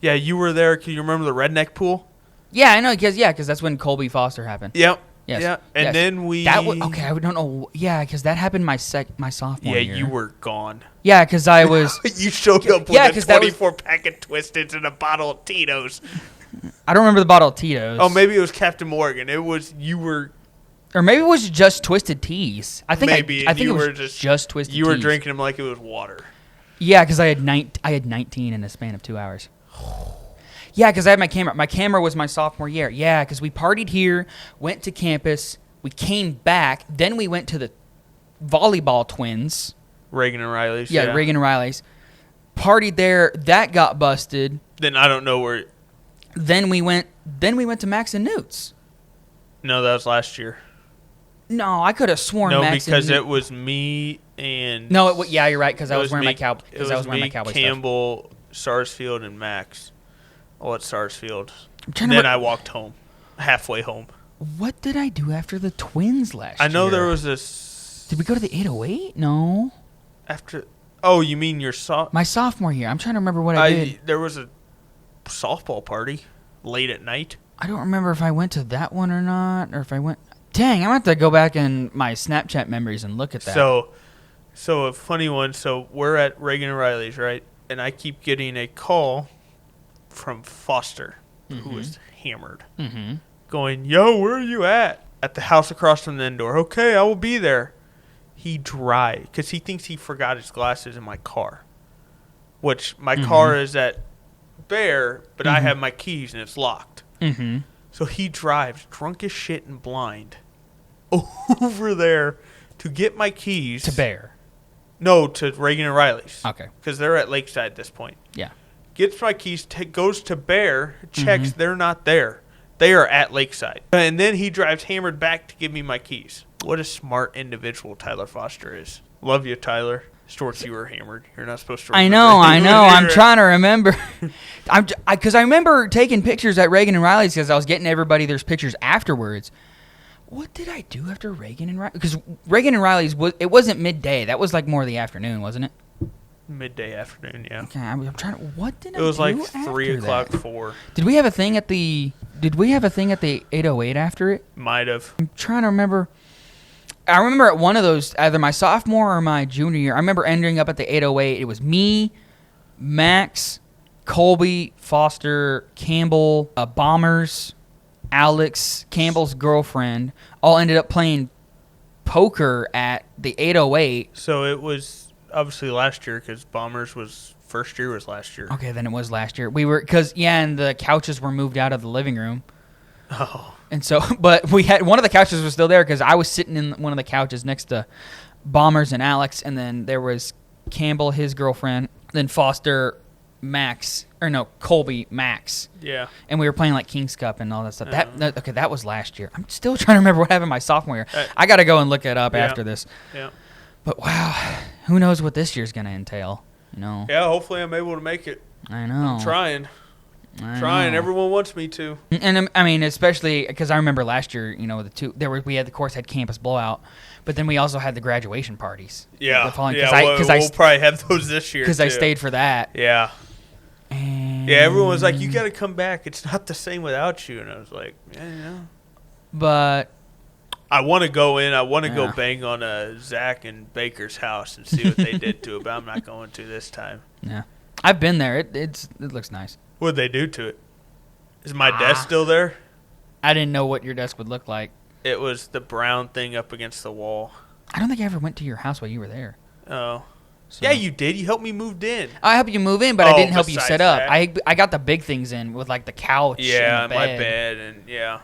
Yeah, you were there. Can you remember the redneck pool? Yeah, I know, because that's when Colby Foster happened. Yep. Yes. Yeah, and then we... I don't know. Yeah, because that happened my sophomore year. Yeah, you were gone. Yeah, because I was... You showed up with a 24-pack of Twisteds and a bottle of Tito's. I don't remember the bottle of Tito's. Oh, maybe it was Captain Morgan. It was... You were... Or maybe it was just Twisted Teas. I think it was just Twisted Teas. You were drinking them like it was water. Yeah, because I had 19 in a span of 2 hours. Yeah, because I had my camera. My camera was my sophomore year. Yeah, because we partied here, went to campus, we came back, then we went to the volleyball twins. Reagan and Riley's. Yeah, Reagan and Riley's. Partied there, that got busted. Then I don't know where. Then we went to Max and Newt's. No, that was last year. No, I could have sworn Max and Newt's. No, because it was me and... No, you're right, because I was wearing my Cowboy stuff. Campbell, Sarsfield, and Max. Oh, at Sarsfield. Then I walked home, halfway home. What did I do after the Twins last year? I know there was this... Did we go to the 808? No. Oh, you mean my sophomore year. I'm trying to remember what I did. There was a softball party late at night. I don't remember if I went to that one or not, or if I went... Dang, I'm going to have to go back in my Snapchat memories and look at that. So a funny one. So we're at Reagan and Riley's, right? And I keep getting a call from Foster, who is hammered, going, yo, where are you at? At the house across from the indoor. Okay, I will be there. He drives, because he thinks he forgot his glasses in my car, which my car is at Bear, but I have my keys and it's locked. So he drives, drunk as shit and blind, over there to get my keys. To Bear. No, to Reagan and Riley's. Okay. Because they're at Lakeside at this point. Yeah. Gets my keys, goes to Bear, checks, they're not there. They are at Lakeside. And then he drives hammered back to give me my keys. What a smart individual Tyler Foster is. Love you, Tyler. Storts, you were hammered. You're not supposed to remember. I know. I'm trying to remember. Because I remember taking pictures at Reagan and Riley's because I was getting everybody their pictures afterwards. What did I do after Reagan and Riley's? Because Reagan and Riley's, it wasn't midday. That was like more the afternoon, wasn't it? Midday afternoon, yeah. Okay, I'm trying to. What did I do? It was like after 3 o'clock, that? 4. Did we have a thing at the 808 after it? Might have. I'm trying to remember. I remember at one of those, either my sophomore or my junior year, I remember ending up at the 808. It was me, Max, Colby, Foster, Campbell, Bombers, Alex, Campbell's girlfriend, all ended up playing poker at the 808. So it was obviously last year because Bombers was first year was last year. Okay, then it was last year. We were, because, yeah, and the couches were moved out of the living room. Oh. And so, but we had, one of the couches was still there because I was sitting in one of the couches next to Bombers and Alex, and then there was Campbell, his girlfriend, then Foster, Max, or no, Colby, Max. Yeah. And we were playing like King's Cup and all that stuff. Okay, that was last year. I'm still trying to remember what happened my sophomore year. I got to go and look it up after this. Yeah. But wow, who knows what this year's going to entail, you know? Yeah, hopefully I'm able to make it. I know. I'm trying. I know. Everyone wants me to. And I mean, especially because I remember last year, you know, we had the course had campus blowout, but then we also had the graduation parties. Yeah, we'll probably have those this year because I stayed for that. Yeah. And yeah, everyone was like, "You got to come back. It's not the same without you." And I was like, "Yeah." But I want to go in. I want to go bang on Zach and Baker's house and see what they did to it, but I'm not going to this time. Yeah, I've been there. It looks nice. What did they do to it? Is my desk still there? I didn't know what your desk would look like. It was the brown thing up against the wall. I don't think I ever went to your house while you were there. Oh. So. Yeah, you did. You helped me move in. I helped you move in, but I didn't help you set up. That. I got the big things in with like the couch. Yeah, and my bed, and yeah.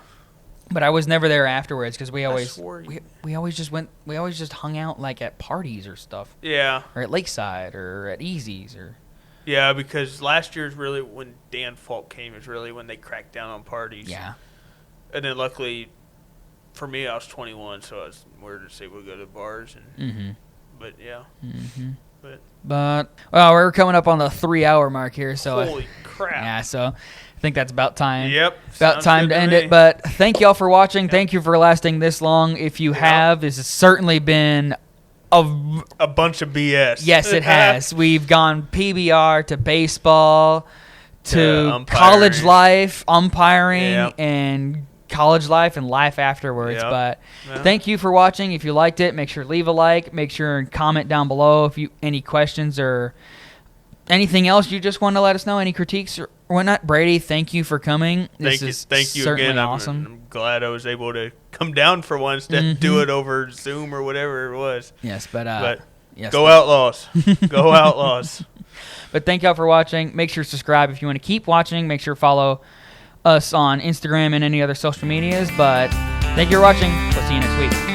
But I was never there afterwards because we always just hung out like at parties or stuff. Yeah. Or at Lakeside or at Easy's or. Yeah, because last year's really when Dan Falk came is really when they cracked down on parties. Yeah. And then luckily, for me, I was 21, so I was weird to say we'll go to bars and. Mm-hmm. But yeah. Mm-hmm. But well, we're coming up on the 3-hour mark here, so holy crap. Yeah, so I think that's about time. Yep. About time to end it. But thank y'all for watching. Yep. Thank you for lasting this long. If you have, this has certainly been a bunch of BS. Yes, it has. We've gone PBR to baseball to college life, umpiring, and college life and life afterwards. Yep. But thank you for watching. If you liked it, make sure to leave a like. Make sure and comment down below if you any questions or anything else you just want to let us know. Any critiques or whatnot. Brady, thank you for coming. Thank you again. Awesome. I'm glad I was able to come down for once to do it over Zoom or whatever it was. Yes, but yes, go Outlaws. Go Outlaws. But thank y'all for watching. Make sure to subscribe if you want to keep watching. Make sure to follow us on Instagram and any other social medias. But thank you for watching. We'll see you next week.